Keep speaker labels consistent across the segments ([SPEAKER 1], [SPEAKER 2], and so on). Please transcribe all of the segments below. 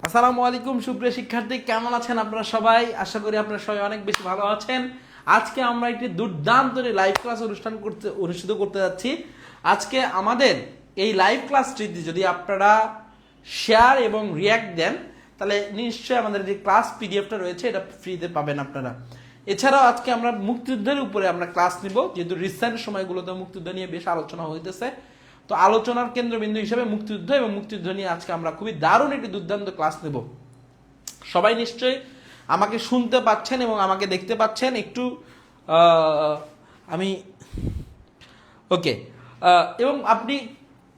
[SPEAKER 1] আসসালামু আলাইকুম সুপ্রিয় শিক্ষার্থী, কেমন আছেন আপনারা সবাই? আশা করি আপনারা সবাই অনেক বেশি ভালো আছেন। আজকে আমরা একটি দুর্দান্ত লাইভ ক্লাস অনুষ্ঠিত করতে যাচ্ছি। আজকে আমাদের এই লাইভ ক্লাসটি যদি আপনারা শেয়ার এবং রিয়্যাক্ট দেন তাহলে নিশ্চয়ই আমাদের যে ক্লাস পিডিএফটা রয়েছে এটা ফ্রিতে পাবেন আপনারা। এছাড়াও আজকে আমরা মুক্তিযুদ্ধের উপরে আমরা ক্লাস নিব, যেহেতু রিসেন্ট সময়গুলোতে মুক্তিযুদ্ধ নিয়ে বেশ আলোচনা হইতেছে। তো আলোচনার কেন্দ্রবিন্দু হিসেবে মুক্তিযুদ্ধ এবং মুক্তিযুদ্ধ নিয়ে আজকে আমরা খুবই দারুণ একটি দুর্দান্ত ক্লাস নেব। সবাই নিশ্চয়ই আমাকে শুনতে পাচ্ছেন এবং আমাকে দেখতে পাচ্ছেন। একটু আমি ওকে, এবং আপনি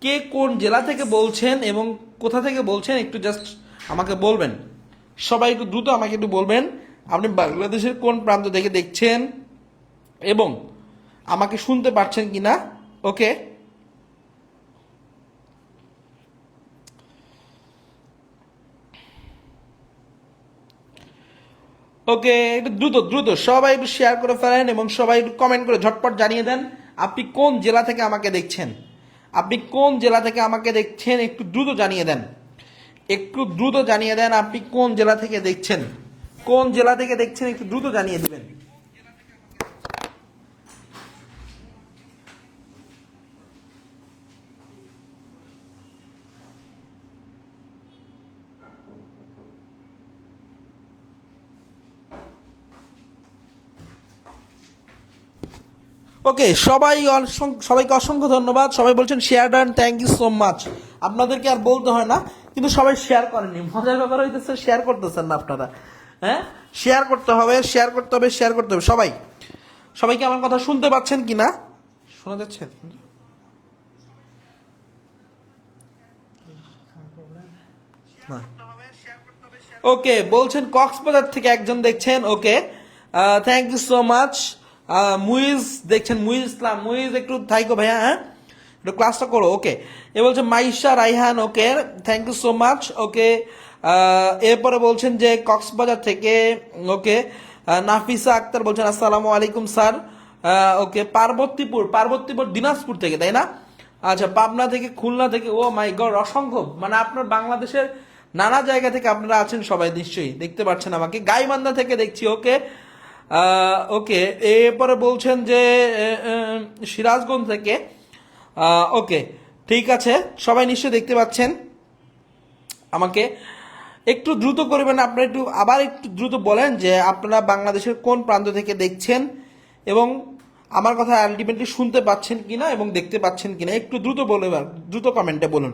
[SPEAKER 1] কে কোন জেলা থেকে বলছেন এবং কোথা থেকে বলছেন একটু জাস্ট আমাকে বলবেন। সবাই একটু দ্রুত আমাকে একটু বলবেন আপনি বাংলাদেশের কোন প্রান্ত থেকে দেখছেন এবং আমাকে শুনতে পাচ্ছেন কিনা। ওকে, ওকে, একটু দ্রুত দ্রুত সবাই একটু শেয়ার করে ফেলেন এবং সবাই একটু কমেন্ট করে ঝটপট জানিয়ে দেন আপনি কোন জেলা থেকে আমাকে দেখছেন। আপনি কোন জেলা থেকে আমাকে দেখছেন একটু দ্রুত জানিয়ে দেন, একটু দ্রুত জানিয়ে দেন আপনি কোন জেলা থেকে দেখছেন। কোন জেলা থেকে দেখছেন একটু দ্রুত জানিয়ে দিবেন। ওকে, সবাইকে অসংখ্য ধন্যবাদ। সবাই বলছেন share done, thank you so much. আপনাদেরকে আর বলতে হয় না, কিন্তু সবাই শেয়ার করেননি। মজার ব্যাপার হইতেছে শেয়ার করতেছেন না আপনারা। হ্যাঁ, শেয়ার করতে হবে, শেয়ার করতে হবে, শেয়ার করতে হবে। সবাইকে আমার কথা শুনতে পাচ্ছেন কিনা? শোনা যাচ্ছে? ওকে, বলছেন কক্সবাজার থেকে একজন দেখছেন। ওকে, thank you so much. Muiz দেখছেন, মুইজ ইসলাম। মুইজ একটু থাইকো ভাইয়া, হ্যাঁ একটু ক্লাসটা করো। ওকে, এ বলছে মাইশা রাইহান। ওকে, thank you so much. Okay, এরপরে বলছেন যে কক্সবাজার থেকে। ওকে, নাফিসা আক্তার বলছেন আসসালামু আলাইকুম স্যার। ওকে, পার্বতীপুর দিনাজপুর থেকে, তাই না? আচ্ছা, পাবনা থেকে, খুলনা থেকে। ও মাই গড, অসংখ্য, মানে আপনার বাংলাদেশের নানা জায়গা থেকে আপনারা আছেন সবাই, নিশ্চয়ই দেখতে পাচ্ছেন আমাকে। গাইবান্ধা থেকে দেখছি। ওকে, ওকে, এরপরে বলছেন যে সিরাজগঞ্জ থেকে। ওকে, ঠিক আছে, সবাই নিশ্চয়ই দেখতে পাচ্ছেন আমাকে। একটু দ্রুত করবেন আপনারা, একটু দ্রুত বলেন যে আপনারা বাংলাদেশের কোন প্রান্ত থেকে দেখছেন এবং আমার কথা আলটিমেটলি শুনতে পাচ্ছেন কিনা এবং দেখতে পাচ্ছেন কিনা। একটু দ্রুত দ্রুত কমেন্টে বলুন।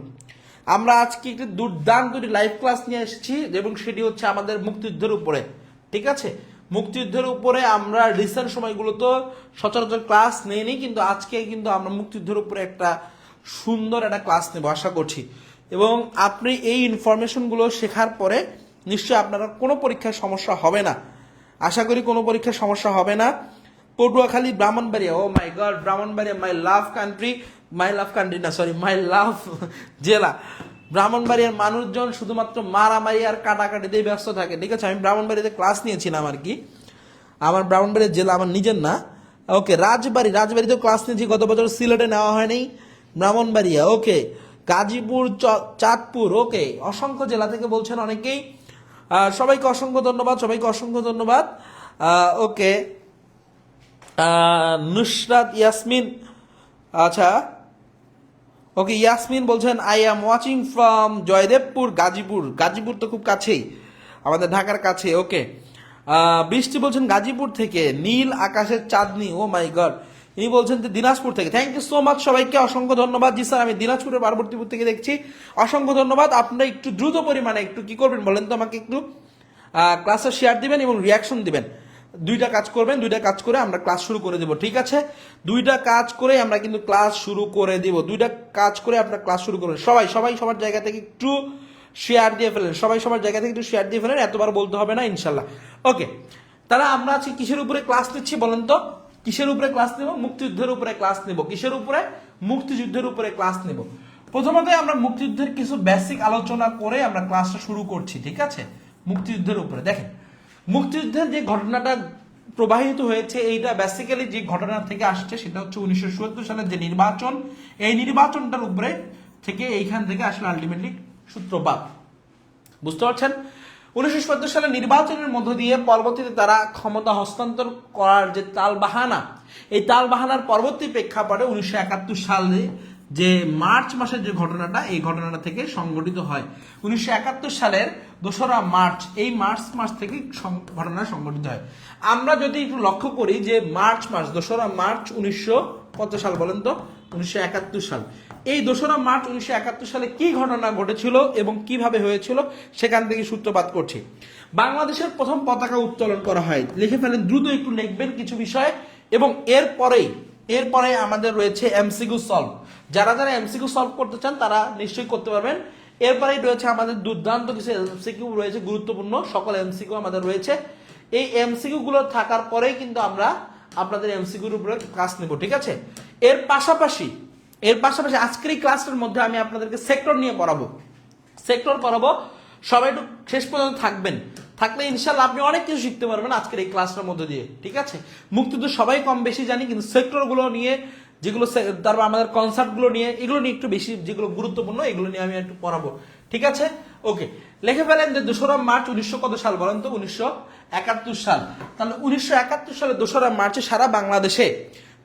[SPEAKER 1] আমরা আজকে একটি দুর্দান্ত লাইভ ক্লাস নিয়ে এসেছি এবং সেটি হচ্ছে আমাদের মুক্তিযুদ্ধের উপরে। ঠিক আছে, মুক্তিযুদ্ধের উপরে আমরা রিসেন্ট সময়গুলো তো সচরাচর ক্লাস নেইনি, কিন্তু আজকে কিন্তু আমরা মুক্তিযুদ্ধের উপরে একটা সুন্দর একটা ক্লাস নেব আশা করছি। এবং আপনি এই ইনফরমেশনগুলো শেখার পরে নিশ্চয়ই আপনারা কোনো পরীক্ষার সমস্যা হবে না। আশা করি কোনো পরীক্ষার সমস্যা হবে না। পটুয়াখালী, ব্রাহ্মণবাড়িয়া, ও মাই গড, ব্রাহ্মণবাড়িয়া মাই লাভ কান্ট্রি, মাই লাভ জেলা। ব্রাহ্মণবাড়িয়ার মানুষজন শুধুমাত্র মারামারি আর কাটাকাটি দিয়ে ব্যস্ত থাকে। ঠিক আছে, আমি ব্রাহ্মণবাড়িতে ক্লাস নিয়েছিলাম আর কি। আমার ব্রাহ্মণবাড়িয়ার জেলা আমার নিজের না। ওকে, রাজবাড়িতেও ক্লাস নিয়েছি গত বছর, সিলেটে নেওয়া হয়নি। ব্রাহ্মণবাড়িয়া, ওকে, গাজীপুর, চাঁদপুর। ওকে, অসংখ্য জেলা থেকে বলছেন অনেকেই। সবাইকে অসংখ্য ধন্যবাদ, সবাইকে অসংখ্য ধন্যবাদ। ওকে, নুসরাত ইয়াসমিন। আচ্ছা, ওকে, ইয়াসমিন বলছেন I am watching from Joydebpur, Gazipur তো খুব কাছেই, আমাদের ঢাকার কাছে। ওকে, বৃষ্টি বলছেন গাজীপুর থেকে, নীল আকাশের চাঁদনি। ও মাই গড, ইনি বলছেন যে দিনাজপুর থেকে। থ্যাংক ইউ সো মাচ, সবাইকে অসংখ্য ধন্যবাদ। জি স্যার, আমি দিনাজপুরের পার্বতীপুর থেকে দেখছি। অসংখ্য ধন্যবাদ। আপনারা একটু দ্রুত পরিমাণে একটু কি করবেন বলেন তো আমাকে, একটু ক্লাসে শেয়ার দিবেন এবং রিয়াকশন দিবেন। দুইটা কাজ করবেন, দুইটা কাজ করে আমরা ক্লাস শুরু করে দেব। ঠিক আছে, দুইটা কাজ করে আমরা কিন্তু ক্লাস শুরু করে দিব। দুইটা কাজ করে আপনার ক্লাস শুরু করবেন। সবাই সবার জায়গা থেকে একটু শেয়ার দিয়ে ফেলেন। সবাই সবার জায়গা থেকে একটু শেয়ার দিয়ে ফেলেন, এতবার বলতে হবে না ইনশাল্লাহ। ওকে, তাহলে আমরা আজকে কিসের উপরে ক্লাস নিচ্ছি বলেন তো? কিসের উপরে ক্লাস নেব? মুক্তিযুদ্ধের উপরে ক্লাস নেব। কিসের উপরে? মুক্তিযুদ্ধের উপরে ক্লাস নেব। প্রথমত আমরা মুক্তিযুদ্ধের কিছু বেসিক আলোচনা করে আমরা ক্লাসটা শুরু করছি। ঠিক আছে, মুক্তিযুদ্ধের উপরে দেখেন, মুক্তিযুদ্ধের যে ঘটনাটা প্রবাহিত হয়েছে এইটা বেসিক্যালি যে ঘটনা থেকে আসছে সেটা হচ্ছে 19৭ সালের যে নির্বাচন, এই নির্বাচনটার উপরে থেকে এইখান থেকে আসলে আলটিমেটলি সূত্রপাত। বুঝতে পারছেন? 19৭ সালে নির্বাচনের মধ্য দিয়ে পরবর্তীতে তারা ক্ষমতা হস্তান্তর করার যে তালবাহানা, এই তালবাহানার পরবর্তী প্রেক্ষাপটে 1971 সালে যে মার্চ মাসের যে ঘটনাটা, এই ঘটনাটা থেকে সংঘটিত হয়। 1971 সালের 2রা মার্চ, এই মার্চ মাস থেকে ঘটনা সংঘটিত হয়। আমরা যদি একটু লক্ষ্য করি যে মার্চ মাস, 2রা মার্চ কত সাল বলেন তো? 1971 সাল। এই 2রা মার্চ 1971 সালে কি ঘটনা ঘটেছিল এবং কিভাবে হয়েছিল সেখান থেকে সূত্রপাত করছি। বাংলাদেশের প্রথম পতাকা উত্তোলন করা হয়, লিখে ফেলেন, দ্রুত একটু লিখবেন কিছু বিষয়, এবং এরপরে আমাদের রয়েছে এমসিকিউ সলভ। যারা যারা এমসিকিউ সলভ করতে চান তারা নিশ্চয়ই করতে পারবেন। এরপরেই রয়েছে আমাদের দুর্দান্ত কিছু এমসিকিউ রয়েছে, গুরুত্বপূর্ণ সকল এমসিকিউ আমাদের রয়েছে। এই এমসিকিউ গুলো থাকার পরেই কিন্তু আমরা আপনাদের এমসিকিউর উপরে ক্লাস নেব, ঠিক আছে? এর পাশাপাশি আজকের এই ক্লাসের মধ্যে আমি আপনাদেরকে সেক্টর নিয়ে পড়াবো। সবাই একটু শেষ পর্যন্ত থাকলে ইনশাল্লাহ আপনি অনেক কিছু শিখতে পারবেন আজকের এই ক্লাসটার মধ্যে দিয়ে, ঠিক আছে? মুক্তিযুদ্ধ সবাই কম বেশি জানি, কিন্তু সেক্টরগুলো নিয়ে যেগুলো, তারপর আমাদের কনসেপ্টগুলো নিয়ে, এগুলো নিয়ে একটু বেশি, যেগুলো গুরুত্বপূর্ণ এগুলো নিয়ে আমি একটু পড়াবো, ঠিক আছে? ওকে, লিখে ফেলেন যে 2রা মার্চ 1900 কত সাল বলেন তো? 1971 সাল। তাহলে 1971 সালে 2রা মার্চে সারা বাংলাদেশে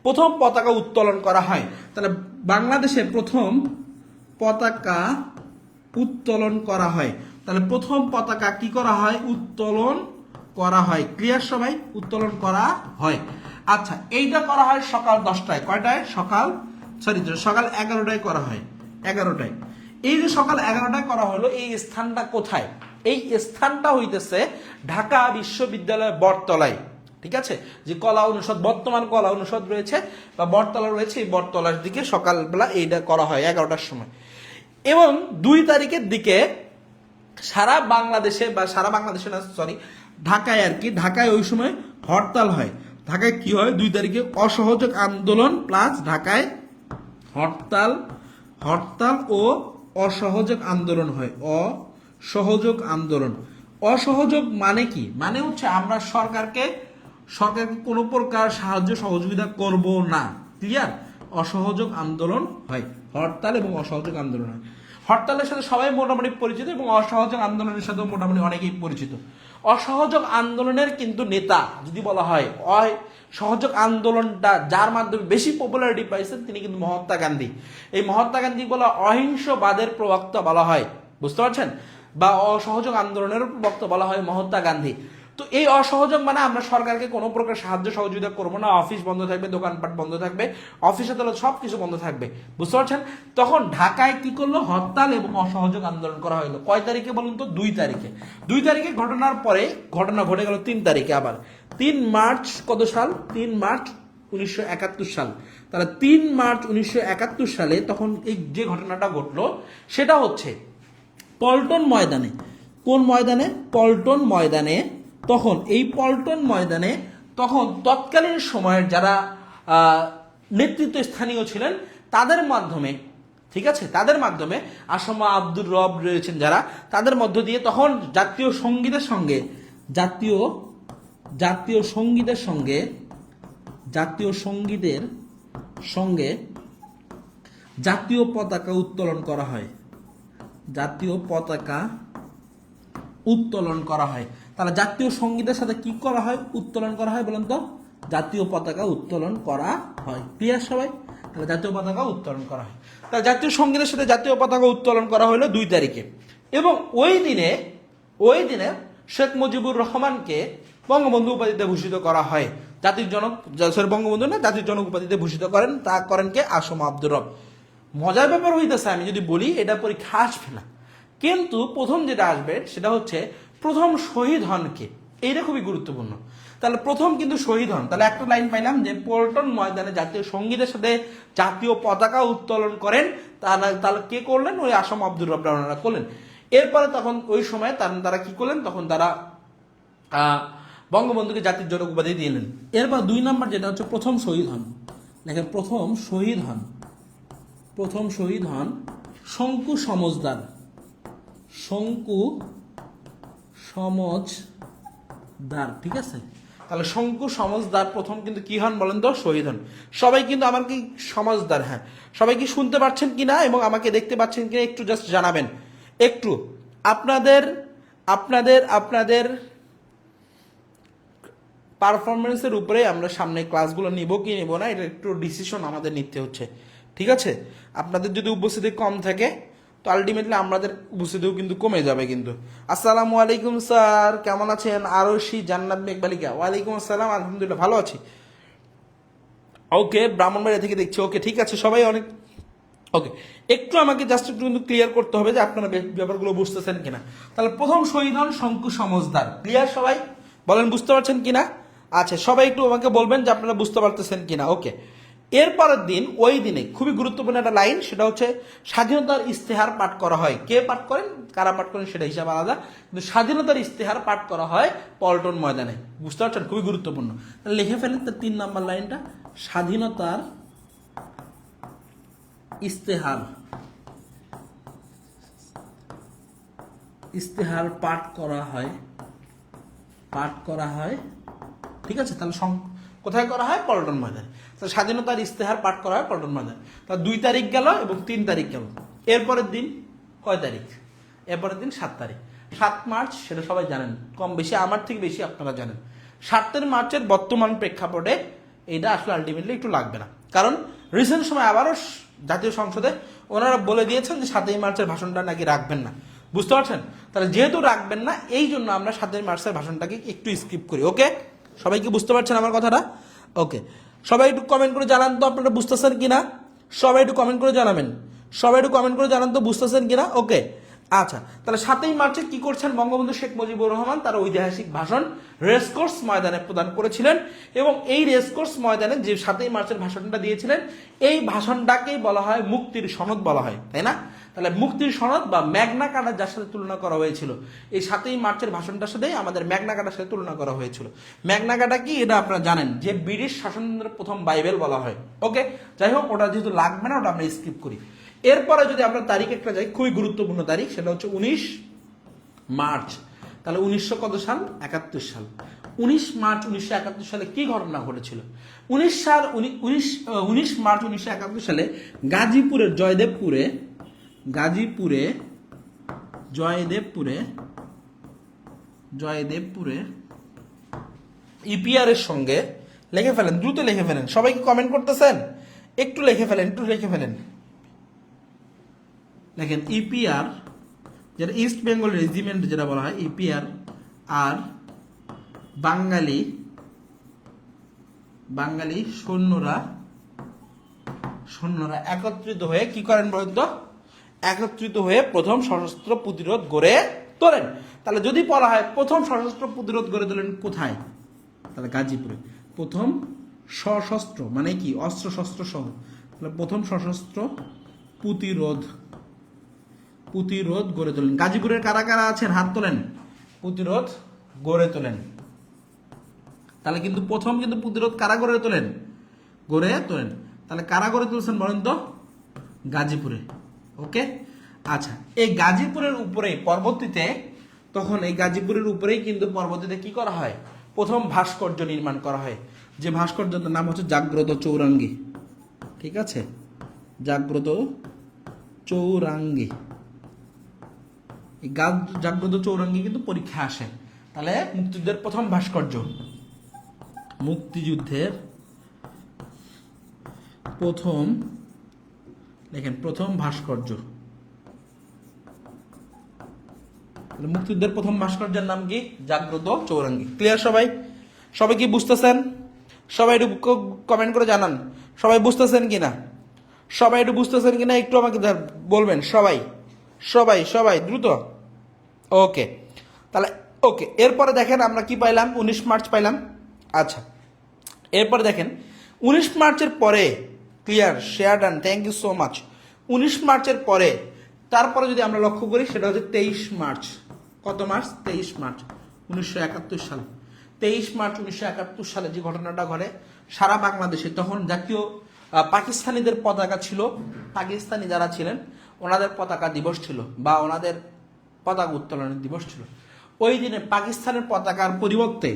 [SPEAKER 1] প্রথম পতাকা উত্তোলন করা হয়। তাহলে বাংলাদেশে প্রথম পতাকা উত্তোলন করা হয়। তাহলে প্রথম পতাকা কি করা হয়? উত্তোলন করা হয়। ক্লিয়ার সবাই? উত্তোলন করা হয়। আচ্ছা, এইটা করা হয় সকাল 10টায়। কয়টায়? সকাল 11টায় করা হয়। 11টায়। এই যে সকাল 11টায় করা হলো, এই স্থানটা কোথায়? এই স্থানটা হইতেছে ঢাকা বিশ্ববিদ্যালয়ের বটতলায়, ঠিক আছে? যে কলা অনুষদ, বর্তমান কলা অনুষদ রয়েছে বা বটতলা রয়েছে, এই বটতলার দিকে সকালবেলা এইটা করা হয় 11টার সময়। এবং 2 তারিখের দিকে সারা বাংলাদেশে না, সরি, ঢাকায় আর কি, ঢাকায় ওই সময় হরতাল হয়। ঢাকায় কি হয়? 2 তারিখে অসহযোগ আন্দোলন প্লাস ঢাকায় হরতাল ও অসহযোগ আন্দোলন হয়। অসহযোগ মানে কি? মানে হচ্ছে আমরা সরকারকে কোনো প্রকার সাহায্য সহযোগিতা করব না। ক্লিয়ার? অসহযোগ আন্দোলন হয়, হরতাল এবং অসহযোগ আন্দোলন হয়। হরতালের সাথে সবাই মোটামুটি পরিচিত এবং অসহযোগ আন্দোলনের সাথে মোটামুটি অনেকেই পরিচিত। অসহযোগ আন্দোলনের কিন্তু নেতা যদি বলা হয়, সহযোগ আন্দোলনটা যার মাধ্যমে বেশি পপুলারিটি পাইছেন তিনি কিন্তু মহাত্মা গান্ধী। এই মহাত্মা গান্ধী বলা অহিংসবাদের প্রবক্তা বলা হয়, বুঝতে পারছেন? বা অসহযোগ আন্দোলনের প্রবক্তা বলা হয় মহাত্মা গান্ধী। তো এই অসহযোগ মানে আমরা সরকারকে কোনো প্রকার সাহায্য সহযোগিতা করবো না, অফিস বন্ধ থাকবে, দোকানপাট বন্ধ থাকবে, অফিস আদালত সবকিছু বন্ধ থাকবে, বুঝতে পারছেন? তখন ঢাকায় কি করলো? হরতাল এবং অসহযোগ আন্দোলন করা হলো। কয় তারিখে বলুন তো? 2 তারিখে। 2 তারিখে ঘটনার পরে ঘটনা ঘটে গেল 3 তারিখে আবার। 3 মার্চ কত সাল? 3 মার্চ 1971 সাল। তাহলে 3 মার্চ 1971 সালে তখন এই যে ঘটনাটা ঘটলো সেটা হচ্ছে পল্টন ময়দানে। কোন ময়দানে? পল্টন ময়দানে। তখন এই পল্টন ময়দানে তৎকালীন সময়ের যারা নেতৃত্ব স্থানীয় ছিলেন তাদের মাধ্যমে, ঠিক আছে, তাদের মাধ্যমে আসমা আব্দুর রব রয়েছেন যারা, তাদের মধ্য দিয়ে তখন জাতীয় সঙ্গীতের সঙ্গে জাতীয় পতাকা উত্তোলন করা হয়। জাতীয় পতাকা উত্তোলন করা হয়। তাহলে জাতীয় সঙ্গীতের সাথে কি করা হয়? উত্তোলন করা হয় বলেন তো? জাতীয় পতাকা উত্তোলন করা হয়। ক্লিয়ার সবাই? তাহলে জাতীয় পতাকা উত্তোলন করা হয়। তাহলে জাতীয় সঙ্গীতের সাথে জাতীয় পতাকা উত্তোলন করা হলো 2 তারিখে। এবং ওই দিনে শেখ মুজিবুর রহমানকে বঙ্গবন্ধু উপাধিতে ভূষিত করা হয়। বঙ্গবন্ধু না, জাতির জনক উপাধিতে ভূষিত করেন কে? আসমা আব্দুর রব। মজার ব্যাপার হইতেছে, আমি যদি বলি এটা পরীক্ষা আসবে না, কিন্তু প্রথম যেটা আসবে সেটা হচ্ছে প্রথম শহীদ হন কে, এইটা খুবই গুরুত্বপূর্ণ। তাহলে প্রথম কিন্তু শহীদ হন। তাহলে একটা লাইন পাইলাম যে পল্টন ময়দানে জাতীয় সঙ্গীতের সাথে জাতীয় পতাকা উত্তোলন করেন, তাহলে কে করলেন? ওই আসমা আব্দুর রব রাওনারা করলেন। এরপরে তখন ওই সময় তারা কি করলেন? তখন তারা বঙ্গবন্ধুকে জাতির জনক উপাধি দিলেন। এরপর 2 নম্বর যেটা হচ্ছে প্রথম শহীদ হন। দেখেন, প্রথম শহীদ হন শঙ্কু সমজদার, ঠিক আছে? তাহলে শঙ্কু সমজদার প্রথম কিন্তু কি হন বলেন তো? শহীদ হন। সবাই কিন্তু আমার কি সমজদার? হ্যাঁ, সবাই কি শুনতে পাচ্ছেন কিনা এবং আমাকে দেখতে পাচ্ছেন কিনা একটু জাস্ট জানাবেন। একটু আপনাদের আপনাদের আপনাদের পারফরমেন্সের উপরে আমরা সামনে ক্লাসগুলো নিব কি নিব না এটা একটু ডিসিশন আমাদের নিতে হচ্ছে, ঠিক আছে? আপনাদের যদি উপস্থিতি কম থাকে তো আলটিমেটলি আমাদের উপস্থিতিও কিন্তু কমে যাবে কিন্তু। আসসালামু আলাইকুম স্যার, কেমন আছেন? আরশি জান্নাত মেঘবালিকা, ওয়ালাইকুম আসসালাম, আলহামদুলিল্লাহ ভালো আছি। ওকে, ব্রাহ্মণবাড়িয়া থেকে দেখছি। ওকে, ঠিক আছে, সবাই অনেক ওকে। একটু আমাকে জাস্ট একটু কিন্তু ক্লিয়ার করতে হবে যে আপনারা ব্যাপারগুলো বুঝতেছেন কিনা। তাহলে প্রথম শহীদ হন শঙ্কু সমজদার। ক্লিয়ার সবাই? বলেন বুঝতে পারছেন কিনা? আচ্ছা, সবাই একটু আমাকে বলবেন যে আপনারা বুঝতে পারতেছেন কিনা। ওকে, এরপরের দিন ওই দিনে খুবই গুরুত্বপূর্ণ একটা লাইন, সেটা হচ্ছে স্বাধীনতার ইস্তেহার পাঠ করা হয়। কে পাঠ করেন, কারা পাঠ করেন সেটা হিসাব আলাদা, কিন্তু স্বাধীনতার ইস্তেহার পাঠ করা হয় পল্টন ময়দানে। বুঝতে পারছেন? খুবই গুরুত্বপূর্ণ। তাহলে লিখে ফেলেন তার 3 নম্বর লাইনটা, স্বাধীনতার ইস্তেহার ইস্তেহার পাঠ করা হয়, পাঠ করা হয়, ঠিক আছে? তাহলে কোথায় করা হয়? পল্টন ময়দান। তাহলে স্বাধীনতার ইস্তেহার পাঠ করা হয় পল্টন ময়দান। তা 2 তারিখ গেল এবং 3 তারিখ গেল। এরপরের দিন কয় তারিখ? এরপরের দিন 7 তারিখ, 7 মার্চ। সেটা সবাই জানেন, কম বেশি আমার থেকে বেশি আপনারা জানেন। 7 মার্চের বর্তমান প্রেক্ষাপটে এটা আসলে আলটিমেটলি একটু লাগবে না, কারণ রিসেন্ট সময় আবারও জাতীয় সংসদে ওনারা বলে দিয়েছেন যে 7 মার্চের ভাষণটা নাকি রাখবেন না। বুঝতে পারছেন? তাহলে যেহেতু রাখবেন না, এই জন্য আমরা 7 মার্চের ভাষণটাকে একটু স্কিপ করি। ওকে, সবাই কি বুঝতে পারছেন আমার কথাটা? ওকে, সবাই একটু কমেন্ট করে জানান তো আপনারা বুঝতেছেন কিনা। সবাই একটু কমেন্ট করে জানাবেন, সবাই একটু কমেন্ট করে জানান তো বুঝতেছেন কিনা। ওকে, আচ্ছা, তাহলে 7 মার্চে কি করছেন? বঙ্গবন্ধু শেখ মুজিবুর রহমান তার ঐতিহাসিক ভাষণ রেসকোর্স ময়দানে প্রদান করেছিলেন, এবং এই রেসকোর্স ময়দানে যে 7 মার্চের ভাষণটা দিয়েছিলেন, এই ভাষণটাকেই বলা হয় মুক্তির সনদ বলা হয়, তাই না? তাহলে মুক্তির সনদ বা ম্যাগনা কার্টা যার সাথে তুলনা করা হয়েছিল, এই 7 মার্চের ভাষণটার সাথে আমাদের ম্যাগনা কার্টার সাথে তুলনা করা হয়েছিল। ম্যাগনা কার্টা কি এটা আপনারা জানেন, যে ব্রিটিশ শাসনের প্রথম বাইবেল বলা হয়। ওকে, যাই হোক, ওটা যেহেতু লাগবে না, ওটা আমরা স্কিপ করি। এরপরে যদি আমরা তারিখ একটা যাই, খুবই গুরুত্বপূর্ণ তারিখ, সেটা হচ্ছে 19 মার্চ। তাহলে 1900 কত সাল? 71 সাল। 19 মার্চ 1971 সালে কি ঘটনা ঘটেছিল? 19 মার্চ 1971 সালে গাজীপুরের জয়দেবপুরে জয়দেবপুরে ইপিআর এর সঙ্গে লিখে ফেলেন, দ্রুত লিখে ফেলেন। সবাই কি কমেন্ট করতেছেন? একটু লিখে ফেলেন, দেখেন ইপিআর, যেটা ইস্ট বেঙ্গল রেজিমেন্ট যেটা বলা হয়, ইপিআর আর বাঙালি সৈন্যরা একত্রিত হয়ে কি করেন বলেন তো? একত্রিত হয়ে প্রথম সশস্ত্র প্রতিরোধ গড়ে তোলেন। তাহলে যদি বলা হয় প্রথম সশস্ত্র প্রতিরোধ গড়ে তোলেন কোথায়, তাহলে গাজীপুরে। প্রথম সশস্ত্র মানে কি? অস্ত্র শস্ত্র সহ। তাহলে প্রথম সশস্ত্র প্রতিরোধ গড়ে তোলেন গাজীপুরের কারা কারা আছেন? হাত তোলেন। প্রতিরোধ গড়ে তোলেন। তাহলে কিন্তু প্রথম কিন্তু প্রতিরোধ কারা গড়ে তোলেন? তাহলে কারা গড়ে তুলছেন বলেন তো? গাজীপুরে। ওকে, আচ্ছা, এই গাজীপুরের উপরেই পরবর্তীতে, তখন এই গাজীপুরের উপরেই কিন্তু পরবর্তীতে কি করা হয়? প্রথম ভাস্কর্য নির্মাণ করা হয়, যে ভাস্কর্যটার নাম হচ্ছে জাগ্রত চৌরাঙ্গী। ঠিক আছে, জাগ্রত চৌরাঙ্গী। এই জাগ্রত চৌরাঙ্গী কিন্তু পরীক্ষা আসে। তাহলে মুক্তিযুদ্ধের প্রথম ভাস্কর্য, মুক্তিযুদ্ধের প্রথম ভাস্কর্য, মুক্তিযুদ্ধের প্রথম ভাস্কর্যের নাম কি? জাগ্রত চৌরাঙ্গী। ক্লিয়ার সবাই? সবাই কি বুঝতেছেন? সবাই একটু কমেন্ট করে জানান সবাই বুঝতেছেন কিনা। একটু আমাকে বলবেন সবাই দ্রুত। ওকে, তাহলে ওকে, এরপরে দেখেন আমরা কি পাইলাম? 19 মার্চ পাইলাম। আচ্ছা, এরপরে দেখেন 19 মার্চের পরে, clear, share done, thank you so much. 19 মার্চের পরে তারপরে যদি আমরা লক্ষ্য করি, সেটা হচ্ছে 23 মার্চ। কত মার্চ? 23 মার্চ 1971 সাল। 23 মার্চ 1971 সালে যে ঘটনাটা ঘটে, সারা বাংলাদেশে তখন জাতীয় পাকিস্তানিদের পতাকা ছিল, পাকিস্তানি যারা ছিলেন ওনাদের পতাকা দিবস ছিল, বা ওনাদের পতাকা উত্তোলনের দিবস ছিল। ওই দিনে পাকিস্তানের পতাকার পরিবর্তে,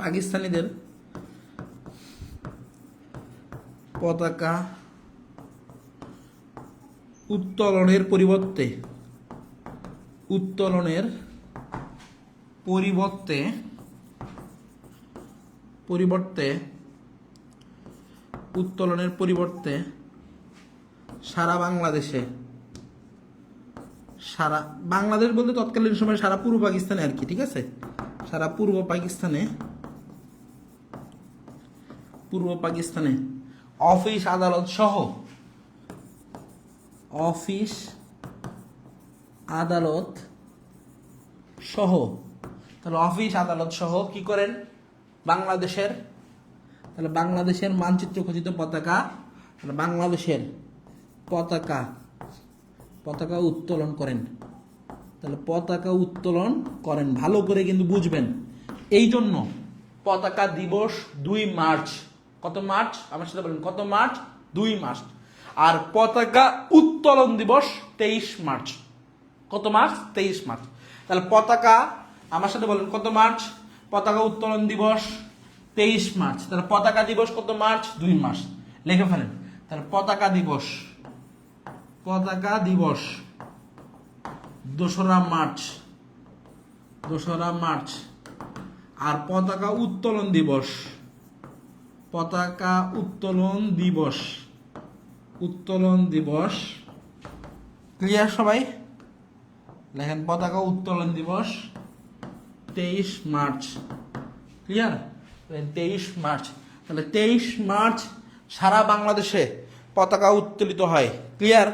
[SPEAKER 1] পাকিস্তানিদের পতাকা উত্তোলনের পরিবর্তে উত্তোলনের পরিবর্তে উত্তোলনের পরিবর্তে সারা বাংলাদেশে, সারা বাংলাদেশ বলতে তৎকালীন সময় সারা পূর্ব পাকিস্তানে আর কি, ঠিক আছে, সারা পূর্ব পাকিস্তানে অফিস আদালত সহ তাহলে অফিস আদালত সহ কি করেন বাংলাদেশের, তাহলে বাংলাদেশের মানচিত্র খচিত পতাকা, তাহলে বাংলাদেশের পতাকা উত্তোলন করেন, তাহলে পতাকা উত্তোলন করেন, ভালো করে কিন্তু বুঝবেন। এই জন্য পতাকা দিবস 2 মার্চ, কত মার্চ আমার সাথে বলেন, কত মার্চ, 2 মার্চ। আর পতাকা উত্তোলন দিবস 23 মার্চ, কত মার্চ, 23 মার্চ। তাহলে পতাকা আমার সাথে বলেন কত মার্চ, পতাকা উত্তোলন দিবস 23 মার্চ। তাহলে পতাকা দিবস কত মার্চ, 2 মার্চ, লিখে ফেলেন। তাহলে পতাকা দিবস 2রা মার্চ। আর পতাকা উত্তোলন দিবস ক্লিয়ার সবাই? লেখেন পতাকা উত্তোলন দিবস 23 মার্চ, ক্লিয়ার? 23 মার্চ। তাহলে 23 মার্চ সারা বাংলাদেশে পতাকা উত্তোলিত হয়, ক্লিয়ার?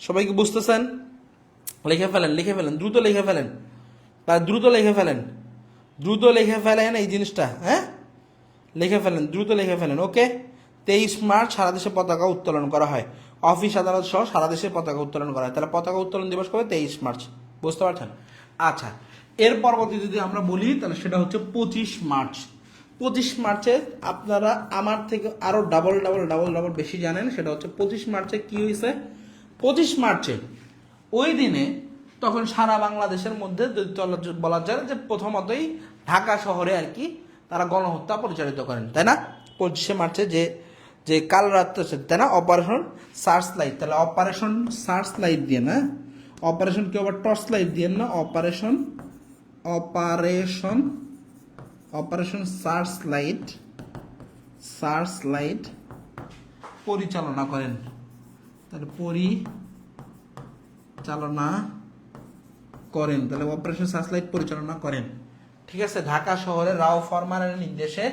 [SPEAKER 1] সবাইকে বুঝতেছেন? লিখে ফেলেন, দ্রুত লিখে ফেলেন, দ্রুত লিখে ফেলেন এই জিনিসটা, হ্যাঁ, লিখে ফেলেন, দ্রুত লিখে ফেলেন। ওকে, 23 মার্চ সারা দেশে পতাকা উত্তোলন করা হয়, অফিস আদালত সহ সারা দেশে পতাকা উত্তোলন করা হয়। তাহলে পতাকা উত্তোলন দিবস কবে, 23 মার্চ, বুঝতে পারছেন? আচ্ছা, এর পরবর্তী যদি আমরা বলি তাহলে সেটা হচ্ছে 25 মার্চ। 25 মার্চে আপনারা আমার থেকে আরো ডাবল বেশি জানেন। সেটা হচ্ছে 25 মার্চে কি হয়েছে। 25 মার্চে ওই দিনে তখন সারা বাংলাদেশের মধ্যে বলা যায় যে প্রথমতই ঢাকা শহরে আর কি তারা গণহত্যা পরিচালিত করেন, তাই না? 25 মার্চে যে কাল রাত্রে, তাই না, অপারেশন সার্চ লাইট। তাহলে অপারেশন সার্চ লাইট দিয়ে না, অপারেশন কি আবার টর্চ লাইট দিয়ে না, অপারেশন সার্চ লাইট পরিচালনা করেন। তাহলে তাহলে অপারেশন সার্চ লাইট পরিচালনা করেন, ঠিক আছে? ঢাকা শহরে রাও ফরমানের নির্দেশে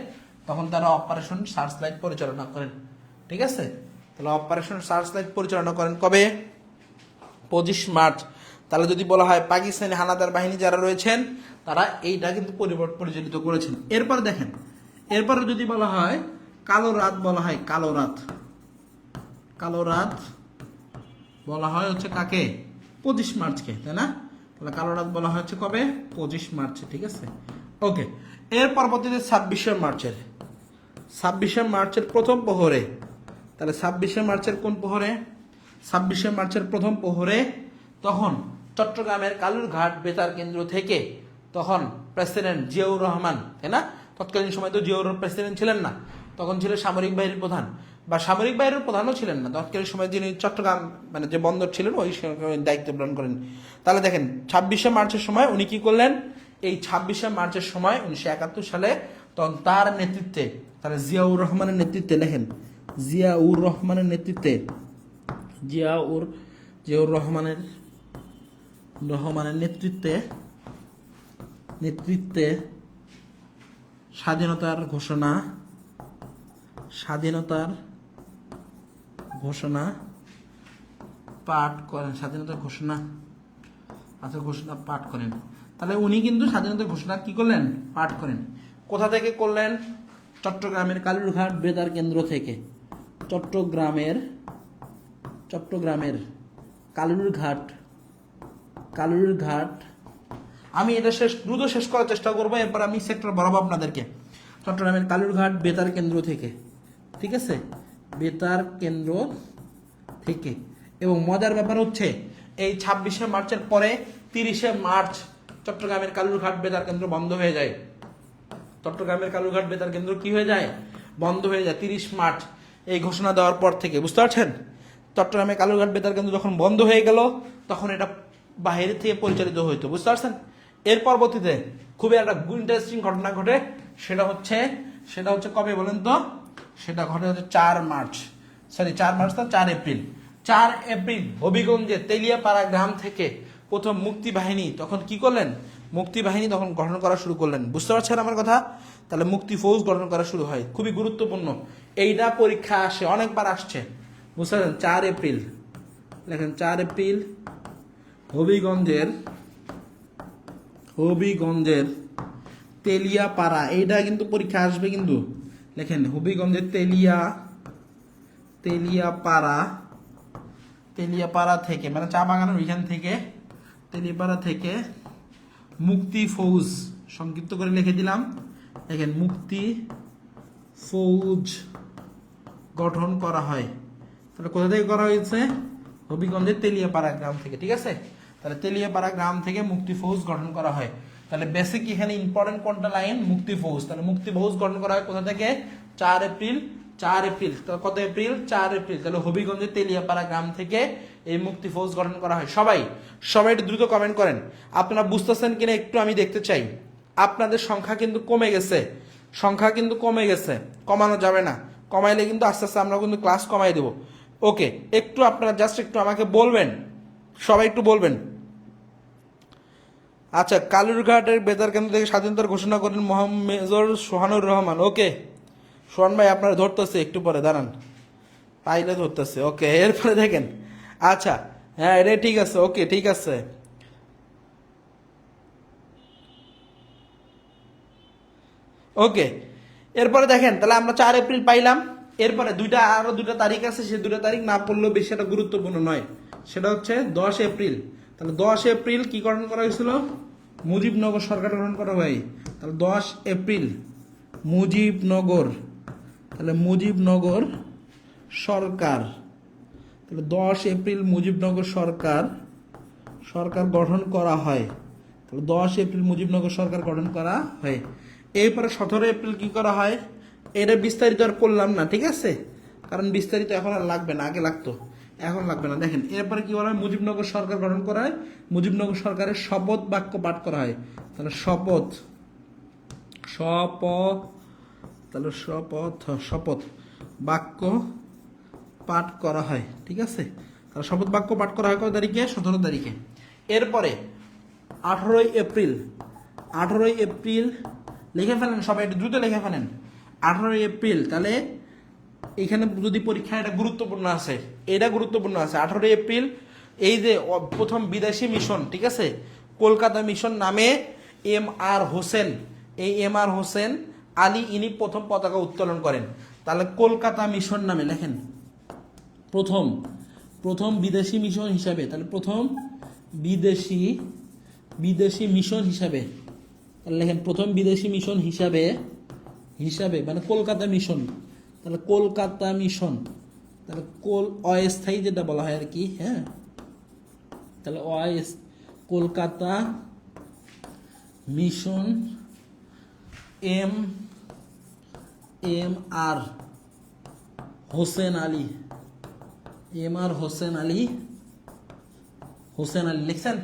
[SPEAKER 1] তখন তারা অপারেশন সার্চ লাইট পরিচালনা করেন, ঠিক আছে? তাহলে অপারেশন সার্চ লাইট পরিচালনা করেন কবে, 25 মার্চ। তাহলে যদি বলা হয় পাকিস্তানি হানাদার বাহিনী যারা রয়েছেন তারা এইটা কিন্তু পরিচালিত করেছেন। এরপর দেখেন, এরপরে যদি বলা হয় কালো রাত, বলা হয় কালো রাত বলা হয় হচ্ছে কাকে, 25 মার্চকে, তাই না? তাহলে কালো রাত বলা হচ্ছে কবে, 25 মার্চে, ঠিক আছে? ওকে, এর পরবর্তীতে 26 মার্চের প্রথম প্রহরে, তাহলে 26 মার্চের কোন প্রহরে, 26 মার্চের প্রথম প্রহরে তখন চট্টগ্রামের কালুরঘাট বেতার কেন্দ্র থেকে তখন প্রেসিডেন্ট জিয়াউর রহমান, তাই না? তৎকালীন সময় তো জিয়াউর প্রেসিডেন্ট ছিলেন না, তখন ছিল সামরিক বাহিনীর প্রধান, বা সামরিক বাহিনীর প্রধানও ছিলেন না তৎকালীন সময়, যিনি চট্টগ্রাম মানে যে বন্দর ছিলেন ওই দায়িত্ব পালন করেন। তাহলে দেখেন 26 মার্চের সময় উনি কি করলেন, এই 26 মার্চের সময় 1971 সালে তখন তার নেতৃত্বে, তাহলে জিয়াউর রহমানের নেতৃত্বে, লেখেন জিয়াউর রহমানের নেতৃত্বে স্বাধীনতার ঘোষণা পাঠ করেন, ঘোষণা পাঠ করেন। তাহলে উনি কিন্তু স্বাধীনতার ঘোষণা কি করলেন, পাঠ করেন। কোথা থেকে করলেন, চট্টগ্রামের কালুরঘাট বেতার কেন্দ্র থেকে, চট্টগ্রামের কালুরঘাট। আমি এটা দ্রুত শেষ করার চেষ্টা করবো, এরপর আমি সেক্টর বরাবর আপনাদেরকে। চট্টগ্রামের কালুরঘাট বেতার কেন্দ্র থেকে, ঠিক আছে, বেতার কেন্দ্র থেকে। এবং মজার ব্যাপার হচ্ছে এই 26 মার্চের পরে 30 মার্চ চট্টগ্রামের কালুরঘাট বেতার কেন্দ্র বন্ধ হয়ে যায়। চট্টগ্রামের কালুরঘাট বেতার কেন্দ্র কি হয়ে যায়, বন্ধ হয়ে যায় 30 মার্চ এই ঘোষণা দেওয়ার পর থেকে, বুঝতে পারছেন? চট্টগ্রামের কালুরঘাট বেতার কেন্দ্র যখন বন্ধ হয়ে গেল তখন এটা বাইরে থেকে পরিচালিত হইতো, বুঝতে পারছেন? এর পরবর্তীতে খুবই একটা ইন্টারেস্টিং ঘটনা ঘটে, সেটা হচ্ছে কবে বলেন তো? সেটা ঘটে হচ্ছে 4 মার্চ, সরি 4 মার্চ না, 4 এপ্রিল। 4 এপ্রিল হবিগঞ্জে তেলিয়াপাড়া গ্রাম থেকে প্রথম মুক্তি বাহিনী তখন কি করলেন? মুক্তি বাহিনী তখন গঠন করা শুরু করলেন, বুঝতে পারছেন আমার কথা? তাহলে মুক্তি ফৌজ গঠন করা শুরু হয়, খুবই গুরুত্বপূর্ণ। এইটা পরীক্ষা আসে, অনেকবার আসছে, বুঝতে পারছেন? 4 এপ্রিল দেখেন, 4 এপ্রিল হবিগঞ্জের তেলিয়াপাড়া, এইটা কিন্তু পরীক্ষা আসবে কিন্তু। লেখেন হবিগঞ্জের তেলিয়াপাড়া থেকে, মানে চা বাগানের ওইখান থেকে, তেলিয়াপাড়া থেকে মুক্তি ফৌজ, সংক্ষিপ্ত করে লিখে দিলাম, দেখেন মুক্তি ফৌজ গঠন করা হয়। তাহলে কোথা থেকে করা হয়েছে? হবিগঞ্জের তেলিয়াপাড়া গ্রাম থেকে, ঠিক আছে? তাহলে তেলিয়াপাড়া গ্রাম থেকে মুক্তি ফৌজ গঠন করা হয়। তাহলে বেসিক এখানে ইম্পর্টেন্ট কোনটা লাইন? মুক্তি ফৌজ। তাহলে মুক্তি ফৌজ গঠন করা হয় কোথা থেকে? 4 এপ্রিল। কত এপ্রিল? 4 এপ্রিল। তাহলে হবিগঞ্জের তেলিয়াপাড়া গ্রাম থেকে এই মুক্তি ফৌজ গঠন করা হয়। সবাই একটু দ্রুত কমেন্ট করেন, আপনারা বুঝতেছেন কিনা একটু আমি দেখতে চাই। আপনাদের সংখ্যা কিন্তু কমে গেছে, কমানো যাবে না, কমাইলে কিন্তু আস্তে আস্তে আমরা কিন্তু ক্লাস কমাই দেবো। ওকে, একটু আপনারা জাস্ট একটু আমাকে বলবেন, সবাই একটু বলবেন। আচ্ছা, কালুরঘাটের বেতার কেন্দ্র থেকে স্বাধীনতার ঘোষণা করেন মেজর সোহানুর রহমান। ওকে সোহান ভাই, আপনারা ধরতেছে, একটু পরে দাঁড়ান, পাইলে ধরতেছে। ওকে, এরপরে দেখেন, আচ্ছা হ্যাঁ এটা ঠিক আছে, ওকে ঠিক আছে। ওকে, এরপরে দেখেন, তাহলে আমরা 4 এপ্রিল পাইলাম। এরপরে আরো দুইটা তারিখ আছে, সে দুটা তারিখ না পড়লেও বেশি একটা গুরুত্বপূর্ণ নয়। সেটা হচ্ছে 10 এপ্রিল। তাহলে 10 এপ্রিল কি গঠন করা হয়েছিল? মুজিবনগর সরকার গঠন করা হয়। তাহলে 10 এপ্রিল মুজিবনগর, তাহলে মুজিবনগর সরকার, তাহলে 10 এপ্রিল মুজিবনগর সরকার গঠন করা হয়। তাহলে 10 এপ্রিল মুজিবনগর সরকার গঠন করা হয়। এরপরে 17 এপ্রিল কি করা হয়? এটা বিস্তারিত আর করলাম না, ঠিক আছে? কারণ বিস্তারিত এখন আর লাগবে না, আগে লাগতো, এখন লাগবে না। দেখেন এরপরে কি করা হয়? মুজিবনগর সরকার গঠন করা হয়, মুজিবনগর সরকারের শপথ বাক্য পাঠ করা হয়। তাহলে শপথ বাক্য পাঠ করা হয়, ঠিক আছে? তাহলে শপথ বাক্য পাঠ করা হয় কত তারিখে? 17 তারিখে। এরপরে 18 এপ্রিল লিখে ফেলেন, সবাই একটু দ্রুত লিখে ফেলেন। 18 এপ্রিল, তাহলে এখানে যদি পরীক্ষা, এটা গুরুত্বপূর্ণ আছে, 18 এপ্রিল এই যে প্রথম বিদেশি মিশন, ঠিক আছে, কলকাতা মিশন নামে এম আর হোসেন আলী ইনি প্রথম পতাকা উত্তোলন করেন। তাহলে কলকাতা মিশন নামে লেখেন প্রথম বিদেশি মিশন হিসাবে, তাহলে প্রথম বিদেশি মিশন হিসাবে, তাহলে লেখেন প্রথম বিদেশি মিশন হিসাবে মানে কলকাতা মিশন। তাহলে কলকাতা মিশন, তাহলে অস্থায়ী যেটা বলা হয় আর কি, হ্যাঁ, তাহলে Kolkata mission M R Hossain Ali লিখছেন।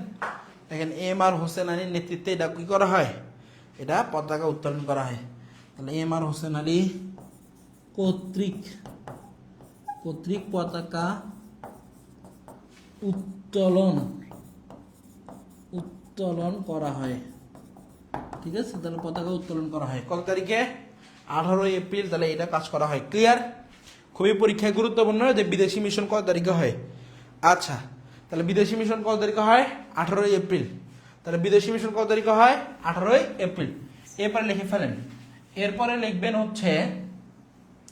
[SPEAKER 1] দেখেন আর হোসেন আলীর নেতৃত্বে এটা কি করা হয়? এটা পতাকা উত্তোলন করা হয়। তাহলে আর হোসেন আলী কর্তৃক পতাকা উত্তোলন করা হয়, ঠিক আছে? তাহলে পতাকা উত্তোলন করা হয় কত তারিখে? 18 এপ্রিল। তাহলে এটা কাজ করা হয়, ক্লিয়ার? খুবই পরীক্ষায় গুরুত্বপূর্ণ যে বিদেশি মিশন কত তারিখে হয়। আচ্ছা, তাহলে বিদেশি মিশন কত তারিখে হয়? 18 এপ্রিল। তাহলে বিদেশি মিশন কত তারিখে হয়? 18 এপ্রিল। এরপরে লিখে ফেলেন। এরপরে লিখবেন হচ্ছে,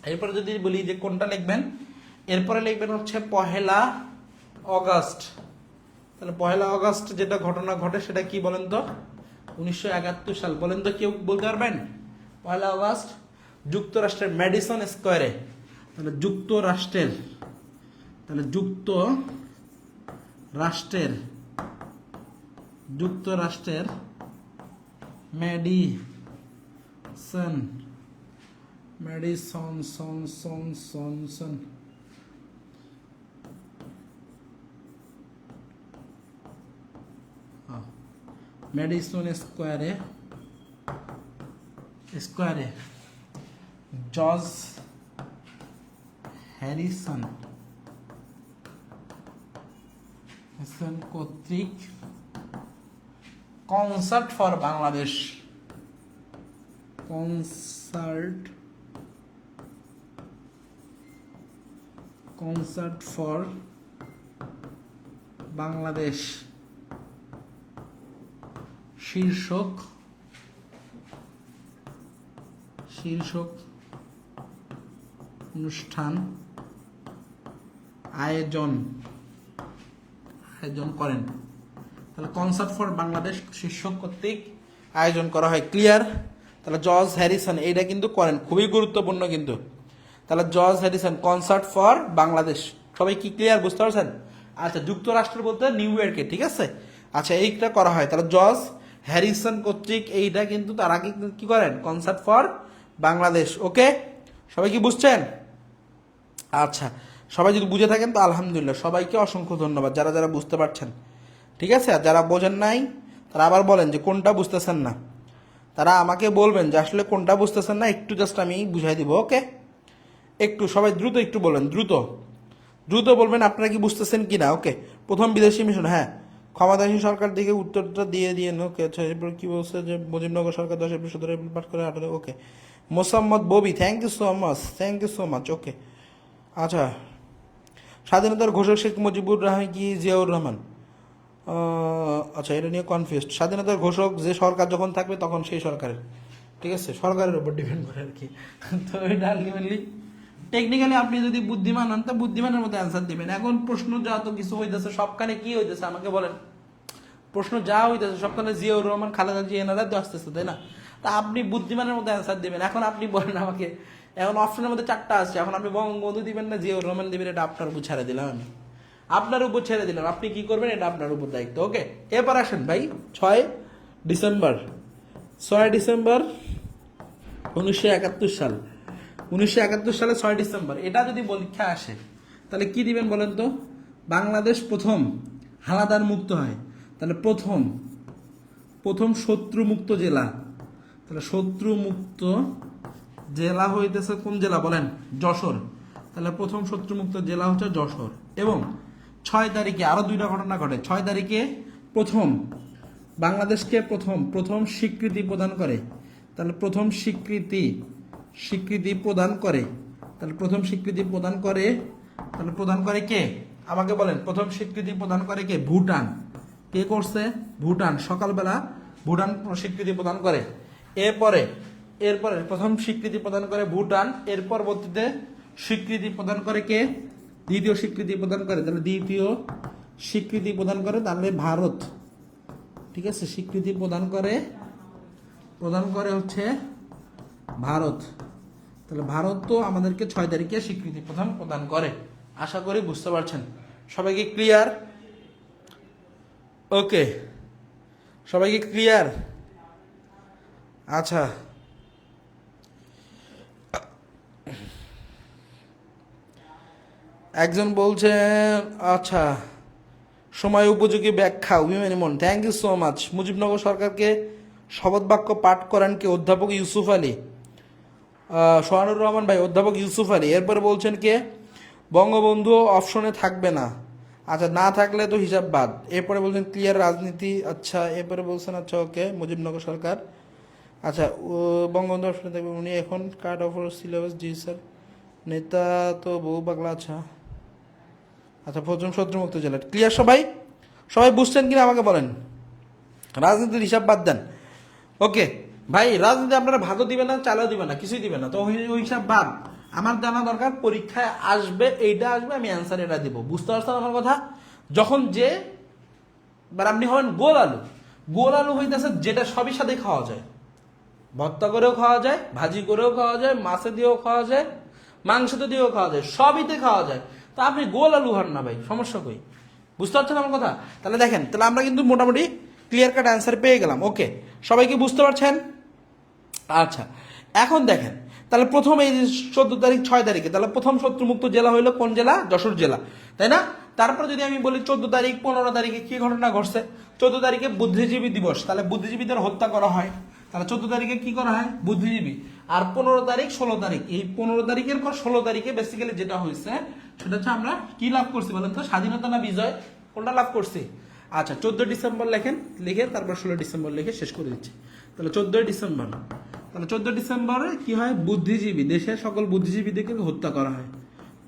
[SPEAKER 1] এরপরে যদি বলি যে কোনটা লিখবেন, এরপরে লিখবেন হচ্ছে 1 আগস্ট। তাহলে 1 আগস্ট যেটা ঘটনা ঘটে সেটা কি বলেন তো? 1971 সাল। বলেন তো, কেউ বলতে পারবেন? 1 আগস্ট যুক্তরাষ্ট্রের ম্যাডিসন স্কোয়ারে, তাহলে যুক্তরাষ্ট্রের ম্যাডিসন ম্যাডিসন স্কোয়ারে জর্জ হ্যারিসন কর্তৃক concert for Bangladesh concert for Bangladesh শীর্ষক অনুষ্ঠান আয়োজন করেন। তাহলে কনসার্ট ফর বাংলাদেশ শীর্ষক কর্তৃক আয়োজন করা হয়। ক্লিয়ার? তাহলে জর্জ হ্যারিসন এইটা কিন্তু করেন, খুবই গুরুত্বপূর্ণ কিন্তু। তাহলে George Harrison concert for Bangladesh, সবাই কি ক্লিয়ার, বুঝতে পারছেন? আচ্ছা, যুক্তরাষ্ট্র বলতে নিউ ইয়র্কে, ঠিক আছে। আচ্ছা, এইটা করা হয়। তাহলে জর্জ হ্যারিসন কর্তৃক এইটা কিন্তু তার আগে কি করেন, কনসার্ট ফর বাংলাদেশ। ওকে, সবাই কি বুঝছেন? আচ্ছা, সবাই যদি বুঝে থাকেন তো আলহামদুলিল্লাহ, সবাইকে অসংখ্য ধন্যবাদ যারা যারা বুঝতে পারছেন, ঠিক আছে। আর যারা বোঝেন নাই তারা আবার বলেন যে কোনটা বুঝতেছেন না, তারা আমাকে বলবেন যে আসলে কোনটা বুঝতেছেন না, একটু জাস্ট আমি বুঝাই দিব। ওকে, একটু সবাই দ্রুত একটু বলেন, দ্রুত বলবেন আপনারা কি বুঝতেছেন কি না। ওকে, প্রথম বিদেশি মিশন, হ্যাঁ, ক্ষমতাসীন সরকার দিকে উত্তরটা দিয়ে ওকে। আচ্ছা, এরপর কি বলছে যে মুজিবনগর সরকার 10 এপ্রিল 17 এপ্রিল পাঠ করে 18। Okay, Mosammat Bobby, thank you so much. Okay, আচ্ছা, স্বাধীনতার ঘোষক শেখ মুজিবুর রহমান কি জিয়াউর রহমান? আচ্ছা, এটা নিয়ে কনফিউজড। স্বাধীনতার ঘোষক যে সরকার যখন থাকবে তখন সেই সরকারের, ঠিক আছে, সরকারের উপর ডিপেন্ড করে আর কি। তো এটা আলটিমেটলি টেকনিক্যালি আপনি যদি বুদ্ধিমান হন তো বুদ্ধিমানের মতো অ্যান্সার দিবেন। এখন প্রশ্ন যা তো কিছু হইতেছে, সবখানে কি হইতেছে আমাকে বলেন? প্রশ্ন যা হইতেছে সবখানে জিয়াউর রহমান, খালেদা জিয়া এনারা তো আসতেছে, তাই না? তা আপনি বুদ্ধিমানের মতো অ্যান্সার দিবেন। এখন আপনি বলেন আমাকে, এখন অপশনের মধ্যে 4টা আছে, এখন আপনি বঙ্গবন্ধু দিবেন না জিয়াউর রহমান দিবেন, এটা আপনার উপর ছেড়ে দিলাম আমি, আপনার উপর ছেড়ে দিলাম। আপনি কি করবেন এটা আপনার উপর দায়িত্ব। ওকে, এবার আসেন ভাই, 6 ডিসেম্বর 1971 সাল, 1971 সালে 6 ডিসেম্বর, এটা যদি পরীক্ষা আসে তাহলে কি দিবেন বলেন তো? বাংলাদেশ প্রথম হানাদার মুক্ত হয়, তাহলে প্রথম শত্রু মুক্ত জেলা, তাহলে শত্রু মুক্ত জেলা হইতেছে কোন জেলা বলেন? যশোর। তাহলে প্রথম শত্রুমুক্ত জেলা হচ্ছে যশোর। এবং 6 তারিখে আরো 2টা ঘটনা ঘটে। 6 তারিখে প্রথম বাংলাদেশকে প্রথম স্বীকৃতি প্রদান করে, তাহলে প্রথম স্বীকৃতি প্রদান করে, তাহলে প্রথম স্বীকৃতি প্রদান করে, তাহলে প্রদান করে কে আমাকে বলেন? প্রথম স্বীকৃতি প্রদান করে কে? ভুটান। কে করছে? ভুটান। সকালবেলা ভুটান স্বীকৃতি প্রদান করে। এরপরে প্রথম স্বীকৃতি প্রদান করে ভুটান, এর পরবর্তীতে স্বীকৃতি প্রদান করে কে? দ্বিতীয় স্বীকৃতি প্রদান করে, তাহলে দ্বিতীয় স্বীকৃতি প্রদান করে তাহলে ভারত, ঠিক আছে। স্বীকৃতি প্রদান করে হচ্ছে ভারত। তাহলে ভারত তো আমাদেরকে 6 তারিখে স্বীকৃতি প্রদান করে। আশা করি বুঝতে পারছেন। সবাইকে ক্লিয়ার? ওকে, সবাইকে ক্লিয়ার? আচ্ছা, একজন বলছেন আচ্ছা সময় উপযোগী ব্যাখ্যা, অভিমানিমন, thank you so much. Mujibnagar সরকারকে শপথ বাক্য পাঠ করেন কে? অধ্যাপক ইউসুফ আলী। সোহানুর রহমান ভাই, অধ্যাপক ইউসুফ আলী। এরপরে বলছেন কে? বঙ্গবন্ধু অপশনে থাকবে না। আচ্ছা, না থাকলে তো হিসাব বাদ। এরপরে বলছেন ক্লিয়ার রাজনীতি। আচ্ছা, এরপরে বলছেন আচ্ছা ওকে মুজিবনগর সরকার। আচ্ছা, বঙ্গবন্ধু অপশনে থাকবে, উনি এখন card of syllabus. G sir. নেতা তো বহু পাগলা। আচ্ছা, প্রথম শত্রুমুক্ত জেলা। ক্লিয়ার সবাই বুঝছেন কিনা আমাকে বলেন? রাজনীতির হিসাব বাদ দেন। ওকে ভাই, রাজনীতি আপনারা ভাগও দিবেন না, চালাও দিবেন না, কিছুই দিবেন না, তো ওই হিসাব বাদ। আমার জানা দরকার পরীক্ষায় আসবে, এইটা আসবে, আমি অ্যান্সার এটা দিব। বুঝতে পারছেন আমার কথা? যখন যে আপনি হবেন গোল আলু হইতেছে যেটা সবই সাথে খাওয়া যায়, ভর্তা করেও খাওয়া যায়, ভাজি করেও খাওয়া যায়, মাছে দিয়েও খাওয়া যায়, মাংসতে দিয়েও খাওয়া যায়, সবইতে খাওয়া যায়। তা আপনি গোল আলু হন না ভাই, সমস্যা কই? বুঝতে পারছেন আমার কথা? তাহলে দেখেন, তাহলে আমরা কিন্তু মোটামুটি ক্লিয়ার কাট অ্যান্সার পেয়ে গেলাম। ওকে, সবাই কি বুঝতে পারছেন? আচ্ছা, এখন দেখেন, তাহলে প্রথম এই 14 তারিখ 6 তারিখে, তাহলে প্রথম শত্রুমুক্ত জেলা হইলো কোন জেলা? যশোর জেলা, তাই না? তারপর যদি আমি বলি 14 তারিখ 15 তারিখে কি ঘটনা ঘটছে? 14 তারিখে বুদ্ধিজীবী দিবস, তাহলে বুদ্ধিজীবীদের হত্যা করা হয়, তাহলে 14 তারিখে কি করা হয়? বুদ্ধিজীবী। আর 15 তারিখ 16 তারিখ, এই 15 তারিখের পর 16 তারিখে বেসিক্যালি যেটা হয়েছে সেটা হচ্ছে আমরা কি লাভ করছি বলেন তো? স্বাধীনতা না বিজয়? কোনটা লাভ করছি? আচ্ছা 14 ডিসেম্বর লেখেন, লিখে তারপর 16 ডিসেম্বর লিখে শেষ করে দিচ্ছি। তাহলে 14 ডিসেম্বর, তাহলে 14 ডিসেম্বরে কি হয়? বুদ্ধিজীবী, দেশের সকল বুদ্ধিজীবীদেরকে হত্যা করা হয়।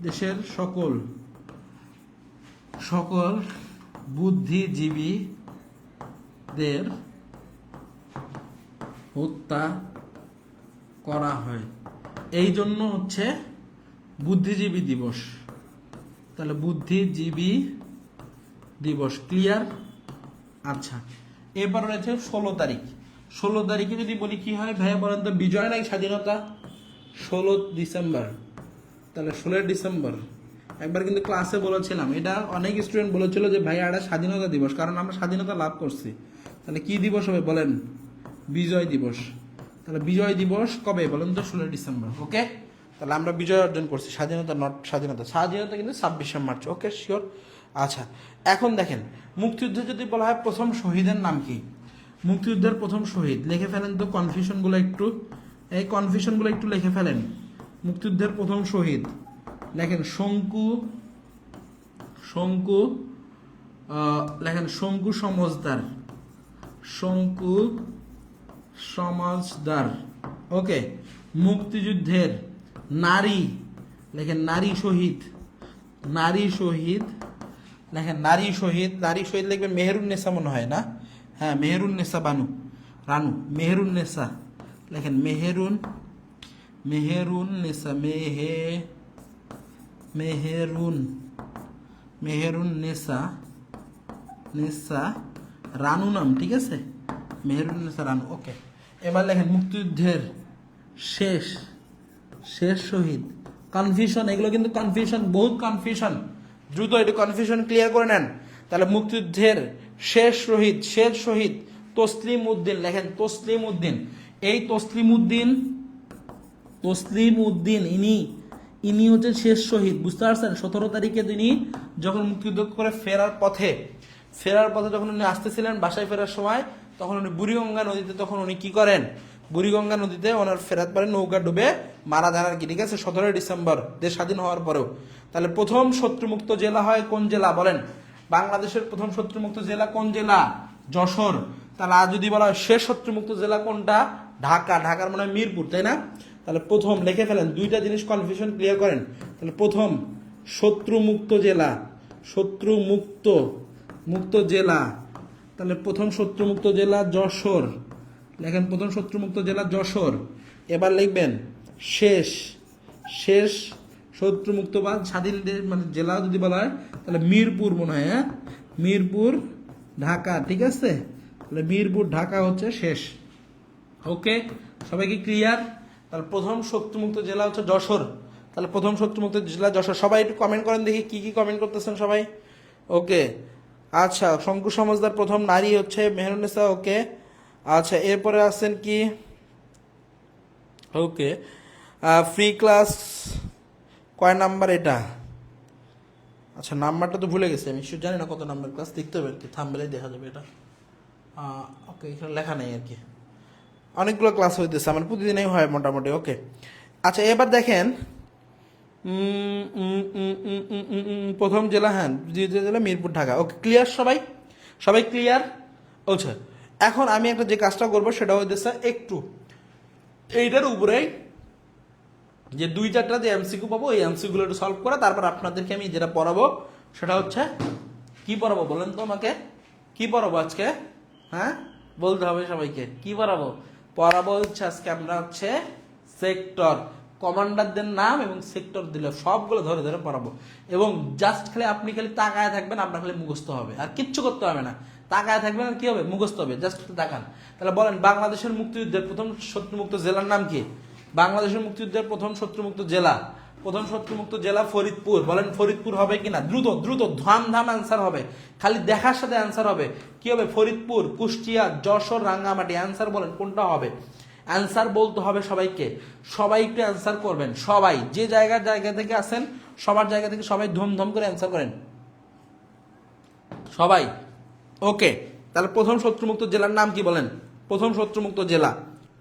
[SPEAKER 1] দেশের সকল বুদ্ধিজীবীদের হত্যা করা হয়, এই জন্য হচ্ছে বুদ্ধিজীবী দিবস। তাহলে বুদ্ধিজীবী দিবস, ক্লিয়ার? আচ্ছা এবার রয়েছে 16 তারিখ। 16 তারিখে যদি বলি কি হয় ভাইয়া বলেন তো? বিজয় নাকি স্বাধীনতা? 16 ডিসেম্বর, তাহলে 16 ডিসেম্বর একবার কিন্তু ক্লাসে বলেছিলাম, এটা অনেক স্টুডেন্ট বলেছিল যে ভাইয়া এটা স্বাধীনতা দিবস, কারণ আমরা স্বাধীনতা লাভ করছি। তাহলে কি দিবস হবে বলেন? বিজয় দিবস। তাহলে বিজয় দিবস কবে বলেন তো? 16 ডিসেম্বর। ওকে, তাহলে আমরা বিজয় অর্জন করছি, স্বাধীনতা নট স্বাধীনতা। স্বাধীনতা কিন্তু 26শে মার্চ। ওকে, শিওর। আচ্ছা এখন দেখেন মুক্তিযুদ্ধে যদি বলা হয় প্রথম শহীদের নাম কি? মুক্তিযুদ্ধের প্রথম শহীদ লিখে ফেলেন তো, কনফিউশনগুলো একটু, এই কনফিউশনগুলো একটু লিখে ফেলেন। মুক্তিযুদ্ধের প্রথম শহীদ লেখেন শঙ্কু লেখেন শঙ্কু সমজদার। ওকে, মুক্তিযুদ্ধের নারী লেখেন নারী শহীদ লেখেন নারী শহীদ লিখবেন মেহেরুন্নেসা মনে হয় না? হ্যাঁ মেহেরুন্নেসা রানু মেহেরুন্নেসা লেখেন মেহেরুন্নেসা মেহেরুন্নেসা রানু নাম, ঠিক আছে? মেহেরুন্নেসা রানু। ওকে, এবার লেখেন মুক্তিযুদ্ধের শেষ শহীদ। কনফিউশন, এগুলো কিন্তু কনফিউশন, বহুত কনফিউশন, দ্রুত একটু কনফিউশন ক্লিয়ার করে নেন। তাহলে মুক্তিযুদ্ধের শেষ শহীদ তসলিম উদ্দিন লেখেন তসলিম উদ্দিন। এই তসলিম উদ্দিন ইনি হচ্ছে শেষ শহীদ, বুঝতে পারছেন? 17 তারিখে তিনি যখন মুক্তিযুদ্ধ করে ফেরার পথে যখন উনি আসতেছিলেন বাসায় ফেরার সময়, তখন উনি বুড়িগঙ্গা নদীতে তখন উনি কি করেন? বুড়িগঙ্গা নদীতে ওনার ফেরাত পারে নৌকা ডুবে মারা যান আর কি, ঠিক আছে? 17 ডিসেম্বর দেশ স্বাধীন হওয়ার পরেও। তাহলে প্রথম শত্রুমুক্ত জেলা হয় কোন জেলা বলেন? বাংলাদেশের প্রথম শত্রুমুক্ত জেলা কোন জেলা? যশোর। তাহলে আর যদি বলা হয় শেষ শত্রুমুক্ত জেলা কোনটা? ঢাকার মনে হয় মিরপুর, তাই না? তাহলে প্রথম লিখে ফেলেন, দুইটা জিনিস কনফিউশন ক্লিয়ার করেন। তাহলে প্রথম শত্রুমুক্ত জেলা তাহলে প্রথম শত্রুমুক্ত জেলা যশোর লেখেন, প্রথম শত্রুমুক্ত জেলা যশোর। এবার লিখবেন শেষ শত্রুমুক্ত বা স্বাধীন মানে জেলা যদি বলা হয় তাহলে মিরপুর মনে হয়, হ্যাঁ মিরপুর ঢাকা, ঠিক আছে? তাহলে মিরপুর ঢাকা হচ্ছে শেষ। ওকে, সবাই কি ক্লিয়ার? তাহলে প্রথম শত্রুমুক্ত জেলা হচ্ছে যশোর। তাহলে প্রথম শত্রুমুক্ত জেলা যশোর। সবাই একটু কমেন্ট করেন দেখি কি কমেন্ট করতেছেন সবাই। ওকে, আচ্ছা শঙ্কু সমজদার প্রথম নারী হচ্ছে মেহেরুন্নেসা। ওকে, আচ্ছা এরপরে আছেন কি? ওকে, ফ্রি ক্লাস কয় নাম্বার এটা? আচ্ছা নাম্বারটা তো ভুলে গেছি আমি, জানি না কত নাম্বার ক্লাস, দেখতে হবে আর কি, থাম্বনেলে দেখা যাবে এটা। ওকে, এখানে লেখা নেই আর কি। অনেকগুলো ক্লাস হইতেছে আমার, প্রতিদিনই হয় মোটামুটি। ওকে, আচ্ছা এবার দেখেন প্রথম জেলা, হ্যাঁ দ্বিতীয় জেলা মিরপুর ঢাকা। ওকে, ক্লিয়ার সবাই ক্লিয়ার? আচ্ছা এখন আমি একটা যে কাজটা করবো সেটা হইতেছে একটু এইটার উপরেই যে 2-4টা যে এমসিকিউ পাবো এই এমসিকিউগুলো একটু সলভ করা, তারপর আপনাদেরকে আমি যেটা পড়াবো সেটা হচ্ছে কি পড়াবো বলেন তো আমাকে? কি পড়াবো আজকে? হ্যাঁ বলতে হবে সবাইকে, কি পড়াবো হচ্ছে আজকে আমরা হচ্ছে সেক্টর, কমান্ডারদের নাম এবং সেক্টর দিলে সবগুলো ধরে ধরে পড়াবো। এবং জাস্ট আপনি খালি তাকায় থাকবেন, আপনার খালি মুখস্থ হবে, আর কিচ্ছু করতে হবে না। তাকায় থাকবেন আর কি হবে? মুখস্থ হবে, জাস্ট তাকান। তাহলে বলেন বাংলাদেশের মুক্তিযুদ্ধের প্রথম শত্রুমুক্ত জেলার নাম কি? বাংলাদেশের মুক্তিযুদ্ধের প্রথম শত্রুমুক্ত জেলা ফরিদপুর। বলেন ফরিদপুর হবে কিনা? দ্রুত ধাম অ্যান্সার হবে, খালি দেখার সাথে অ্যান্সার হবে। কি হবে? ফরিদপুর, কুষ্টিয়া, যশোর, রাঙ্গামাটি। অ্যান্সার বলেন কোনটা হবে? অ্যান্সার বলতে হবে সবাইকে, সবাই একটু অ্যান্সার করবেন, সবাই যে জায়গা থেকে আসেন সবার জায়গা থেকে সবাই ধুমধম করে অ্যান্সার করেন সবাই। ওকে, তাহলে প্রথম শত্রুমুক্ত জেলার নাম কি বলেন? প্রথম শত্রুমুক্ত জেলা,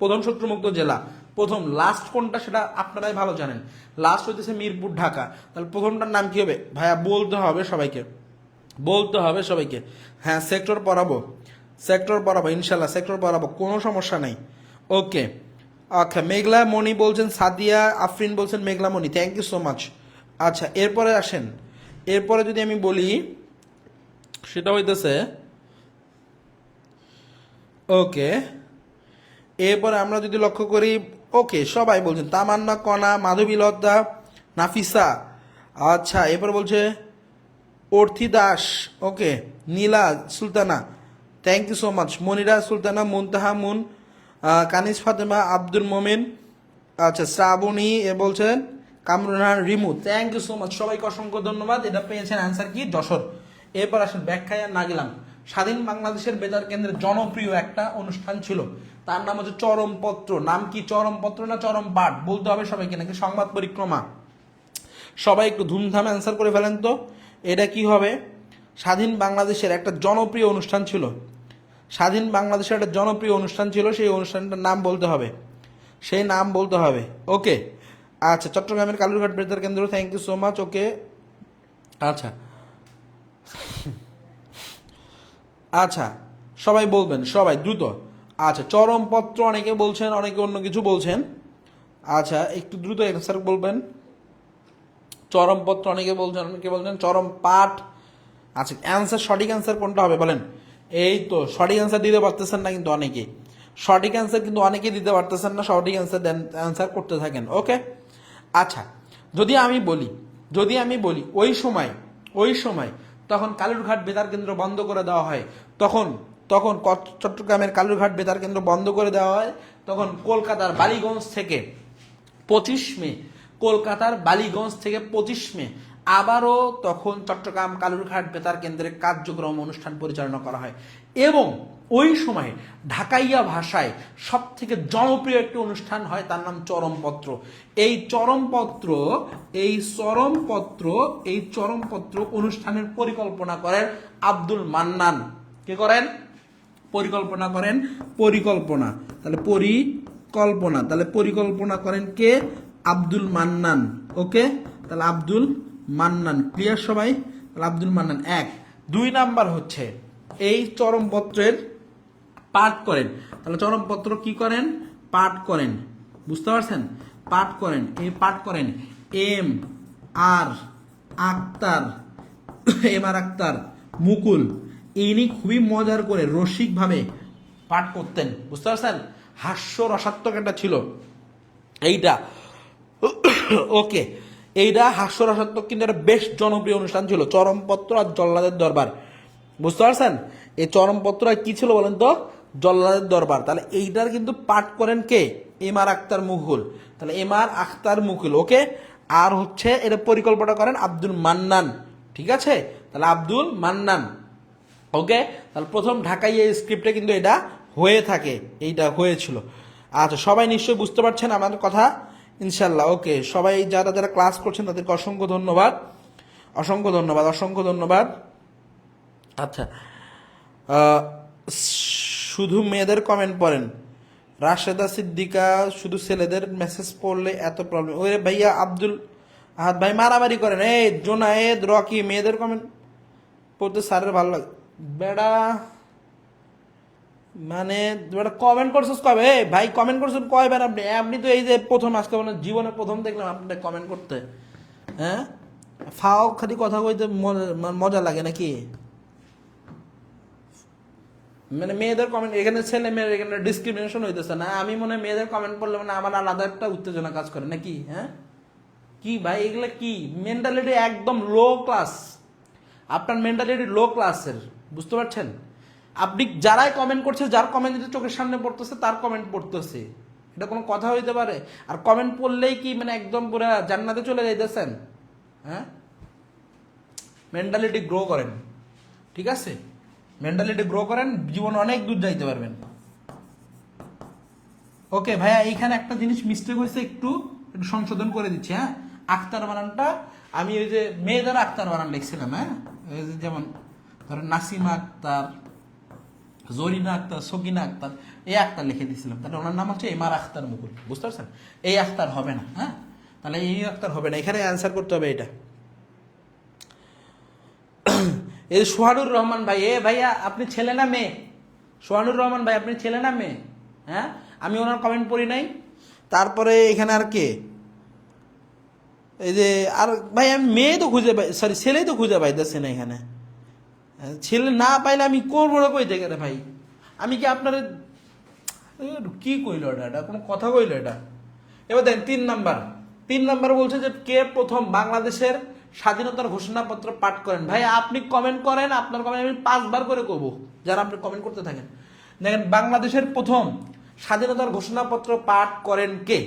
[SPEAKER 1] প্রথম শত্রুমুক্ত জেলা, প্রথম লাস্ট কোনটা সেটা আপনারাই ভালো জানেন। লাস্ট হইতেছে মিরপুর, ঢাকা। তাহলে প্রথমটার নাম কি হবে ভাইয়া? বলতে হবে সবাইকে, বলতে হবে সবাইকে। হ্যাঁ, সেক্টর পড়াবো, সেক্টর পড়াবো ইনশাল্লাহ, সেক্টর পড়াবো, কোনো সমস্যা নেই। ওকে, আচ্ছা মেঘলা মণি বলছেন, সাদিয়া আফরিন বলছেন মেঘলা মণি, থ্যাংক ইউ সো মাচ। আচ্ছা এরপরে আসেন, এরপরে যদি আমি বলি সেটা হইতেছে ওকে, এরপরে আমরা যদি লক্ষ্য করি, ওকে সবাই বলছেন তামান্না, কণা, মাধবী লতা, নাফিসা, আচ্ছা এরপর বলছে Orthi Das, okay, Nila Sultana, thank you so much, Monira Sultana, Muntaha Moon, Kaniz Fatema, Abdul Momin, আচ্ছা শ্রাবণী এ বলছেন, কামরুনান Rimu, thank you so much, সবাইকে অসংখ্য ধন্যবাদ। এটা পেয়েছেন অ্যান্সার কি? যশোর। এরপর আসেন ব্যাখ্যায় আর না গেলাম। স্বাধীন বাংলাদেশের বেতার কেন্দ্রের জনপ্রিয় একটা অনুষ্ঠান ছিল, তার নাম হচ্ছে চরমপত্র। নাম কি? চরমপত্র না চরম পাঠ? বলতে হবে সবাইকে, নাকি সংবাদ পরিক্রমা? সবাই একটু ধুমধাম অ্যান্সার করে ফেলেন তো, এটা কি হবে? স্বাধীন বাংলাদেশের একটা জনপ্রিয় অনুষ্ঠান ছিল, স্বাধীন বাংলাদেশের একটা জনপ্রিয় অনুষ্ঠান ছিল, সেই অনুষ্ঠানটার নাম বলতে হবে, সেই নাম বলতে হবে। ওকে, আচ্ছা চট্টগ্রামের কালুরঘাট বেতার কেন্দ্র, thank you so much. Okay, আচ্ছা আচ্ছা সবাই বলবেন, সবাই দ্রুত। আচ্ছা চরমপত্র অনেকে বলছেন, অনেকে অন্য কিছু বলছেন। আচ্ছা একটু দ্রুত অ্যান্সার বলবেন। চরমপত্র অনেকে বলছেন, অনেকে বলছেন চরম পাঠ। আচ্ছা অ্যান্সার, সঠিক অ্যান্সার কোনটা হবে বলেন? এই তো সঠিক অ্যান্সার দিতে পারতেছেন না কিন্তু অনেকে, সঠিক অ্যান্সার কিন্তু অনেকেই দিতে পারতেছেন না, সঠিক অ্যান্সার দেন, অ্যান্সার করতে থাকেন। ওকে, আচ্ছা যদি আমি বলি, যদি আমি বলি ওই সময়, ওই সময় তখন কালুরঘাট বেতার কেন্দ্র বন্ধ করে দেওয়া হয়, তখন তখন চট্টগ্রামের কালুরঘাট বেতার কেন্দ্র বন্ধ করে দেওয়া হয়, তখন কলকাতার বালিগঞ্জ থেকে 25 মে, কলকাতার বালিগঞ্জ থেকে 25 মে আবারও তখন চট্টগ্রাম কালুরঘাট বেতার কেন্দ্রের কার্যক্রম অনুষ্ঠান পরিচালনা করা হয়, এবং ওই সময় ঢাকাইয়া ভাষায় সব থেকে জনপ্রিয় একটি অনুষ্ঠান হয়, তার নাম চরমপত্র। এই চরমপত্র, এই চরমপত্র, এই চরমপত্র অনুষ্ঠানের পরিকল্পনা করেন আব্দুল মান্নান। কে করেন? পরিকল্পনা করেন, পরিকল্পনা, তাহলে পরিকল্পনা, তাহলে পরিকল্পনা করেন কে? আব্দুল মান্নান। ওকে, তাহলে আব্দুল মান্নান, ক্লিয়ার সবাই? তাহলে আব্দুল মান্নান এক। 2 নাম্বার হচ্ছে এই চরমপত্রের পাঠ করেন, তাহলে চরমপত্র কি করেন? পাঠ করেন, বুঝতে পারছেন? পাঠ করেন, এই পাঠ করেন M R Akter, M R Akter মুকুল। ইনি খুবই মজার করে রসিকভাবে পাঠ করতেন, বুঝতে পারছেন? হাস্য রসাত্মক একটা ছিল এইটা। ওকে, এইটা হাস্য রসাত্মক কিন্তু একটা বেশ জনপ্রিয় অনুষ্ঠান ছিল, চরমপত্র আর জল্লাদের দরবার, বুঝতে পারছেন? এই চরমপত্র আর কি ছিল বলেন তো? জল্লাদের দরবার। তাহলে এইটার কিন্তু পাঠ করেন কে? এম আর আক্তার মুকুল, তাহলে এম আর আক্তার মুকুল। ওকে, আর হচ্ছে এটা পরিকল্পনা করেন আব্দুল মান্নান, ঠিক আছে? তাহলে আব্দুল মান্নান। ওকে, তাহলে প্রথম ঢাকাই এই স্ক্রিপ্টে কিন্তু এটা হয়ে থাকে, এইটা হয়েছিল। আচ্ছা সবাই নিশ্চয়ই বুঝতে পারছেন আমাদের কথা ইনশাল্লাহ। ওকে, সবাই যারা যারা ক্লাস করছেন তাদেরকে অসংখ্য ধন্যবাদ, অসংখ্য ধন্যবাদ, অসংখ্য ধন্যবাদ। আচ্ছা শুধু মেয়েদের কমেন্ট পড়েন, রাশেদা সিদ্দিকা, শুধু ছেলেদের মেসেজ পড়লে এত প্রবলেম? ওরে ভাইয়া আব্দুল আহাদ ভাই মারামারি করেন, এই জোনায়েদ রকি মেয়েদের কমেন্ট পড়তে স্যারের ভালো লাগে বেড়া, মানে বেটা কমেন্ট করছিস কবে? এই ভাই কমেন্ট করছেন কয়বার আপনি? আপনি তো এই যে প্রথম, আজকে মানে জীবনে প্রথম দেখলাম আপনি কমেন্ট করতে। হ্যাঁ, ফাও খালি কথা কইতে মজা লাগে নাকি? মানে মেয়েদের কমেন্ট, এখানে ছেলে মেয়ের এখানে ডিসক্রিমিনেশন হইতেছে না? আমি মনে হয় মেয়েদের কমেন্ট পড়লে মানে আমার আলাদা একটা উত্তেজনা কাজ করে নাকি? হ্যাঁ কি ভাই এগুলা কি মেন্টালিটি? একদম লো ক্লাস, আপনার মেন্টালিটি লো ক্লাসের, বুঝতে পারছেন? আপনি যারাই কমেন্ট করছে, যার কমেন্ট যদি চোখের সামনে পড়তেছে তার কমেন্ট পড়তেছে, এটা কোনো কথা হইতে পারে? আর কমেন্ট পড়লেই কি মানে একদম পুরো জান্নাতে চলে যাইতেছেন? হ্যাঁ, মেন্টালিটি গ্রো করেন, ঠিক আছে? মেন্টালিটি গ্রো করেন, জীবন অনেক দূর যাইতে পারবেন। ওকে ভাইয়া, এইখানে একটা জিনিস মিস্টেক হয়েছে, একটু একটু সংশোধন করে দিচ্ছি। হ্যাঁ, আক্তার বানানটা আমি ওই যে মেয়েদের আক্তার বানান লিখছিলাম। হ্যাঁ, ওই যে যেমন ধরেন নাসিমা আক্তার, জরিনা আক্তার, সকিনা আক্তার, এই আক্তার লিখে দিয়েছিলাম। তাহলে ওনার নাম হচ্ছে এমআর আক্তার মুকুল, বুঝতে পারছেন? এই আক্তার হবে না। হ্যাঁ, তাহলে এই আক্তার হবে না, এখানে অ্যান্সার করতে হবে এটা। এই সোহানুর রহমান ভাই, এ ভাইয়া আপনি ছেলে না মেয়ে? সোহানুর রহমান ভাই আপনি ছেলে না মেয়ে? হ্যাঁ, আমি ওনার কমেন্ট পড়ি নাই। তারপরে এখানে আর কে, এই যে আর ভাই আমি মেয়ে তো খুঁজে পাই, সরি ছেলেই তো খুঁজে পাইতেছি না এখানে। ছেলে না পাইলে আমি করবো না কই থেকে রে ভাই? আমি কি আপনার কি কইল এটা কোনো কথা কইল এটা? এবার দেখেন 3 নাম্বার বলছে যে কে প্রথম বাংলাদেশের স্বাধীনতার ঘোষণাপত্র পাঠ করেন। ভাই আপনি কমেন্ট করেন, আপনার কমেন্ট আমি 5 বার করে করব, যারা আপনি কমেন্ট করতে থাকেন। দেখেন বাংলাদেশের প্রথম স্বাধীনতার ঘোষণাপত্র পাঠ করেন কে?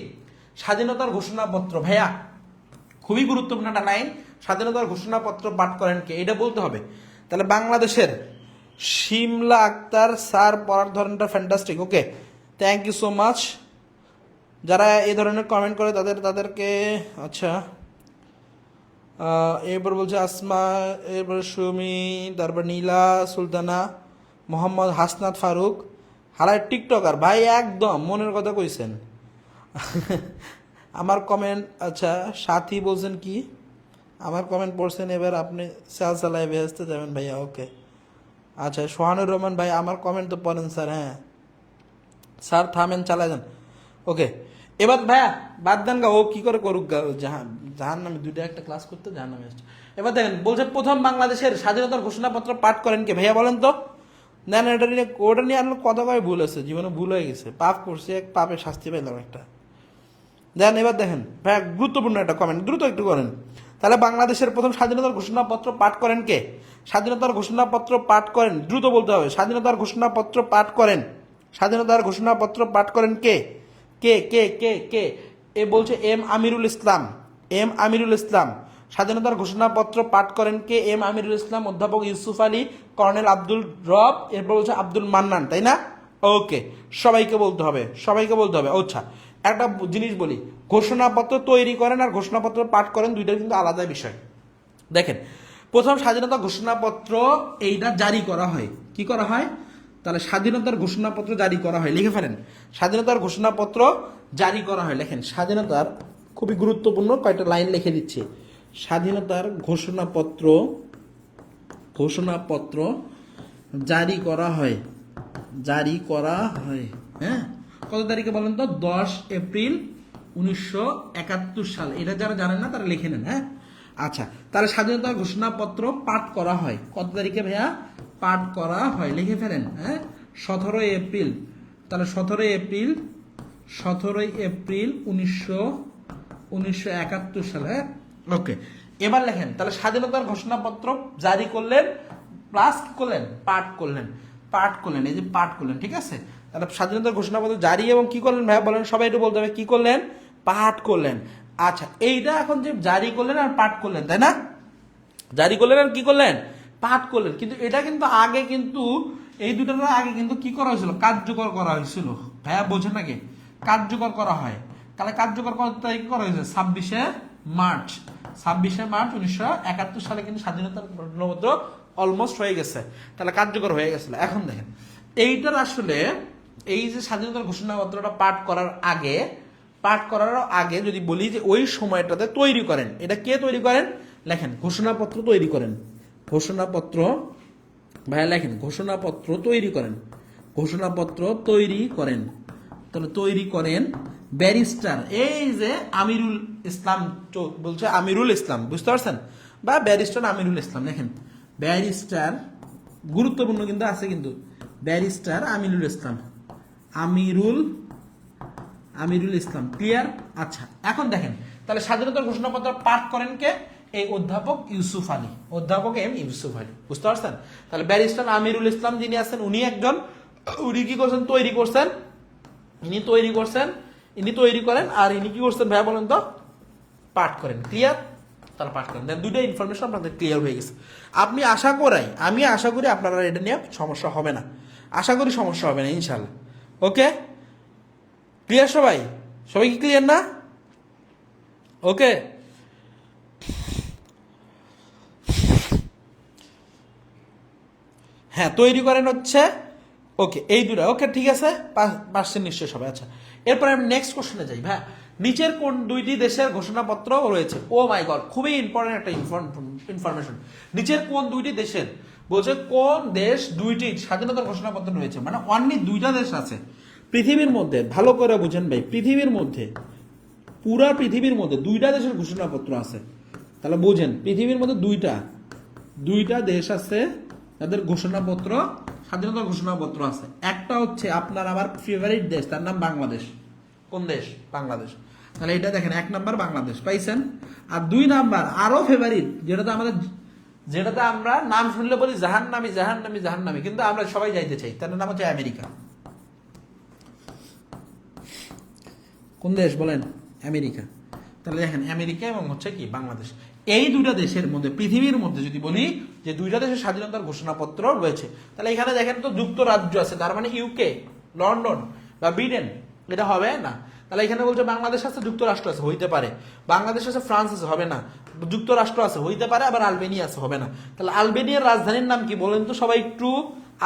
[SPEAKER 1] স্বাধীনতার ঘোষণাপত্র ভাইয়া খুবই গুরুত্বপূর্ণ একটা লাইন, স্বাধীনতার ঘোষণাপত্র পাঠ করেন কে, এটা বলতে হবে। তাহলে বাংলাদেশের শিমলা আক্তার স্যার, পড়ার ধরনটা fantastic. Okay, thank you so much. যারা এই ধরনের কমেন্ট করে তাদেরকে আচ্ছা। এরপর বলছে আসমা, এরপর সুমি, তারপর নীলা সুলতানা, মোহাম্মদ হাসনাত ফারুক, হারায় টিকটকার ভাই, একদম মনের কথা কইছেন। আমার কমেন্ট আচ্ছা, সাথী বলছেন কি আমার কমেন্ট পড়ছেন, এবার আপনি চালায় ভেস্তে যাবেন ভাইয়া। ওকে আচ্ছা, সোহানুর রহমান ভাই আমার কমেন্ট তো পড়েন স্যার। হ্যাঁ স্যার থামেন, চালায় যান। ওকে এবার ভাইয়া বাদ দেন গা, ও কি করে করুক গা, জাহান নামে দুইটা একটা ক্লাস করতে জাহান নামে আসছে। এবার দেখেন বলছে প্রথম বাংলাদেশের স্বাধীনতার ঘোষণাপত্র পাঠ করেন কে? ভাইয়া বলেন তো। না না, ওটা নিয়ে আপনার কথা কয় ভুল আছে, জীবনে ভুল হয়ে গেছে, পাপ করছে, এক পাপের শাস্তি পেলাম একটা। দেন এবার দেখেন ভাইয়া গুরুত্বপূর্ণ একটা কমেন্ট, দ্রুত একটু করেন। তাহলে বাংলাদেশের প্রথম স্বাধীনতার ঘোষণাপত্র পাঠ করেন কে? স্বাধীনতার ঘোষণাপত্র পাঠ করেন, দ্রুত বলতে হবে। স্বাধীনতার ঘোষণাপত্র পাঠ করেন, স্বাধীনতার ঘোষণাপত্র পাঠ করেন কে? কে কে কে কে? এ বলছে এম আমিরুল ইসলাম, এম আমিরুল ইসলাম। স্বাধীনতার ঘোষণাপত্র পাঠ করেন কে? এম আমিরুল ইসলাম, অধ্যাপক ইউসুফ আলী, কর্নেল আব্দুল রব, এরপর বলছে আব্দুল মান্নান, তাই না? ওকে, সবাইকে বলতে হবে, সবাইকে বলতে হবে। আচ্ছা একটা জিনিস বলি, ঘোষণাপত্র তৈরি করেন আর ঘোষণাপত্র পাঠ করেন দুইটা কিন্তু আলাদা বিষয়। দেখেন প্রথম স্বাধীনতা ঘোষণাপত্র এইটা জারি করা হয়, কি করা হয়? তাহলে স্বাধীনতার ঘোষণাপত্র জারি করা হয়, লিখে ফেলেন। স্বাধীনতার ঘোষণাপত্র জারি করা হয়, লেখেন। স্বাধীনতার খুবই গুরুত্বপূর্ণ কয়েকটা লাইন লিখে দিচ্ছি। স্বাধীনতার ঘোষণাপত্র, ঘোষণাপত্র জারি করা হয়, জারি করা হয়। হ্যাঁ, কত তারিখে বলেন তো? 10 এপ্রিল 1971 সাল। এটা যারা জানেন না তারা লিখে নেন। হ্যাঁ আচ্ছা, তাহলে স্বাধীনতার ঘোষণাপত্র পাঠ করা হয় কত তারিখে ভাইয়া? পাঠ করা হয়, লিখে ফেলেন। হ্যাঁ 17 এপ্রিল। তাহলে 17 এপ্রিল, 17 এপ্রিল 1971 সাল। হ্যাঁ ওকে, এবার লেখেন তাহলে স্বাধীনতার ঘোষণাপত্র জারি করলেন প্লাস কি করলেন? পাঠ করলেন, পাঠ করলেন, এই যে পাঠ করলেন, ঠিক আছে? তাহলে স্বাধীনতার ঘোষণাপত্র জারি এবং কি করলেন ভাইয়া বলেন, সবাই একটু বলতে হবে, কি করলেন? পাঠ করলেন। আচ্ছা এইটা এখন যে জারি করলেন আর পাঠ করলেন, তাই না? জারি করলেন আর কি করলেন? পাঠ করলেন। কিন্তু এটা কিন্তু আগে কিন্তু এই দুটার আগে কিন্তু কি করা হয়েছিল? কার্যকর করা হয়েছিল। ভাইয়া বোঝেন নাকি? কার্যকর করা হয়। তাহলে কার্যকর কত তারিখে করা হয়েছে? 26শে মার্চ। 26শে মার্চ 1971 সালে কিন্তু স্বাধীনতার ঘোষণাপত্র অলমোস্ট হয়ে গেছে, তাহলে কার্যকর হয়ে গেছিল। এখন দেখেন এইটার আসলে এই যে স্বাধীনতার ঘোষণাপত্রটা পাঠ করার আগে, পাঠ করার আগে যদি বলি যে ওই সময়টাতে তৈরি করেন, এটা কে তৈরি করেন? লেখেন ঘোষণাপত্র তৈরি করেন, ঘোষণাপত্র ভাইয়া লেখেন, ঘোষণাপত্র তৈরি করেন, ঘোষণাপত্র তৈরি করেন। তাহলে তৈরি করেন ব্যারিস্টার, এই যে আমিরুল ইসলাম বলছে, আমিরুল ইসলাম, বুঝতে পারছেন? বা ব্যারিস্টার আমিরুল ইসলাম, দেখেন ব্যারিস্টার গুরুত্বপূর্ণ কিন্তু আছে, কিন্তু ব্যারিস্টার আমিরুল ইসলাম, আমিরুল ইসলাম, ক্লিয়ার? আচ্ছা এখন দেখেন তাহলে স্বাধীনতার ঘোষণাপত্র পাঠ করেন কে? এই অধ্যাপক ইউসুফ আলী, অধ্যাপক এম ইউসুফ আলী, বুঝতে পারছেন? তাহলে ব্যারিস্টার আমিরুল ইসলাম যিনি আছেন উনি একজন, উনি কি করছেন? তৈরি করছেন, ইনি তৈরি করছেন, ইনি তৈরি করেন, আর ইনি কি করছেন ভাইয়া বলেন তো? পাঠ করেন, ক্লিয়ার? তাহলে পাঠ করেন, দেন দুইটা ইনফরমেশন আপনাদের ক্লিয়ার হয়ে গেছে। আমি আশা করি আপনারা এটা নিয়ে সমস্যা হবে না, আশা করি সমস্যা হবে না ইনশাল্লাহ। ওকে, ক্লিয়ার সবাই? সবাই কি ক্লিয়ার না? ওকে, হ্যাঁ তৈরি করেন হচ্ছে ওকে এই দুটা। ওকে ঠিক আছে, পারছেন নিশ্চয় সবাই। আচ্ছা, এরপরে আমি নেক্সট কোশ্চেনে যাই। হ্যাঁ, নিচের কোন দুইটি দেশের ঘোষণাপত্র রয়েছে? ও মাই গড, খুবই ইম্পর্টেন্ট একটা ইনফরমেশন। নিচের কোন দুইটি দেশের বলছে, কোন দেশ দুইটি স্বাধীনতার ঘোষণাপত্র রয়েছে, মানে অনলি দুইটা দেশ আছে পৃথিবীর মধ্যে। ভালো করে বুঝেন ভাই, পৃথিবীর মধ্যে, পুরা পৃথিবীর মধ্যে দুইটা দেশের ঘোষণাপত্র আছে। তাহলে বুঝেন, পৃথিবীর মধ্যে দুইটা দেশ আছে তাদের ঘোষণাপত্র, স্বাধীনতার ঘোষণাপত্র আছে। একটা হচ্ছে আপনার আমার ফেভারিট দেশ, তার নাম বাংলাদেশ। কোন দেশ? বাংলাদেশ। তাহলে এটা দেখেন, 1 নাম্বার বাংলাদেশ পাইছেন। আর 2 নাম্বার আরো ফেভারিট, যেটাতে আমরা নাম শুনলে বলি জাহান্নামী জাহান্নামী জাহান্নামী, কিন্তু আমরা সবাই যাইতে চাই, তার নাম হচ্ছে আমেরিকা। কোন দেশ বলেন? আমেরিকা। তাহলে দেখেন, আমেরিকা এবং হচ্ছে কি বাংলাদেশ, এই দুইটা দেশের মধ্যে, পৃথিবীর মধ্যে যদি বলি যে দুইটা দেশের স্বাধীনতার ঘোষণাপত্র রয়েছে, তাহলে এখানে দেখেন তো যুক্তরাজ্য আছে, তার মানে ইউকে, লন্ডন বা ব্রিটেন, এটা হবে না। তাহলে এখানে বলছে বাংলাদেশ আছে, যুক্তরাষ্ট্র আছে, হইতে পারে। বাংলাদেশ আছে, ফ্রান্স আছে, হবে না। যুক্তরাষ্ট্র আছে, হইতে পারে। আবার আলবেনিয়া আছে, হবে না। তাহলে আলবেনিয়ার রাজধানীর নাম কি বলেন তো সবাই একটু?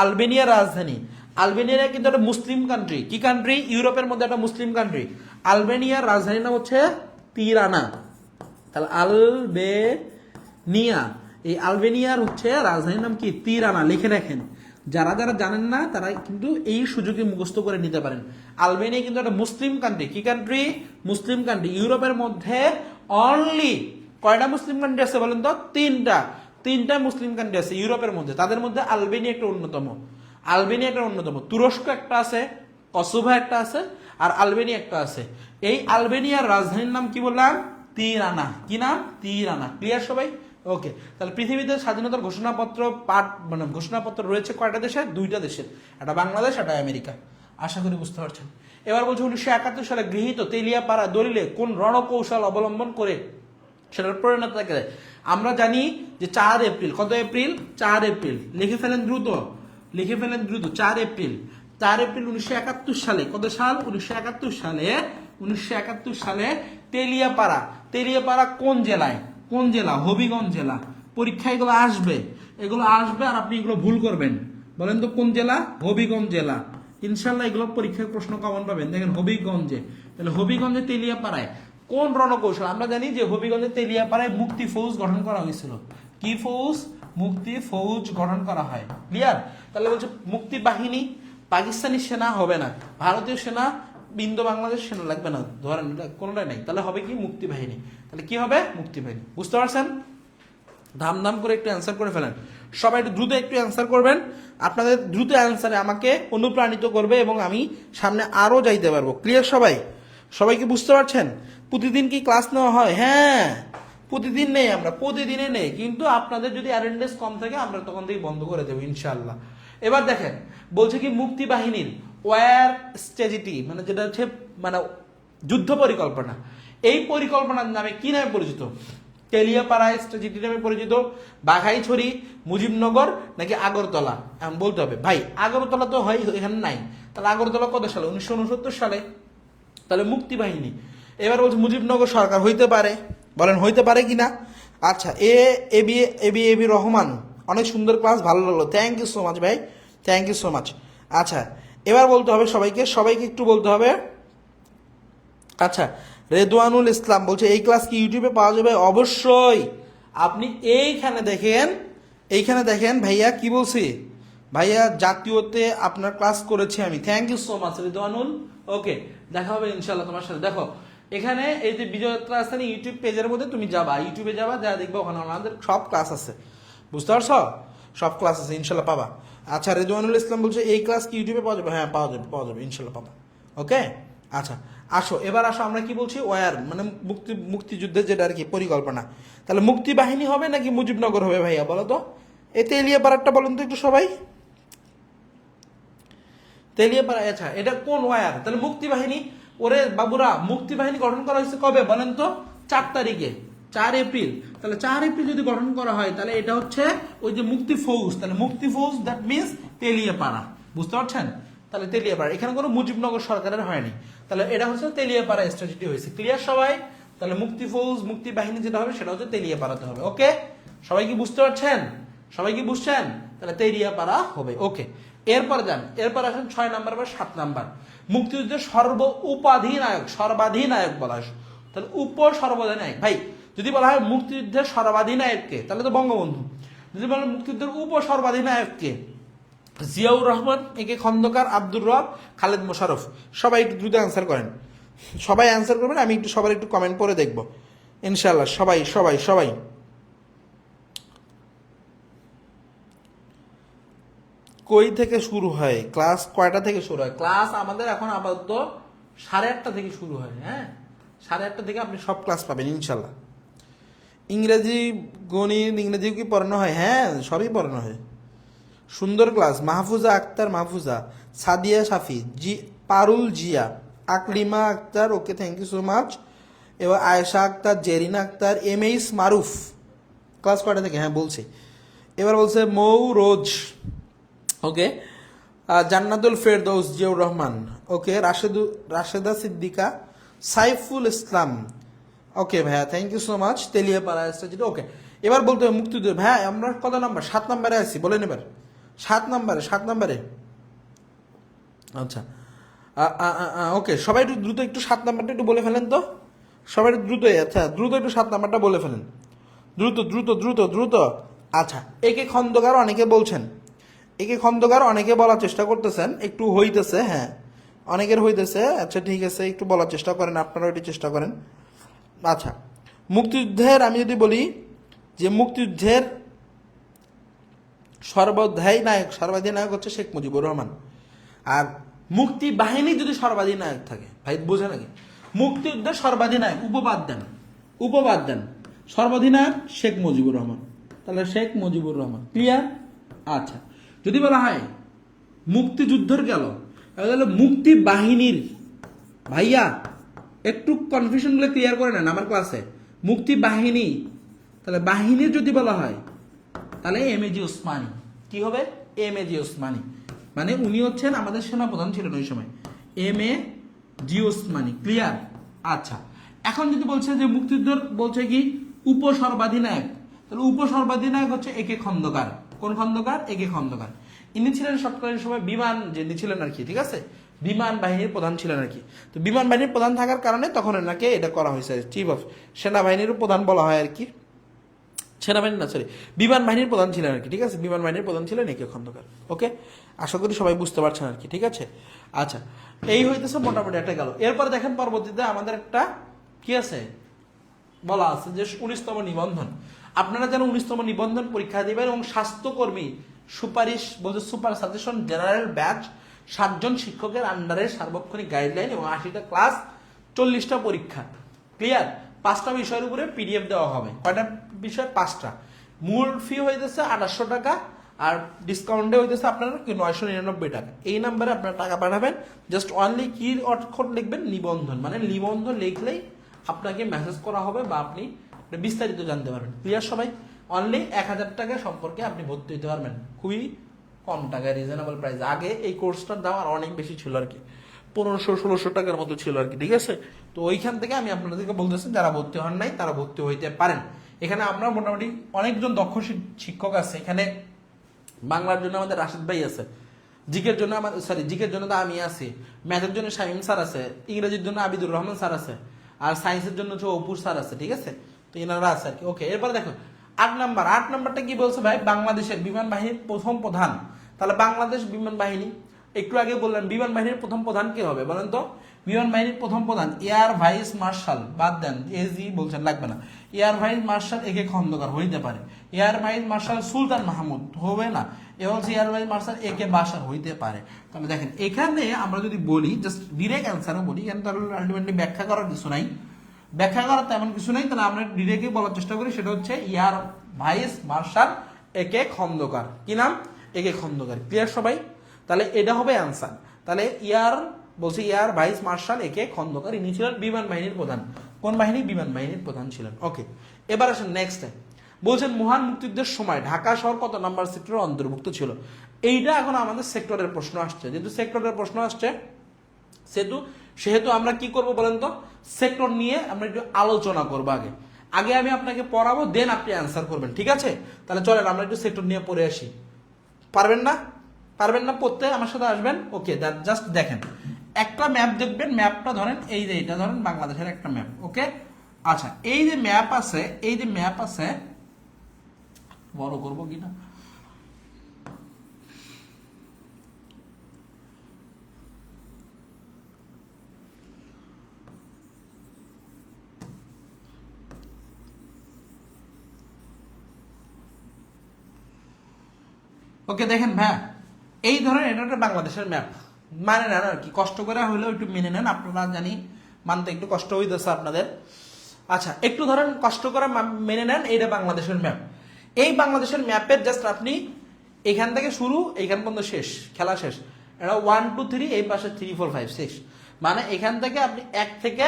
[SPEAKER 1] আলবেনিয়ার রাজধানী, আলবেনিয়া কিন্তু একটা মুসলিম কান্ট্রি। কি কান্ট্রি? ইউরোপের মধ্যে একটা মুসলিম কান্ট্রি। আলবেনিয়ার রাজধানীর নাম হচ্ছে তিরানা। তাহলে আলবেনিয়া, এই আলবেনিয়ার হচ্ছে রাজধানীর নাম কি? তিরানা। লিখে রাখেন, যারা যারা জানেন না তারা কিন্তু এই সুযোগে মুখস্থ করে নিতে পারেন। আলবেনিয়া কিন্তু একটা মুসলিম কান্ট্রি। কি কান্ট্রি? মুসলিম কান্ট্রি। ইউরোপের মধ্যে অনলি কয়টা মুসলিম কান্ট্রি আছে বলেন তো? তিনটা মুসলিম কান্ট্রি আছে ইউরোপের মধ্যে, তাদের মধ্যে আলবেনিয়া একটা অন্যতম। আলবেনিয়া একটা অন্যতম, তুরস্ক একটা আছে, কসোভো একটা আছে, আর আলবেনিয়া একটা আছে। এই আলবেনিয়ার রাজধানীর নাম কি বললাম? তিরানা। কি নাম? তিরানা। ক্লিয়ার সবাই? ওকে, তাহলে পৃথিবীতে স্বাধীনতার ঘোষণাপত্র ঘোষণাপত্র রয়েছে কয়টা দেশের? দুইটা দেশের, একটা বাংলাদেশ, একটা আমেরিকা। আশা করি বুঝতে পারছেন। এবার বলছে 1971 সালে গৃহীত তেলিয়াপাড়া দলিলে কোন রণকৌশল অবলম্বন করে সেটার পরিণত থাকে? আমরা জানি যে 4 এপ্রিল, কত এপ্রিল? 4 এপ্রিল। লিখে ফেলেন দ্রুত, 4 এপ্রিল। 4 এপ্রিল 1971 সালে, কত সাল? 1971 সালে তেলিয়াপাড়া কোন জেলায়? কোন জেলা? হবিগঞ্জ জেলা। পরীক্ষা এগুলো আসবে, আর আপনি এগুলো ভুল করবেন। বলেন তো কোন জেলা? হবিগঞ্জ জেলা। ইনশাল্লাহ এগুলো পরীক্ষায় প্রশ্ন কমন পাবেন। দেখেন হবিগঞ্জে, তাহলে হবিগঞ্জে তেলিয়াপাড়ায় কোন রণকৌশল? আমরা জানি যে হবিগঞ্জে তেলিয়াপাড়ায় মুক্তি ফৌজ গঠন করা হয়েছিল। কি ফৌজ? মুক্তি ফৌজ গঠন করা হয়। ক্লিয়ার? তাহলে বলছে মুক্তি বাহিনী, পাকিস্তানি সেনা হবে না, ভারতীয় সেনা, ইন্দো বাংলাদেশ সেনা লাগবে না, ধরেন কোনোটাই নাই, তাহলে হবে কি? মুক্তি বাহিনী। তাহলে কি হবে? মুক্তি বাহিনী। বুঝতে পারছেন? ধাম করে একটু অ্যান্সার করে ফেলেন সবাই, একটু দ্রুত একটু অ্যান্সার করবেন। আপনাদের দ্রুত অ্যান্সারে আমাকে অনুপ্রাণিত করবে এবং আমি সামনে আরো যাইতে পারবো। ক্লিয়ার সবাই? সবাই কি বুঝতে পারছেন? প্রতিদিন কি ক্লাস নেওয়া হয়? হ্যাঁ, প্রতিদিন নেই, আমরা প্রতিদিনে নেই, কিন্তু আপনাদের যদি অ্যাটেন্ডেন্স কম থাকে আমরা তখন থেকে বন্ধ করে দেবো ইনশাআল্লাহ। এবার দেখেন, বলছে কি মুক্তি বাহিনীর ওয়ার স্ট্র্যাটেজি, মানে যেটা হচ্ছে মানে যুদ্ধ পরিকল্পনা, এই পরিকল্পনার নামে কি নামে পরিচিত? তেলিয়াপাড়া স্ট্র্যাটেজি নামে পরিচিত, বাঘাইছড়ি, মুজিবনগর, নাকি আগরতলা? এখন বলতে হবে ভাই, আগরতলা তো হয় এখানে নাই, তাহলে আগরতলা কত সালে? 1969 সালে। তাহলে মুক্তি বাহিনী। এবার বলছে মুজিবনগর সরকার হইতে পারে, বলেন হইতে পারে কিনা? আচ্ছা, এবি রহমান, অনেক সুন্দর ক্লাস, ভালো লাগলো, থ্যাংক ইউ সো মাচ ভাই, থ্যাংক ইউ সো মাচ। আচ্ছা, এবার বলতে হবে সবাইকে একটু বলতে হবে। আচ্ছা, রেদওয়ানুল ইসলাম বলছে এই ক্লাস কি ইউটিউবে পাওয়া যাবে? অবশ্যই। আপনি এইখানে দেখেন ভাইয়া, কি বলছি ভাইয়া, জাতীয়তে আপনার ক্লাস করেছি আমি। Thank you so much Redwanul. Okay, দেখা হবে ইনশাল্লাহ তোমার সাথে। দেখো এখানে এই যে বিজয়যাত্রা আছে না, ইউটিউব পেজের মধ্যে তুমি ইউটিউবে যাবা, যা দেখবা ওখানে আমাদের সব ক্লাস আছে। বুঝতে পারছো? সব ক্লাস আছে, ইনশাল্লাহ পাবা। আচ্ছা, রেদওয়ানুল ইসলাম বলছে এই ক্লাস কি ইউটিউবে পাওয়া যাবে? হ্যাঁ, পাওয়া যাবে, ইনশাল্লাহ পাবা। ওকে, আচ্ছা এবার আসো, আমরা কি বলছি? ওয়ার মানে মুক্তিযুদ্ধের যেটা আর কি পরিকল্পনা। তাহলে মুক্তি বাহিনী হবে নাকি মুজিবনগর হবে ভাইয়া, বলো তো? এই তেলিয়াপাড়াটা বলেন তো একটু সবাই। তেলিয়াপাড়া, আচ্ছা এটা কোন ওয়ার? তাহলে মুক্তি বাহিনী। ওরে বাবুরা, মুক্তি বাহিনী গঠন করা হয়েছে কবে বলেন তো? 4 তারিখে, 4 এপ্রিল। তাহলে 4 এপ্রিল যদি গঠন করা হয়, তাহলে এটা হচ্ছে ওই যে মুক্তি ফৌজ, তাহলে মুক্তি ফৌজ, দ্যাট মিনস তেলিয়াপাড়া। বুঝতে পারছেন? তাহলে তেলিয়াপাড়া, এখানে কোনো মুজিবনগর সরকারের হয়নি, তাহলে এটা হচ্ছে তেলিয়াপাড়া স্ট্র্যাটেজি হয়েছে। ক্লিয়ার সবাই? তাহলে মুক্তি ফৌজ মুক্তি বাহিনী যেটা হবে সেটা হচ্ছে তেলিয়াপাড়াতে হবে। ওকে, সবাই কি বুঝতে পারছেন? সবাই কি বুঝছেন? তাহলে তেলিয়াপাড়া হবে। ওকে, এরপর যান, এরপর আসেন 6 নাম্বার বা 7 নাম্বার। মুক্তিযুদ্ধের সর্বাধিনায়ক বলা হয়, তাহলে সর্বাধিনায়ক। ভাই যদি বলা হয় মুক্তিযুদ্ধের সর্বাধিনায়ককে, তাহলে তো বঙ্গবন্ধু। যদি বলা হয় মুক্তিযুদ্ধের সর্বাধিনায়ককে, জিয়াউর রহমান, একে খন্দকার, আব্দুর রব, খালেদ মোশাররফ। সবাই একটু দ্রুত অ্যান্সার করেন, সবাই অ্যান্সার করবেন, আমি একটু সবার একটু কমেন্ট করে দেখবো ইনশাল্লাহ। সবাই সবাই সবাই কই থেকে শুরু হয়? ক্লাস কয়টা থেকে শুরু হয়? ক্লাস আমাদের এখন আপাতত 8:30 থেকে শুরু হয়। হ্যাঁ, 8:30 থেকে আপনি সব ক্লাস পাবেন ইনশাল্লাহ। ইংরেজি, গণিত, ইংরেজি কি পড়ানো হয়? হ্যাঁ, সবই পড়ানো হয়। সুন্দর class. Mahfuza Akter, Mahfuza, Sadia Shafi, Parul Zia, Aklima Akter, okay thank you so much. এবার আয়েশা আক্তার, জেরিনা আক্তার, এইচ মারুফ। ক্লাস কয়টা থেকে? হ্যাঁ বলছি। এবার বলছে মৌ রোজ, ওকে। জান্নাতুল ফেরদৌস, জিয়াউর রহমান, ওকে। রাশেদা সিদ্দিকা, সাইফুল ইসলাম, ওকে ভাইয়া thank you so much. Teliapara strategy, okay. এবার বলতে হবে মুক্তিযুদ্ধ। ভাইয়া আমরা কত নাম্বার? 7 নাম্বারে আছি, বলেন এবার। 7 নাম্বারে। আচ্ছা, ওকে, সবাই একটু দ্রুত একটু 7 নাম্বারটা একটু বলে ফেলেন তো, সবাই একটু দ্রুত। আচ্ছা, দ্রুত একটু 7 নাম্বারটা বলে ফেলেন, দ্রুত। আচ্ছা, একে খন্দকার অনেকে বলছেন, একে খন্দকার অনেকে বলার চেষ্টা করতেছেন, একটু হইতেছে, হ্যাঁ অনেকের হইতেছে। আচ্ছা ঠিক আছে, একটু বলার চেষ্টা করেন, আপনারাও একটু চেষ্টা করেন। আচ্ছা, মুক্তিযুদ্ধের আমি যদি বলি যে মুক্তিযুদ্ধের সর্বাধিনায়ক হচ্ছে শেখ মুজিবুর রহমান। আর মুক্তি বাহিনী যদি সর্বাধিনায়ক থাকে, ভাই বোঝে নাকি? মুক্তিযুদ্ধের সর্বাধিনায়ক, উপবাদ দেন সর্বাধিনায়ক শেখ মুজিবুর রহমান, তাহলে শেখ মুজিবুর রহমান। ক্লিয়ার? আচ্ছা, যদি বলা হয় মুক্তিযুদ্ধের গেল, তাহলে মুক্তি বাহিনীর, ভাইয়া একটু কনফিউশনগুলো ক্লিয়ার করে নেন আমার ক্লাসে। মুক্তি বাহিনী, তাহলে বাহিনীর যদি বলা হয় তাহলে এমএজি ওসমানী। কি হবে? এমএজি ওসমানী, মানে উনি হচ্ছেন আমাদের সেনাপ্রধান ছিলেন ওই সময়, এমএজি ওসমানী। ক্লিয়ার? আচ্ছা, এখন যদি বলছে যে মুক্তিযুদ্ধের বলছে কি উপসর্বাধিনায়ক, তাহলে উপসর্বাধিনায়ক হচ্ছে একে খন্দকার। কোন খন্দকার? একে খন্দকার। ইনি ছিলেন সরকারের সময় বিমান যিনি ছিলেন আর কি, ঠিক আছে, বিমান বাহিনীর প্রধান ছিলেন আর কি। তো বিমান বাহিনীর প্রধান থাকার কারণে তখন এনাকে এটা করা হয়েছে চিফ অফ সেনাবাহিনীর প্রধান বলা হয় আর কি। সেনাবাহিনী না, সরি, বিমান বাহিনীর প্রধান ছিলেন আর কি, ঠিক আছে। বিমান বাহিনীর প্রধান ছিলেন একে খন্দকার। ওকে, আশা করি সবাই বুঝতে পারছেন আর কি, ঠিক আছে। আচ্ছা, এই হইতেছে মোটামুটি একটা গেল। এরপরে দেখেন পরবর্তীতে আমাদের একটা কি আছে বলা আছে যে 19তম নিবন্ধন। আপনারা যেন 19তম নিবন্ধন পরীক্ষা দিবেন এবং স্বাস্থ্যকর্মী সুপারিশ বলছে সুপার সাজেশন জেনারেল ব্যাচ 7 জন শিক্ষকের আন্ডারে সার্বক্ষণিক গাইডলাইন এবং 80টা ক্লাস 40টা পরীক্ষা। ক্লিয়ার? 5টা বিষয়ের উপরে পিডিএফ দেওয়া হবে। কয়টা বিষয়? 5টা। মূল ফি হইতেছে 2800 টাকা, আর ডিসকাউন্টে হইতেছে আপনার 999 টাকা। এই নাম্বারে আপনারা টাকা পাঠাবেন, জাস্ট অনলি কি অক্ষর লিখবেন? নিবন্ধন, মানে নিবন্ধন লিখলেই আপনাকে মেসেজ করা হবে বা আপনি বিস্তারিত জানতে পারবেন। ক্লিয়ার সবাই? অনলি 1000 টাকা সম্পর্কে আপনি ভর্তি হতে পারবেন, খুবই কম টাকায়, রিজনেবল প্রাইস। আগে এই কোর্সটার দাম আর অনেক বেশি ছিল আর কি, 1500-1600 টাকার মতো ছিল আর কি, ঠিক আছে। তো ওইখান থেকে আমি আপনাদেরকে বলতেছি যারা ভর্তি হন নাই তারা ভর্তি হইতে পারেন। এখানে আপনার মোটামুটি অনেকজন দক্ষ শিক্ষক আছে। এখানে বাংলার জন্য আমাদের রাশিদ ভাই আছে, জিকের জন্য জিকের জন্য তো আমি আছি, ম্যাথের জন্য শামীম স্যার আছে, ইংরেজির জন্য আবিদুর রহমান স্যার আছে, আর সায়েন্সের জন্য হচ্ছে অপুর স্যার আছে, ঠিক আছে। তো এনারা আছে আর কি। ওকে, এরপরে দেখো 8 নাম্বারটা কি বলছে ভাই? বাংলাদেশের বিমান বাহিনীর প্রথম প্রধান। তাহলে বাংলাদেশ বিমান বাহিনী, একটু আগে বললেন বিমান বাহিনীর প্রথম প্রধান কে হবে বলেন তো? বিমান বাহিনীর প্রথম প্রধান এয়ার ভাইস মার্শাল, বাদ দেন, এজি বলছেন লাগবে না। এয়ার ভাইস মার্শাল একে খন্দকার হইতে পারে, এয়ার ভাইস মার্শাল সুলতান মাহমুদ হবে না, এবং এয়ার ভাইস মার্শাল একে বাসার হইতে পারে। তাহলে দেখেন এখানে আমরা যদি বলি, জাস্ট ডিরেক্ট অ্যান্সারও বলি, এখানে তাহলে আলটিমেটলি ব্যাখ্যা করার কিছু নাই, ব্যাখ্যা করার তেমন কিছু নাই। তাহলে আমরা ডিরেক্টই বলার চেষ্টা করি, সেটা হচ্ছে এয়ার ভাইস মার্শাল একে খন্দকার। কি নাম? একে খন্দকার। ক্লিয়ার সবাই? তাহলে এটা হবে অ্যান্সার। তাহলে এয়ার ভাইস মার্শাল একে খন্দকার, ইনি ছিলেন বিমান বাহিনীর প্রধান। কোন বাহিনী? বিমান বাহিনীর প্রধান ছিলেন। ওকে, এবার আসেন নেক্সট। বলছেন মহান মুক্তিযুদ্ধের সময় ঢাকা শহর কত নাম্বার সেক্টরের অন্তর্ভুক্ত ছিল? এইটা এখন আমাদের সেক্টরের প্রশ্ন আসছে, যেহেতু সেক্টরের প্রশ্ন আসছে সেহেতু আমরা কি করব বলেন তো, সেক্টর নিয়ে আমরা একটু আলোচনা করবো। আগে আগে আমি আপনাকে পড়াবো, দেন আপনি অ্যান্সার করবেন, ঠিক আছে? তাহলে চলেন আমরা একটু সেক্টর নিয়ে পড়ে আসি। পারবেন না পড়তে? আমার সাথে আসবেন। ওকে, জাস্ট দেখেন একটা ম্যাপ দেখবেন, ম্যাপটা ধরেন এই যে এটা ধরেন বাংলাদেশের একটা ম্যাপ। ওকে, আচ্ছা এই যে ম্যাপ আছে, বড় করবো কিনা, ওকে দেখেন ভাইয়া, এই ধরেন এটা একটা বাংলাদেশের ম্যাপ, মানে নেন আর কি, কষ্ট করে হলেও একটু মেনে নেন, আপনারা জানি মানতে একটু কষ্ট হইতেছে আপনাদের। আচ্ছা একটু ধরেন কষ্ট করে মেনে নেন, এইটা বাংলাদেশের ম্যাপ। এই বাংলাদেশের ম্যাপের জাস্ট আপনি এখান থেকে শুরু, এইখান পর্যন্ত শেষ, খেলা শেষ। এটা 1 2 3, এই পাশে 3 4 5 6, মানে এখান থেকে আপনি 1 থেকে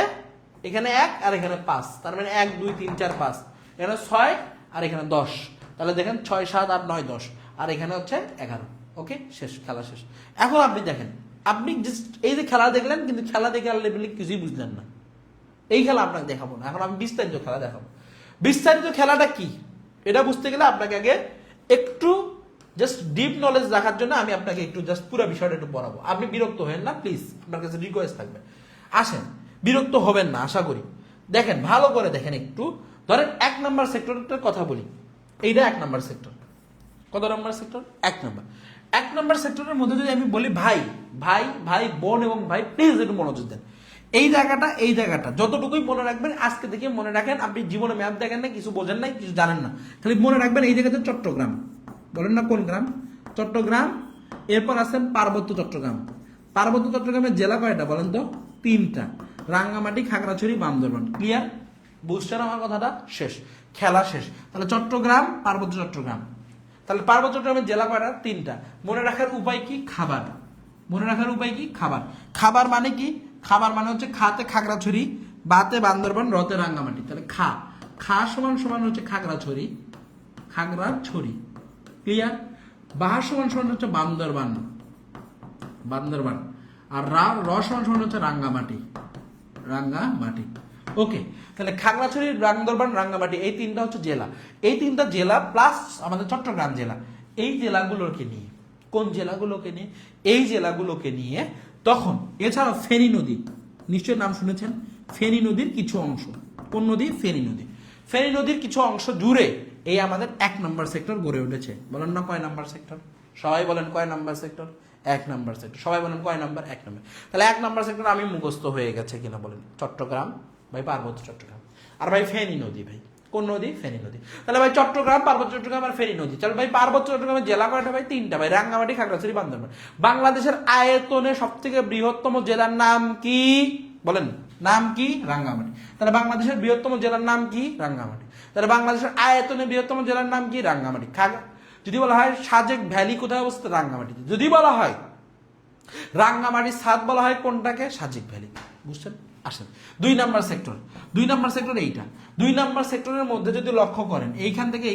[SPEAKER 1] এখানে 1 আর এখানে 5, তার মানে 1 2 3 4 5, এখানে 6 আর এখানে 10, তাহলে দেখেন 6 7 8 9 10, আর এখানে হচ্ছে 11। ওকে, শেষ, খেলা শেষ। এখন আপনি দেখেন, আপনি জাস্ট এই যে খেলা দেখলেন, কিন্তু খেলা দেখে লেভেলে কিছুই বুঝলেন না। এই খেলা আপনাকে দেখাবো না, এখন আমি বিস্তারিত খেলা দেখাবো। বিস্তারিত খেলাটা কি এটা বুঝতে গেলে আপনাকে আগে একটু জাস্ট ডিপ নলেজ রাখার জন্য আমি আপনাকে একটু জাস্ট পুরো বিষয়টা একটু পড়াবো। আপনি বিরক্ত হবেন না প্লিজ, আপনার কাছে রিকোয়েস্ট থাকবে, আসেন, বিরক্ত হবেন না আশা করি। দেখেন ভালো করে দেখেন একটু, ধরেন 1 নম্বর সেক্টরটার কথা বলি, এইটা 1 নম্বর সেক্টর। কত নম্বর সেক্টর? 1 নম্বর। 1 নম্বর সেক্টরের মধ্যে যদি আমি বলি ভাই ভাই ভাই বোন এবং ভাই, প্লিজ একটু মনোযোগ দেন। এই জায়গাটা যতটুকুই মনে রাখবেন, আজকে থেকে মনে রাখেন। আপনি জীবনে ম্যাপ দেখেন না, কিছু বোঝেন না, কিছু জানেন না, খালি মনে রাখবেন এই জায়গাতে চট্টগ্রাম, বলেন না কোন গ্রাম? চট্টগ্রাম। এরপর আছেন পার্বত্য চট্টগ্রাম। পার্বত্য চট্টগ্রামের জেলা কয়টা বলেন তো? 3টা, রাঙ্গামাটি, খাগড়াছড়ি, বান্দরবান। ক্লিয়ার? বুঝছেন আমার কথাটা? শেষ, খেলা শেষ। তাহলে চট্টগ্রাম, পার্বত্য চট্টগ্রাম। তাহলে পার্বত্য চট্টগ্রামের জেলা কয়টা? 3টা। মনে রাখার উপায় কি? খাবার। মনে রাখার উপায় কি? খাবার। খাবার মানে কি? খাবার মানে হচ্ছে খাতে খাগড়াছড়ি, বাতে বান্দরবান, রতে রাঙ্গামাটি। তাহলে খা সমান সমান হচ্ছে খাগড়াছড়ি, ক্লিয়ার? বাহা সমান সমান হচ্ছে বান্দরবান, আর র সমান সমান হচ্ছে রাঙ্গামাটি। ওকে, তাহলে খাগড়াছড়ি, বান্দরবান, রাঙ্গামাটি, এই 3টা হচ্ছে জেলা। এই 3টা জেলা প্লাস আমাদের চট্টগ্রাম জেলা। এই জেলাগুলোকে নিয়ে, কোন জেলাগুলোকে নিয়ে? এই জেলাগুলোকে নিয়ে তখন এছাড়াও ফেনী নদী, নিশ্চয়ই নাম শুনেছেন, ফেনী নদীর কিছু অংশ। কোন নদী? ফেনী নদী। ফেনী নদীর কিছু অংশ জুড়ে এই আমাদের 1 নম্বর সেক্টর গড়ে উঠেছে। বলেন না কয় নাম্বার সেক্টর? সবাই বলেন কয় নাম্বার সেক্টর? 1 নম্বর সেক্টর। সবাই বলেন কয় নাম্বার? 1 নম্বর। তাহলে 1 নম্বর সেক্টর আমি মুখস্থ হয়ে গেছে কিনা বলেন? চট্টগ্রাম ভাই, পার্বত্য চট্টগ্রাম, আর ভাই ফেনী নদী। ভাই কোন নদী? ফেনী নদী। তাহলে ভাই চট্টগ্রাম, পার্বত্য চট্টগ্রাম আর ফেনী নদী। তাহলে ভাই পার্বত্য চট্টগ্রামের জেলা কয়টা ভাই? 3টা ভাই, রাঙ্গামাটি, খাগড়াছড়ি, বান্দরবান। বাংলাদেশের আয়তনে সব থেকে বৃহত্তম জেলার নাম কি বলেন? নাম কি? রাঙ্গামাটি। তাহলে বাংলাদেশের বৃহত্তম জেলার নাম কি? রাঙ্গামাটি। তাহলে বাংলাদেশের আয়তনে বৃহত্তম জেলার নাম কি? রাঙ্গামাটি। যদি বলা হয় সাজেক ভ্যালি কোথায় অবস্থিত? রাঙ্গামাটিতে। যদি বলা হয় রাঙ্গামাটির ছাদ, বলা হয় কোনটাকে? সাজেক ভ্যালি। বুঝছেন? আসেন 2 নম্বর সেক্টর। 2 নম্বর সেক্টর এইটা। 2 নম্বর সেক্টরের মধ্যে যদি লক্ষ্য করেন, এইখান থেকে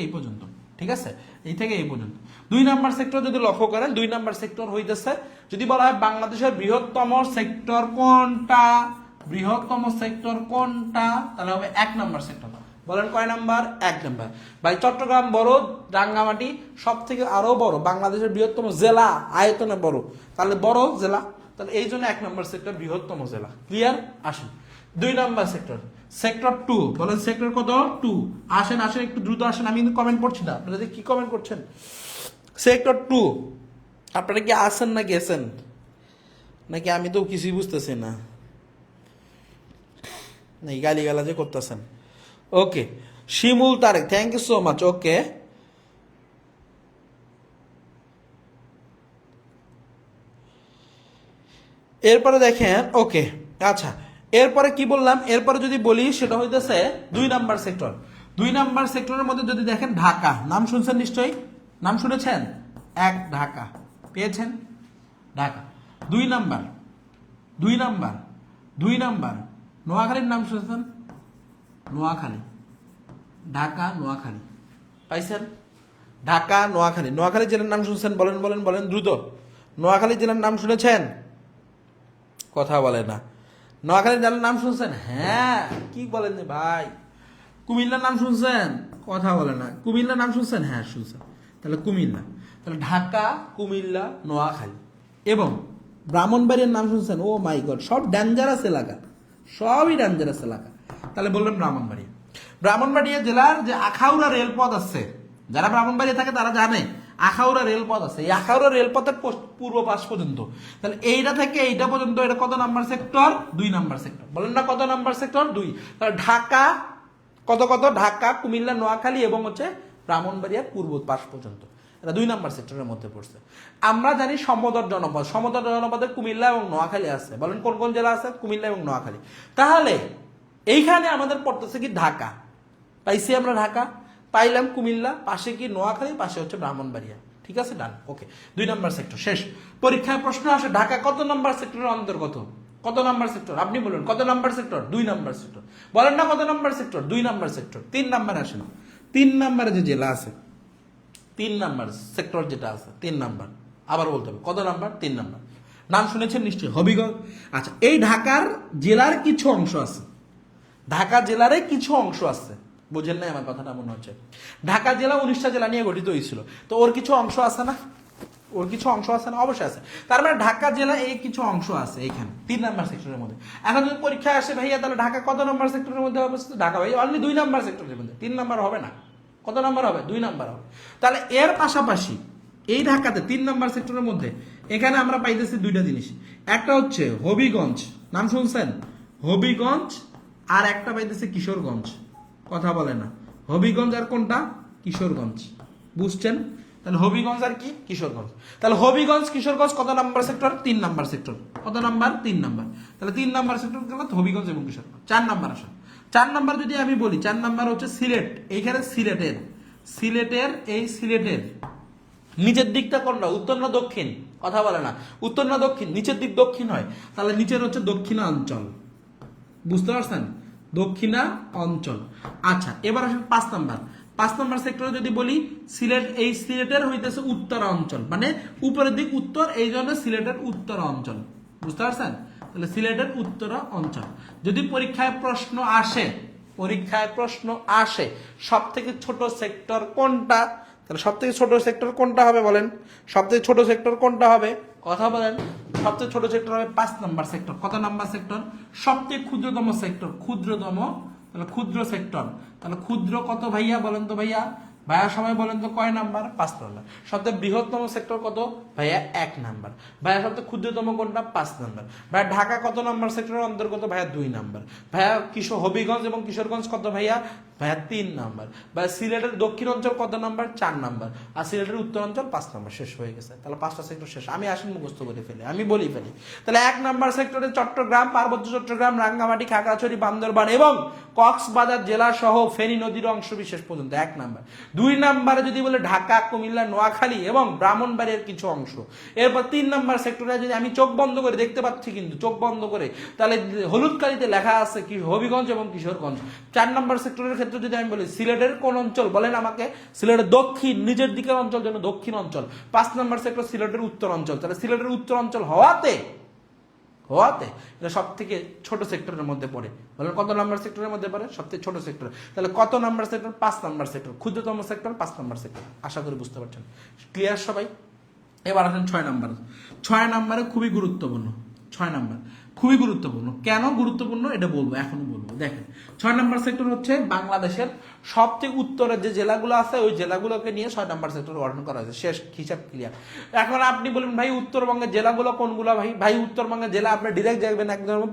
[SPEAKER 1] এই পর্যন্ত, ঠিক আছে, এই থেকে এই পর্যন্ত 2 নম্বর সেক্টর যদি লক্ষ্য করেন, 2 নম্বর সেক্টর হইতেছে, যদি বলা হয় বাংলাদেশের বৃহত্তম সেক্টর কোনটা, তাহলে হবে 1 নম্বর সেক্টর। বলেন কয় নাম্বার? 1 নাম্বার। ভাই চট্টগ্রাম বড়, রাঙ্গামাটি সব থেকে আরো বড়, বাংলাদেশের বৃহত্তম জেলা, আয়তনে বড়, তাহলে বড় জেলা, তাহলে এই জন্য 1 নম্বর সেক্টর বৃহত্তম জেলা। ক্লিয়ার? আসেন 2 নম্বর সেক্টর, সেক্টর 2। বলেন সেক্টর কত? 2। আসেন একটু দ্রুত আসেন, আমি কিন্তু কমেন্ট পড়ছি না, আপনারা কি কমেন্ট করছেন? সেক্টর 2, আপনারা কি আসেন না গেছেন নাকি? আমি তো কিছুই বুঝতেছি না, নাকি গালি গালাজে করতেছেন? Okay, Shimul Tareq, thank you so much. Okay, এরপরে দেখেন, ওকে আচ্ছা, এরপরে কি বললাম? এরপরে যদি বলি সেটা হইতেছে 2 নাম্বার সেক্টর। 2 নাম্বার সেক্টরের মধ্যে যদি দেখেন ঢাকা, নাম শুনছেন নিশ্চয়ই, নাম শুনেছেন? 1 ঢাকা, পেয়েছেন? ঢাকা। 2 নাম্বার নোয়াখালীর নাম শুনেছেন? নোয়াখালী, ঢাকা নোয়াখালী, পাইছেন? ঢাকা, নোয়াখালী। নোয়াখালী জেলার নাম শুনছেন? বলেন বলেন বলেন দ্রুত। নোয়াখালী জেলার নাম শুনেছেন? কথা বলে না। নোয়াখালী জেলার নাম শুনছেন? হ্যাঁ, কি বলেন ভাই? কুমিল্লার নাম শুনছেন? কথা বলে না। কুমিল্লার নাম শুনছেন? হ্যাঁ শুনছেন। তাহলে কুমিল্লা, তাহলে ঢাকা, কুমিল্লা, নোয়াখালী এবং ব্রাহ্মণবাড়িয়ার নাম শুনছেন? ও মাই গড, সব ডেঞ্জারাস এলাকা, সবই ডেঞ্জারাস এলাকা। তাহলে বললেন ব্রাহ্মণবাড়িয়া। ব্রাহ্মণবাড়িয়া জেলার যে আখাউড়া রেলপথ আছে, যারা ব্রাহ্মণবাড়িয়া থাকে তারা জানে আখাউড়া রেলপথ আছে। এই আখাউড়া রেলপথের পূর্ব পাশ পর্যন্ত, তাহলে এইটা থেকে এইটা পর্যন্ত এটা কত নাম্বার সেক্টর? 2 number sector. বলেন না কত নাম্বার সেক্টর? 2। তাহলে ঢাকা কত কত? ঢাকা, কুমিল্লা, নোয়াখালী এবং হচ্ছে ব্রাহ্মণবাড়িয়ার পূর্ব পাশ পর্যন্ত, এটা 2 নাম্বার সেক্টরের মধ্যে পড়ছে। আমরা জানি সমতট জনপদ, সমতট জনপদে কুমিল্লা এবং নোয়াখালী আছে। বলেন কোন কোন জেলা আছে? কুমিল্লা এবং নোয়াখালী। তাহলে এইখানে আমাদের পড়তেছে কি? ঢাকা। পাইছি আমরা ঢাকা, পাইলাম কুমিল্লা, পাশে কি? নোয়াখালী, পাশে হচ্ছে ব্রাহ্মণবাড়িয়া। ঠিক আছে, ডান, ওকে। 2 নাম্বার সেক্টর শেষ। পরীক্ষায় প্রশ্ন আসে ঢাকা কত নাম্বার সেক্টরের অন্তর্গত? কত নাম্বার সেক্টর? আপনি বলুন কত নাম্বার সেক্টর? 2 number sector. বলেন না কত number sector? 2 number sector. 3 number আসেন। 3 নাম্বারে যে জেলা আছে, 3 নাম্বার সেক্টর যেটা আছে, 3 নাম্বার, আবার বলতে হবে কত নাম্বার? 3 নাম্বার। নাম শুনেছেন নিশ্চয়ই, হবিগঞ্জ। আচ্ছা, এই ঢাকার জেলার কিছু অংশ আছে, ঢাকা জেলারে কিছু অংশ আছে। বুঝেন না আমার কথাটা? মনে হচ্ছে ঢাকা জেলা 19টা জেলা নিয়ে গঠিত হয়েছিল, তো ওর কিছু অংশ আছে না? ওর কিছু অংশ আছে না? অবশ্যই আছে। তার মানে ঢাকা জেলা এই কিছু অংশ আছে এইখানে 3 নাম্বার সেক্টরের মধ্যে। এখন যদি পরীক্ষা আসে ভাইয়া তাহলে ঢাকা কত নাম্বার সেক্টরের মধ্যে হবে? ঢাকা ভাই অনলি 2 নাম্বার সেক্টরের মধ্যে, 3 নাম্বার হবে না। কত নাম্বার হবে? 2 নাম্বার হবে। তাহলে এর পাশাপাশি এই ঢাকাতে 3 নাম্বার সেক্টরের মধ্যে এখানে আমরা পাইতেছি 2টা জিনিস। একটা হচ্ছে হবিগঞ্জ, নাম শুনছেন? হবিগঞ্জ। আর একটা পাইতেছে কিশোরগঞ্জ। কথা বলে না। হবিগঞ্জ আর কোনটা? কিশোরগঞ্জ। বুঝছেন? তাহলে হবিগঞ্জ আর কি? কিশোরগঞ্জ। তাহলে হবিগঞ্জ, কিশোরগঞ্জ কত নাম্বার সেক্টর? 3 number sector. কত নাম্বার? 3 নাম্বার। তাহলে 3 নাম্বার সেক্টর গেল হবিগঞ্জ এবং কিশোরগঞ্জ। 4 নাম্বার আসেন। 4 নাম্বার যদি আমি বলি, 4 নাম্বার হচ্ছে সিলেট। এইখানে সিলেটের এই সিলেটের নিচের দিকটা কোনটা? উত্তর না দক্ষিণ? কথা বলে না। উত্তর না দক্ষিণ? নিচের দিক দক্ষিণ হয়, তাহলে নিচের হচ্ছে দক্ষিণাঞ্চল। বুঝতে পারছেন? দক্ষিণা অঞ্চল। আচ্ছা, এবার আসেন 5 নাম্বার। 5 নাম্বার সেক্টরে যদি বলি সিলেট, এই সিলেটের হইতেছে উত্তর অঞ্চল, মানে উপরের দিক উত্তর, এই জন্য সিলেটের উত্তর অঞ্চল। বুঝতে পারছেন? তাহলে সিলেটের উত্তর অঞ্চল। যদি পরীক্ষায় প্রশ্ন আসে সব থেকে ছোট সেক্টর কোনটা, তাহলে সব থেকে ছোট সেক্টর কোনটা হবে? বলেন সব থেকে ছোট সেক্টর কোনটা হবে? কথা বলেন। সবচেয়ে ছোট সেক্টর হবে 5 নাম্বার সেক্টর। কত নাম্বার সেক্টর? সবচেয়ে ক্ষুদ্রতম সেক্টর, ক্ষুদ্রতম। তাহলে ক্ষুদ্র সেক্টর, তাহলে ক্ষুদ্র কত ভাইয়া? বলেন তো ভাইয়া, ভাইয়া সবাই বলেন তো কয় নাম্বার? 5 নাম্বার। সবচেয়ে বৃহত্তম সেক্টর কত ভাইয়া? 1 নাম্বার। ভাইয়া সবচেয়ে ক্ষুদ্রতম কোনটা? 5 নাম্বার। ভাইয়া ঢাকা কত নাম্বার সেক্টরের অন্তর্গত? ভাইয়া 2 নাম্বার। ভাইয়া হবিগঞ্জ এবং কিশোরগঞ্জ কত ভাইয়া? ভাইয়া 3 নাম্বার। ভাইয়া সিলেটের দক্ষিণ অঞ্চল কত নাম্বার? 4 নাম্বার। আর সিলেটের উত্তর অঞ্চল 5 নাম্বার। শেষ হয়ে গেছে। তাহলে 5টা সেক্টর শেষ। আমি আসেন মুখস্থ করে ফেলি, আমি বলি ফেলি। তাহলে 1 নাম্বার সেক্টরে চট্টগ্রাম, পার্বত্য চট্টগ্রাম, রাঙ্গামাটি, খাগড়াছড়ি, বান্দরবান এবং কক্সবাজার জেলা সহ ফেনী নদীর অংশ বিশেষ পর্যন্ত 1 নাম্বার। 2 নাম্বারে যদি বলে ঢাকা, কুমিল্লা, নোয়াখালী এবং ব্রাহ্মণবাড়িয়ার কিছু অংশ। এরপর 3 নাম্বার সেক্টরে যদি আমি চোখ বন্ধ করে দেখতে পাচ্ছি, কিন্তু চোখ বন্ধ করে, তাহলে হলুদ কালিতে লেখা আছে কি? হবিগঞ্জ এবং কিশোরগঞ্জ। 4 নাম্বার সেক্টরের ক্ষেত্রে যদি আমি বলি সিলেটের কোন অঞ্চল? বলেন আমাকে। সিলেটের দক্ষিণ, নিচের দিকের অঞ্চল যেন দক্ষিণ অঞ্চল। 5 নাম্বার সেক্টর সিলেটের উত্তর অঞ্চল। তাহলে সিলেটের উত্তর অঞ্চল হওয়াতে এটা সব থেকে ছোট সেক্টরের মধ্যে পড়ে। বলেন কত নাম্বার সেক্টরের মধ্যে পড়ে? সবথেকে ছোট সেক্টর। তাহলে কত নাম্বার সেক্টর? 5 number sector. ক্ষুদ্রতম সেক্টর 5 নাম্বার সেক্টর। আশা করি বুঝতে পারছেন। ক্লিয়ার সবাই? এবার আসেন 6 নাম্বার। 6 নাম্বারে খুবই গুরুত্বপূর্ণ। 6 নাম্বার খুবই গুরুত্বপূর্ণ। কেন গুরুত্বপূর্ণ এটা বলবো, এখনো বলবো। দেখেন 6 নাম্বার সেক্টর হচ্ছে বাংলাদেশের সবথেকে উত্তরের যে জেলাগুলো আছে ওই জেলাগুলোকে নিয়ে 6 নাম্বার সেক্টর গঠন করা হয়েছে। শেষ, হিসাব ক্লিয়ার। এখন আপনি বলবেন ভাই উত্তরবঙ্গের জেলাগুলো কোনগুলো? ভাই উত্তরবঙ্গের জেলা আপনি ডিরেক্ট যাবেন একদম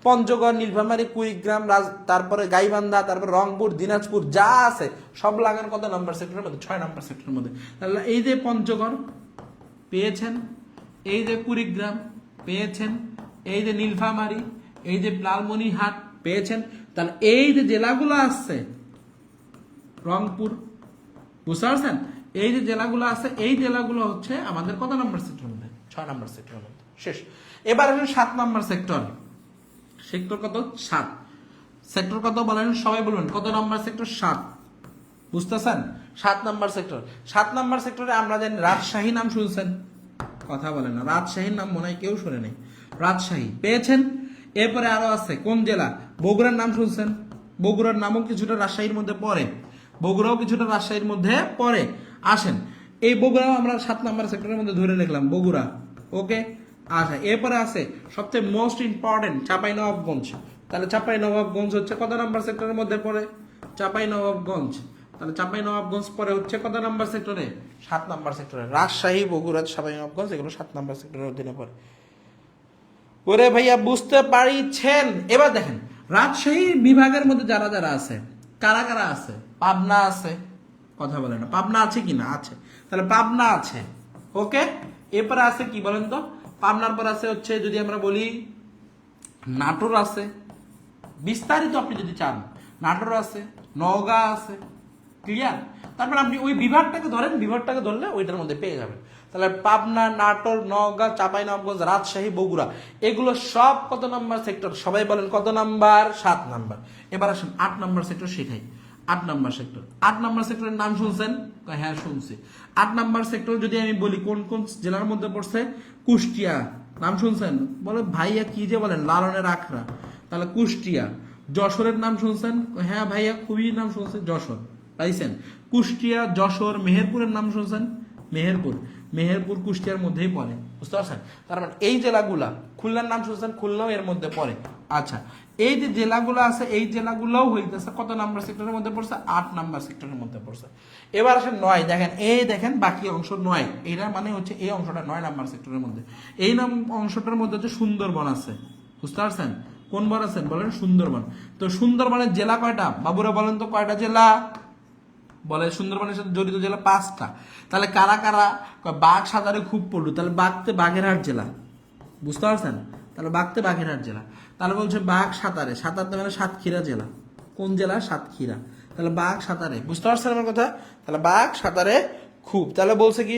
[SPEAKER 1] পঞ্চগড়, নীলফামারী, কুড়িগ্রাম, তারপরে গাইবান্ধা, তারপরে রংপুর, দিনাজপুর যা আছে সব লাগান কত নাম্বার সেক্টরের মধ্যে? 6 নাম্বার সেক্টরের মধ্যে। তাহলে এই যে পঞ্চগড় পেয়েছেন, এই যে কুড়িগ্রাম পেয়েছেন, এই যে নীলফামারী, এই যে লালমনিরহাট পেয়েছেন। তাহলে এই যে জেলাগুলো আসছে রংপুর, বুঝতে পারছেন? এই যে জেলাগুলো আছে এই জেলাগুলো হচ্ছে আমাদের কত নাম্বার সেক্টরের মধ্যে? 6 নাম্বার সেক্টরের মধ্যে। শেষ। এবার আসেন 7 নাম্বার সেক্টর। সেক্টর কত? 7। সেক্টর কত বলেন? সবাই বলবেন কত নাম্বার সেক্টর? 7। বুঝতেছেন? 7 নাম্বার সেক্টর। 7 নাম্বার সেক্টরে আমরা জানি রাজশাহী নাম শুনছেন, কথা বলেন না, রাজশাহীর নাম মনে হয় কেউ শুনে নেই। রাজশাহী পেয়েছেন। এরপরে আরো আছে কোন জেলা? বগুড়ার নাম শুনছেন, বগুড়ার নামও কিছুটা রাজশাহীর মধ্যে পড়ে, বগুড়াও কিছুটা রাজশাহীর মধ্যে পড়ে। আসেন, এই বগুড়াও আমরা 7 নাম্বার সেক্টরের মধ্যে ধরে রাখলাম, বগুড়া। ওকে, আচ্ছা এরপরে আছে সবচেয়ে মোস্ট ইম্পর্টেন্ট চাঁপাইনবাবগঞ্জ। তাহলে চাঁপাইনবাবগঞ্জ হচ্ছে কত নাম্বার সেক্টরের মধ্যে পড়ে? চাঁপাইনবাবগঞ্জ। তাহলে চাঁপাইনবাবগঞ্জ পরে হচ্ছে কত নাম্বার সেক্টরে? 7 নাম্বার সেক্টরে। রাজশাহী, বগুড়া, চাঁপাইনবাবগঞ্জ এগুলো 7 নাম্বার সেক্টরের অধীনে পড়ে। ওরে ভাইয়া বুঝতে পারিছেন? এবার দেখেন রাজশাহী বিভাগের মধ্যে যারা যারা আছে, কারা কারা আছে? পাবনা আছে, কথা বলে না, পাবনা আছে কি না? আছে। তাহলে পাবনা আছে। ওকে, এরপরে আছে কি বলেন তো? পাবনার পর আছে হচ্ছে যদি আমরা বলি নাটোর আছে, বিস্তারিত আপনি যদি চান নাটোর আছে, নওগাঁ আছে। ক্লিয়ার? তারপর আপনি ওই বিভাগটাকে ধরেন, বিভাগটাকে ধরলে ওইটার মধ্যে পেয়ে যাবেন। তাহলে পাবনা, নাটোর, নওগাঁ, চাঁপাইনবাবগঞ্জ, রাজশাহী, বগুড়া এগুলো সব কত নাম্বার সেক্টর? সবাই বলেন কত নাম্বার? 7 নাম্বার। এবার আসেন 8 নাম্বার সেক্টর শেখাই। 8 নাম্বার সেক্টর, 8 নাম্বার সেক্টরের নাম শুনছেন? হ্যাঁ শুনছি। 8 নাম্বার সেক্টর যদি আমি বলি কোন কোন জেলার মধ্যে পড়ছে? কুষ্টিয়া, নাম শুনছেন? বলে ভাইয়া কি যে বলেন, লালনের আখড়া। তাহলে কুষ্টিয়া। যশোরের নাম শুনছেন? হ্যাঁ ভাইয়া খুবই নাম শুনছেন, যশোর পাইছেন। কুষ্টিয়া, যশোর। মেহেরপুরের নাম শুনছেন? মেহেরপুর। মেহেরপুর কুষ্টিয়ার মধ্যেই পড়ে, বুঝতে পারছেন? তার মানে এই জেলাগুলা, খুলনার নাম শুনছেন? খুলনাও এর মধ্যে পড়ে। আচ্ছা, এই যে জেলাগুলো আছে এই জেলাগুলোও হইতেছে কত নাম্বার সেক্টরের মধ্যে পড়ছে? 8 নাম্বার সেক্টরের মধ্যে পড়ছে। এবার আসেন 9, দেখেন এই দেখেন বাকি অংশ 9, এটা মানে হচ্ছে এই অংশটা 9 নাম্বার সেক্টরের মধ্যে। এই অংশটার মধ্যে হচ্ছে সুন্দরবন আছে, বুঝতে পারছেন? কোন বন আছেন বলেন? সুন্দরবন। তো সুন্দরবনের জেলা কয়টা বাবুরা বলেন তো? কয়টা জেলা বলে? সুন্দরবনের সাথে জড়িত জেলা 5টা। তাহলে কারা কারা? বাঘ সাঁতারে খুব পড়লো, তাহলে বাঘতে বাগেরহাট জেলা, বুঝতে পারছেন? তাহলে বাঘতে বাগেরহাট জেলা। তাহলে বলছে বাঘ সাঁতারে, সাঁতারতে মানে সাতক্ষীরা জেলা। কোন জেলা? সাতক্ষীরা। তাহলে বাঘ সাঁতারে, বুঝতে পারছেন আমার কথা? তাহলে বাঘ সাঁতারে খুব। তাহলে বলছে কি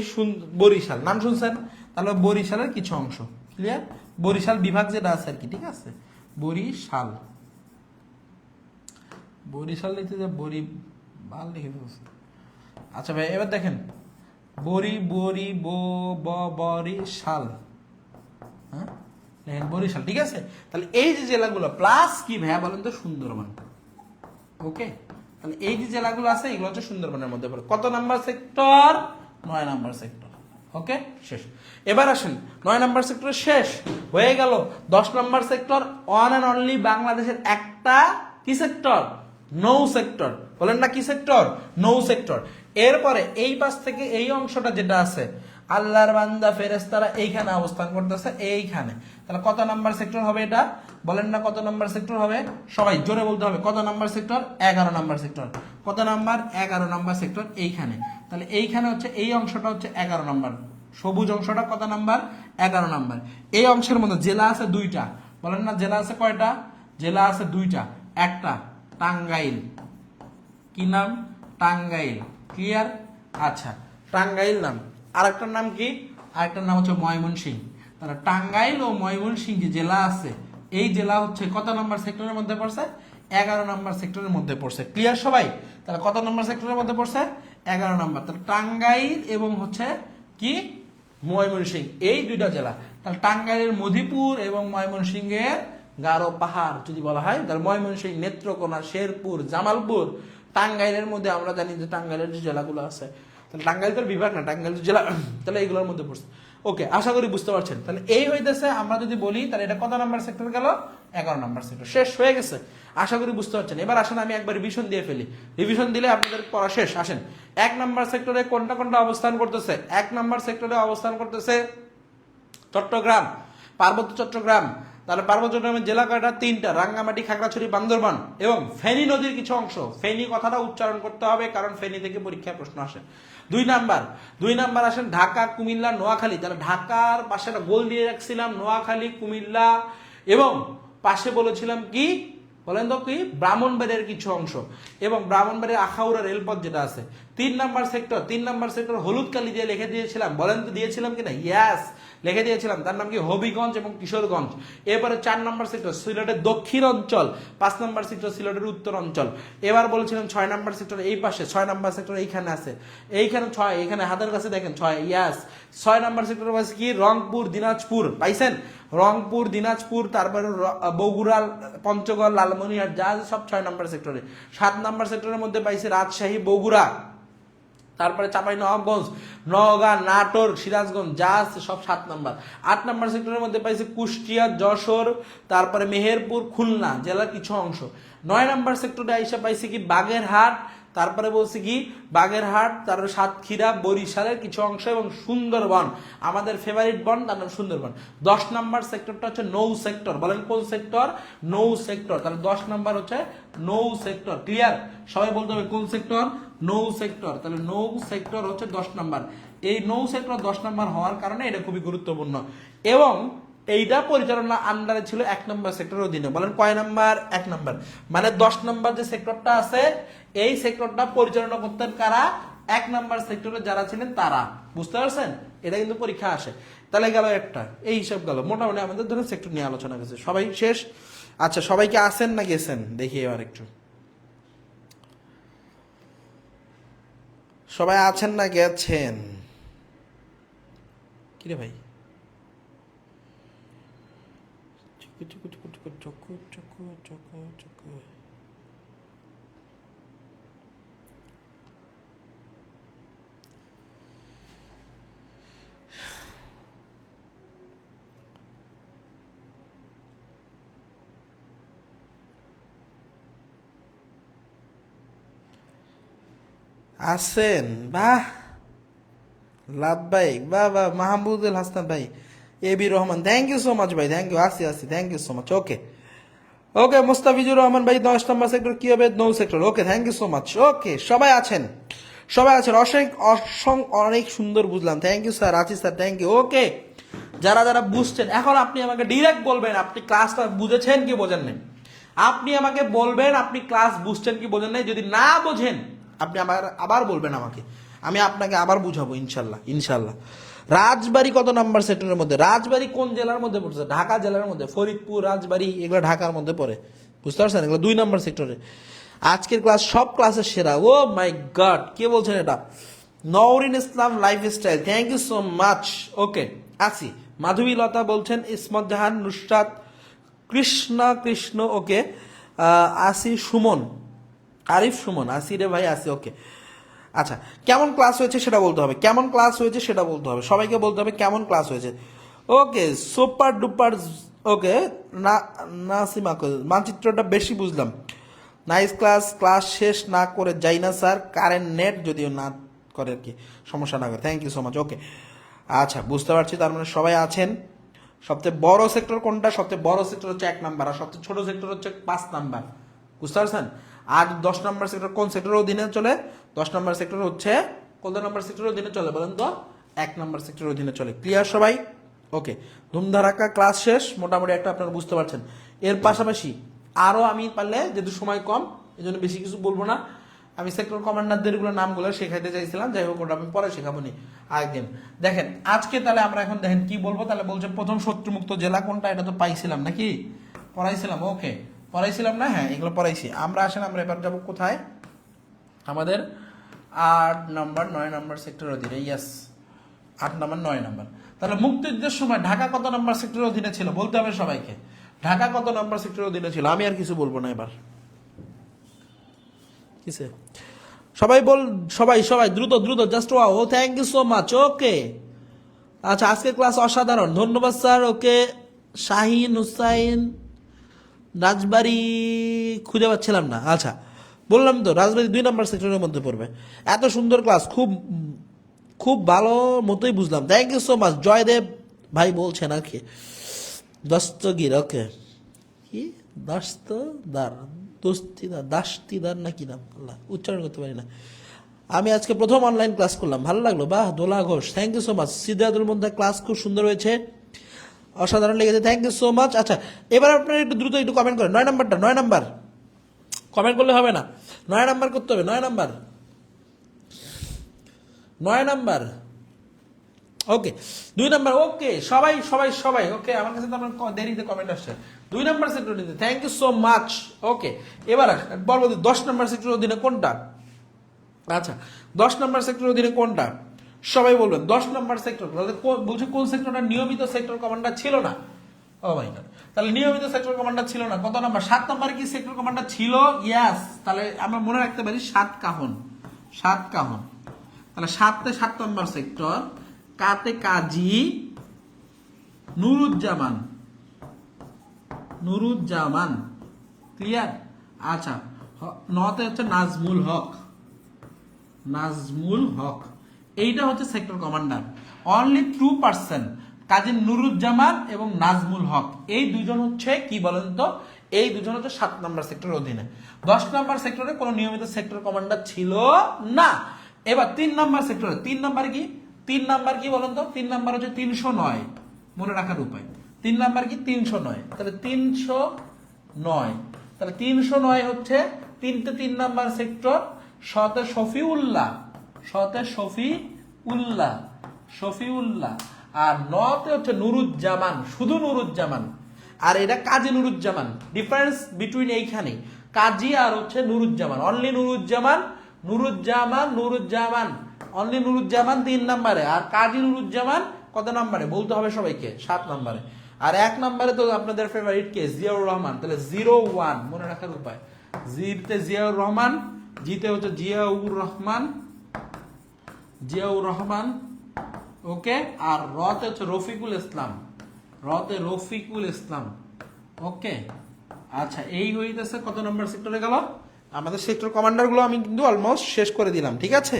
[SPEAKER 1] বরিশাল, নাম শুনছেন? তাহলে বরিশালের কিছু অংশ। ক্লিয়ার? বরিশাল বিভাগ যেটা আছে আর কি, ঠিক আছে? বরিশাল, বরিশাল লিখতে যে ভাল লিখে ফেলছে। আচ্ছা ভাই এবার দেখেন বরিশাল, হ্যাঁ দেখেন বরিশাল, ঠিক আছে? তাহলে এই যে জেলাগুলো প্লাস কি ভাইয়া বলেন তো? সুন্দরবন। ওকে, তাহলে এই যে জেলাগুলো আছে এগুলো হচ্ছে সুন্দরবনের মধ্যে পড়ে। কত number sector? 9 number sector. Okay, শেষ। এবার আসেন 9 নাম্বার সেক্টর শেষ হয়ে গেল। 10 number sector, one and only বাংলাদেশের একটা কি সেক্টর? নৌ সেক্টর। বলেন না কি সেক্টর? নৌ সেক্টর। এরপরে এই পাশ থেকে এই অংশটা যেটা আছে, আল্লাহর বান্দা ফেরেশতারা এইখানে অবস্থান করতেছে, এইখানে। তাহলে কত নাম্বার সেক্টর হবে এটা? বলেন না কত নাম্বার সেক্টর হবে? সবাই জোরে বলতে হবে। কত নাম্বার সেক্টর? 11 number sector. কত নাম্বার? 11 নাম্বার সেক্টর এইখানে। তাহলে এইখানে হচ্ছে এই অংশটা হচ্ছে 11 নাম্বার। সবুজ অংশটা কত নাম্বার? 11 নাম্বার। এই অংশের মধ্যে জেলা আছে 2টা। বলেন না জেলা আছে কয়টা? জেলা আছে 2টা। একটা টাঙ্গাইল, কি নাম? টাঙ্গাইল। ক্লিয়ার? আচ্ছা, টাঙ্গাইল নাম। আরেকটার নাম কি? আরেকটার নাম হচ্ছে ময়মনসিংহ। তাহলে টাঙ্গাইল ও ময়মনসিংহ যে জেলা আছে, এই জেলা হচ্ছে কত নাম্বার সেক্টরের মধ্যে পড়ছে? 11 নাম্বার সেক্টরের মধ্যে পড়ছে। ক্লিয়ার সবাই? তাহলে কত নাম্বার সেক্টরের মধ্যে পড়ছে? 11 নাম্বার। তাহলে টাঙ্গাইল এবং হচ্ছে কি ময়মনসিংহ, এই 2টা জেলা। তাহলে টাঙ্গাইলের মধুপুর এবং ময়মনসিংহের গারো পাহাড় যদি বলা হয়, তাহলে ময়মনসিংহ, নেত্রকোনা, শেরপুর, জামালপুর। টাঙ্গাইলের মধ্যে আমরা জানি যে টাঙ্গাইলের যে জেলাগুলো আছে, তাহলে টাঙ্গাইল তো বিভাগ না, টাঙ্গাইল জেলা, তাহলে এগুলোর মধ্যে পড়ছে। ওকে, আশা করি বুঝতে পারছেন। তাহলে এই হইতেছে, আমরা যদি বলি তাহলে এটা কত নাম্বার সেক্টর গেল? 11 নাম্বার সেক্টর। শেষ হয়ে গেছে, আশা করি বুঝতে পারছেন। এবার আসেন আমি একবার রিভিশন দিয়ে ফেলি, রিভিশন দিলে আপনাদের পড়া শেষ। আসেন 1 নাম্বার সেক্টরে কোনটা কোনটা অবস্থান করতেছে? 1 নাম্বার সেক্টরে অবস্থান করতেছে চট্টগ্রাম, পার্বত্য চট্টগ্রাম। তাহলে পার্বত্য চট্টগ্রামের জেলা কয়টা? 3টা, রাঙ্গামাটি, খাগড়াছড়ি, বান্দরবান এবং ফেনী নদীর কিছু অংশ। ফেনী কথাটা উচ্চারণ করতে হবে কারণ ফেনী থেকে পরীক্ষায় প্রশ্ন আসে। 2 নাম্বার আসেন ঢাকা, কুমিল্লা, নোয়াখালী। তাহলে ঢাকার পাশে একটা গোল দিয়ে রাখছিলাম, নোয়াখালী, কুমিল্লা এবং পাশে বলেছিলাম কি বলেন তো কি? ব্রাহ্মণবাড়িয়ার কিছু অংশ এবং ব্রাহ্মণবাড়িয়ার আখাউড়া রেলপথ যেটা আছে। 3 নাম্বার সেক্টর হলুদ কালি দিয়ে লিখে দিয়েছিলাম, বলেন তো দিয়েছিলাম কিনা? ইয়াস, লিখে দিয়েছিলাম। তার নাম কি? হবিগঞ্জ এবং কিশোরগঞ্জ। এবারে 4 নাম্বার সেক্টর সিলেটের দক্ষিণ অঞ্চল, 5 নাম্বার সেক্টর সিলেটের উত্তর অঞ্চল। এবার বলেছিলাম 6 নাম্বার সেক্টর এই পাশে, 6 নাম্বার সেক্টর এইখানে আছে, এইখানে 6, এখানে হাতের কাছে দেখেন 6, ইয়াস। 6 নাম্বার সেক্টরের পাশে কি? রংপুর, দিনাজপুর, পাইছেন? রংপুর, দিনাজপুর, তারপরে বগুড়া, পঞ্চগড়, লালমনিরহাট, যা আছে সব 6 নাম্বার সেক্টরে। 7 নাম্বার সেক্টরের মধ্যে পাইছে রাজশাহী, বগুড়া, তারপরে চাঁপাইনবাবগঞ্জ, নওগাঁ, নাটোর, সিরাজগঞ্জ, যা আছে সব 7 নাম্বার। 8 নাম্বার সেক্টরের মধ্যে পাইছে কুষ্টিয়া, যশোর, তারপরে মেহেরপুর, খুলনা জেলার কিছু অংশ। 9 নাম্বার সেক্টরে আইসা পাইছে কি? বাগেরহাট, তারপরে বলছে কি? বাগেরহাট, তারপরে সাতক্ষীরা, বরিশালের কিছু অংশ এবং সুন্দরবন, আমাদের ফেভারিট বন, তার নাম সুন্দরবন। 10 নাম্বার সেক্টরটা হচ্ছে নৌ সেক্টর, বলেন কোন সেক্টর? নৌ সেক্টর। তাহলে 10 নাম্বার হচ্ছে নৌ সেক্টর। ক্লিয়ার? সবাই বলতে হবে কোন সেক্টর? নৌ সেক্টর। তাহলে নৌ সেক্টর হচ্ছে 10 নাম্বার। এই নৌ সেক্টর 10 নাম্বার হওয়ার কারণে এটা খুবই গুরুত্বপূর্ণ, এবং এইটা পরিচালনা আন্ডারে ছিল 1 নাম্বার সেক্টরের অধীনে। বলেন কয় নাম্বার? 1 নাম্বার। মানে 10 নাম্বার যে সেক্টরটা আছে, এই সেক্টরটা পরিচালনা করতেন কারা? 1 নাম্বার সেক্টরে যারা ছিলেন তারা। বুঝতে পারছেন? এটা কিন্তু পরীক্ষা আসে। তাহলে গেল একটা, এই হিসাব গেল। মোটামুটি আমাদের ধরুন সেক্টর নিয়ে আলোচনা করেছে, সবাই শেষ। আচ্ছা, সবাইকে আসেন না গেছেন দেখি এবার একটু, সবাই আছেন না গেছেন? কিরে ভাই? চুকু চুকু চুকু চুকু চুকু চুকু চুকু। আছেন? বাহ, লাভ ভাই, বাহ বাহ, মাহমুদুল হাসান ভাই, AB Rahman, thank you so much ভাই, থ্যাংক ইউ। আসি আসি, thank you so much. Okay okay, Mustafizur Rahman ভাই, 10 নাম্বার সেক্টর কি হবে? নৌ sector. Okay, thank you so much. Okay, সবাই আছেন? সবাই আছেন? অনেক সুন্দর বুঝলাম, থ্যাংক ইউ স্যার। আছি স্যার, থ্যাংক ইউ। ওকে, যারা যারা বুঝছেন, এখন আপনি আমাকে ডিরেক্ট বলবেন আপনি ক্লাসটা বুঝেছেন কি বোঝেন নাই। আপনি আমাকে বলবেন আপনি ক্লাস বুঝছেন কি বোঝেন নাই। যদি না বোঝেন আপনি আবার বলবেন আমাকে, আমি আপনাকে আবার বুঝাবো ইনশাল্লাহ। ইনশাল্লাহ। রাজবাড়ী কত নাম্বার সেক্টরের মধ্যে? রাজবাড়ী কোন জেলার মধ্যে পড়ছে? ঢাকা জেলার মধ্যে। ফরিদপুর, রাজবাড়ী এগুলো ঢাকার মধ্যে পড়ে। বুঝতে পারছেন? এগুলো 2 নাম্বার সেক্টরে। আজকের ক্লাস সব ক্লাসের সেরা। ও মাই গড, কে বলছেন এটা? Nowrin Islam lifestyle, thank you so much. Okay, আসি। মাধবী লতা বলছেন, ইসমত জাহান, নুসরাত, কৃষ্ণ। ওকে, আসি সুমন, আরিফ সুমন, আসি রে ভাই, আসি। ওকে, আচ্ছা, কেমন ক্লাস হয়েছে সেটা বলতে হবে, কেমন ক্লাস হয়েছে সেটা বলতে হবে, সবাইকে বলতে হবে কেমন ক্লাস হয়েছে। ওকে, সুপার ডুপার। ওকে, না নাসিমা, মানচিত্রটা বেশি বুঝলাম। Nice class. ক্লাস শেষ না করে যাই না স্যার, কারেন্ট নেট যদিও না করে আর কি, সমস্যা না করে। Thank you so much. Okay, আচ্ছা, বুঝতে পারছি। তার মানে সবাই আছেন। সবচেয়ে বড় সেক্টর কোনটা? সবচেয়ে বড় সেক্টর হচ্ছে 1 নাম্বার, আর সবচেয়ে ছোট সেক্টর হচ্ছে 5 নাম্বার। বুঝতে পারছেন? আর 10 নাম্বার সেক্টর কোন সেক্টরের অধীনে চলে? 10 নাম্বার সেক্টর হচ্ছে কত নাম্বার সেক্টরের অধীনে চলে বলেন তো? 1 নাম্বার সেক্টরের অধীনে চলে। ক্লিয়ার সবাই? ওকে, ধুমধারাক্কা ক্লাস শেষ। মোটামুটি একটা আপনারা বুঝতে পারছেন। এর পাশাপাশি আরও আমি পারলে, যেহেতু সময় কম এই জন্য বেশি কিছু বলবো না, আমি সেক্টর কমান্ডারদের গুলো নামগুলো শেখাইতে চাইছিলাম, যাই হোক ওটা আমি পরে শেখাবো নি আরেকদিন। দেখেন আজকে তাহলে আমরা এখন দেখেন কি বলবো। তাহলে বলছে প্রথম শত্রুমুক্ত জেলা কোনটা? এটা তো পাইছিলাম নাকি, পড়াইছিলাম। ওকে, পড়াইছিলাম না? হ্যাঁ, এগুলো পড়াইছি আমরা। আসেন আমরা এবার যাবো কোথায়? আমাদের 8 নাম্বার 9 নাম্বার সেক্টরের অধীনে। ইয়াস, 8 নাম্বার 9 নাম্বার। তাহলে মুক্তিযুদ্ধের সময় ঢাকা কত নাম্বার সেক্টরের অধীনে ছিল বলতে হবে সবাইকে। ঢাকা কত নাম্বার সেক্টরের অধীনে ছিল? আমি আর কিছু বলবো না এবার। কিসে সবাই বল, সবাই সবাই দ্রুত দ্রুত, just wow, thank you so much. Okay, আচ্ছা, আজকের ক্লাস অসাধারণ, ধন্যবাদ স্যার। ওকে, শাহিন হুসাইন, রাজবাড়ি খুঁজে পাচ্ছিলাম না। আচ্ছা, বললাম তো রাজবাড়ি 2 নাম্বার সেক্টরের মধ্যে পড়বে। এত সুন্দর ক্লাস, খুব খুব ভালো মতোই বুঝলাম। Thank you so much. Joydeb ভাই বলছেন আর কি, দস্তগীর। ওকে, কি দাস্তিদার না কি নাম, আল্লাহ উচ্চারণ করতে পারি না। আমি আজকে প্রথম অনলাইন ক্লাস করলাম, ভালো লাগলো। বাহ, Dola Ghosh, thank you so much. সিদ্ধাতুল মধ্যে ক্লাস খুব সুন্দর হয়েছে, অসাধারণ লেগেছে, থ্যাংক ইউ সো মাচ। আচ্ছা, এবার আপনারা একটু দ্রুত একটু কমেন্ট করেন। 9 নাম্বারটা, 9 নাম্বার কমেন্ট করলে হবে না, 9 নাম্বার করতে হবে। 9 number 9 number okay 2 number okay সবাই সবাই সবাই ওকে আমার কাছে তো আপনার দেরিতে কমেন্ট আসছে 2 নাম্বার সেক্টর অধীনে thank you so much okay এবার পরবর্তী 10 নাম্বার সেক্টর অধীনে কোনটা আচ্ছা 10 নাম্বার সেক্টর অধীনে কোনটা সবাই বলবেন 10 নাম্বার সেক্টর বলছে কোন সেক্টরটা নিয়মিত সেক্টর কমান্ডার ছিল না ও মাই গড তাহলে নিয়মিত সেক্টর কমান্ডার ছিল না কত নাম্বার 7 নাম্বারে কি সেক্টর কমান্ডার ছিল ইয়েস তাহলে আমরা মনে রাখতে পারি 7 কাহন তাহলে 7 নাম্বার সেক্টর কাতে কাজী নুরুজ্জামান ক্লিয়ার আচ্ছা নতে হচ্ছে নাজমুল হক এইটা হচ্ছে সেক্টর কমান্ডার অনলি 2% কাজী নুরুজ্জামান এবং নাজমুল হক এই দুজন হচ্ছে কি বলেন তো এই দুজন হচ্ছে 7 নাম্বার সেক্টরের অধীনে 10 নাম্বার সেক্টরে কোনো নিয়মিত সেক্টর কমান্ডার ছিল না এবার 3 নাম্বার সেক্টরে 3 নাম্বার কি বলেন তো 3 নাম্বার হচ্ছে 309 মনে রাখার উপায় 3 নাম্বার কি 309 তাহলে 309 তাহলে 309 হচ্ছে 3 নাম্বার সেক্টর শতে শফিউল্লাহ আর নতে হচ্ছে নুরুজ্জামান শুধু নুরুজ্জামান আর এটা কাজী নুরুজ্জামান ডিফারেন্স বিটুইন এইখানে কাজী আর হচ্ছে নুরুজ্জামান অনলি নুরুজ্জামান অনলি নুরুজ্জামান 3 নম্বরে আর কাজী নুরুজ্জামান কত নম্বরে বলতে হবে সবাইকে 7 নম্বরে আর 1 নম্বরে তো আপনাদের ফেভারিট কে জিয়াউর রহমান তাহলে 01 মনে রাখার উপায় জিতে জিয়াউর রহমান জিতে হচ্ছে জিয়াউর রহমান ওকে আর রতে হচ্ছে রফিকুল ইসলাম ওকে আচ্ছা এই হইতেছে কত নম্বর সেক্টরে গেল আমাদের সেক্টর কমান্ডার গুলো আমি কিন্তু অলমোস্ট শেষ করে দিলাম ঠিক আছে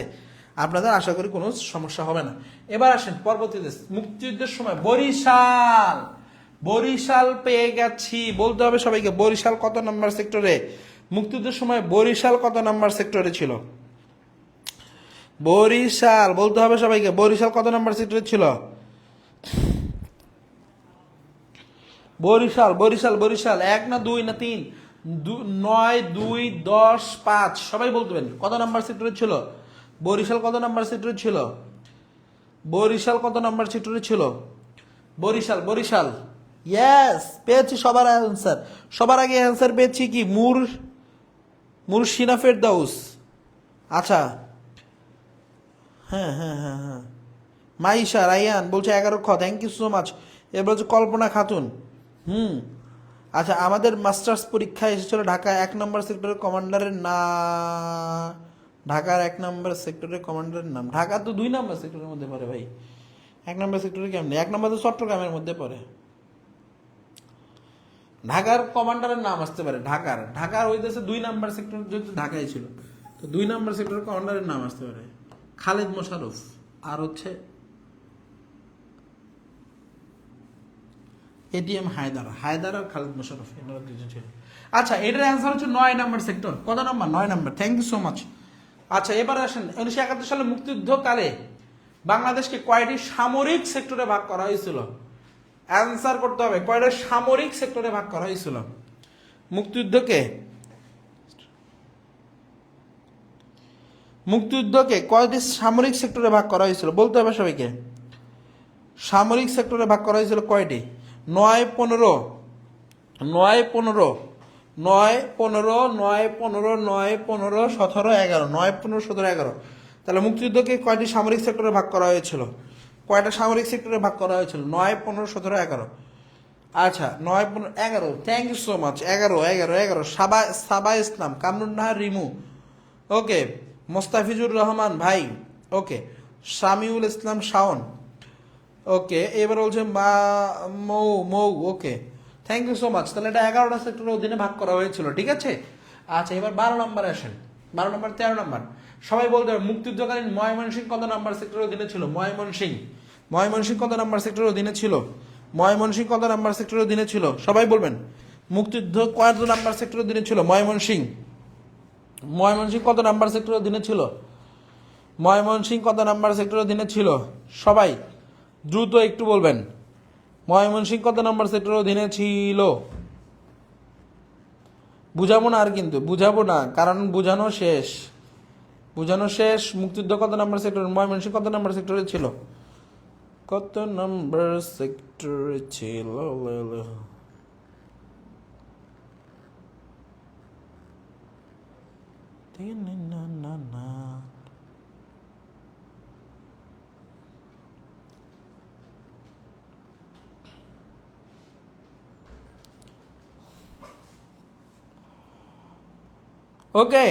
[SPEAKER 1] আপনাদের আশা করি কোনো সমস্যা হবে না এবার আসেন পরবর্তীতে মুক্তিযুদ্ধের সময় বরিশাল পেয়ে গেছি বলতে হবে সবাইকে বরিশাল কত নম্বর সেক্টরে মুক্তিযুদ্ধের সময় বরিশাল কত নম্বর সেক্টরে ছিল বরিশাল বলতে হবে সবাইকে বরিশাল কত নম্বর সেক্টরে ছিল বরিশাল 1 না 2 না 3 9 2 10 5 সবাই বলতেবেন কত নাম্বার সেক্টরে ছিল বরিশাল কত নাম্বার সেক্টরে ছিল বরিশাল ইয়েস পেয়েছি সবার আগে অ্যান্সার পেয়েছি কি মুরশিনা ফেরদাউস আচ্ছা হ্যাঁ মাইশা রায়ান বলছে 11 থ্যাংক ইউ সো মাচ এবার হচ্ছে কল্পনা খাতুন আচ্ছা আমাদের মাস্টার্স পরীক্ষায় এসেছিল ঢাকা 1 নম্বর সেক্টরের কমান্ডারের ঢাকার 1 নম্বর সেক্টরের কমান্ডারের নাম ঢাকা তো 2 নম্বর সেক্টরের মধ্যে পড়ে ভাই 1 নম্বর সেক্টরে কেমনে 1 নম্বর তো চট্টগ্রামের মধ্যে পড়ে ঢাকার কমান্ডারের নাম আসতে পারে ঢাকার হইতেছে 2 নম্বর সেক্টর যেহেতু ঢাকায় ছিল তো 2 নম্বর সেক্টরের কমান্ডারের নাম আসতে পারে খালেদ মোশাররফ আর হচ্ছে এটিএম হায়দার আর খালেদ মোশাররফ এনারা দুজন ছিল আচ্ছা এটার অ্যান্সার হচ্ছে 9 নম্বর সেক্টর কত নাম্বার 9 নম্বর থ্যাংক ইউ সো মাচ আচ্ছা এবার আসেন 1971 সালে মুক্তিযুদ্ধকালে বাংলাদেশকে কয়টি সামরিক সেক্টরে ভাগ করা হয়েছিল অ্যান্সার করতে হবে কয়টা সামরিক সেক্টরে ভাগ করা হয়েছিল মুক্তিযুদ্ধকে কয়টি সামরিক সেক্টরে ভাগ করা হয়েছিল বলতে হবে সবাইকে সামরিক সেক্টরে ভাগ করা হয়েছিল কয়টি 9 15 9 15 9 15 9 15 9 15 17 11 9 15 17 11 তাহলে মুক্তিযুদ্ধকে কয়টি সামরিক সেক্টরে ভাগ করা হয়েছিল কয়টা সামরিক সেক্টরে ভাগ করা হয়েছিল 9 15 17 11 আচ্ছা 9 15 11 thank you so much 11 Saba Islam Kamrun Nahar Rimu okay Mostafizur Rahman ভাই ওকে শামিউল ইসলাম শাওন ওকে এবার বলছে Mou okay thank you so much তাহলে এটা 11টা সেক্টরের অধীনে ভাগ করা হয়েছিল ঠিক আছে আচ্ছা এবার 12 নম্বর আসেন 12 নম্বর 13 নম্বর সবাই বলতে হবে মুক্তিযুদ্ধকালীন ময়মনসিংহ কত নম্বর সেক্টরের অধীনে ছিল ময়মনসিংহ কত নম্বর সেক্টরের অধীনে ছিল সবাই বলবেন মুক্তিযুদ্ধ কত নম্বর সেক্টরের অধীনে ছিল ময়মনসিংহ কত নম্বর সেক্টরের অধীনে ছিল সবাই দ্রুত একটু বলবেন ময়মনসিংহ কত নম্বর সেক্টরের অধীনে ছিল বুঝাবো না আর কিন্তু বুঝাবো না কারণ বুঝানো শেষ বোঝানো শেষ। মুক্তিযুদ্ধ কত নাম্বার সেক্টর, ময়মনসিংহ কত নাম্বার সেক্টরে ছিল, কত নাম্বার সেক্টরে ছিল? না না না, okay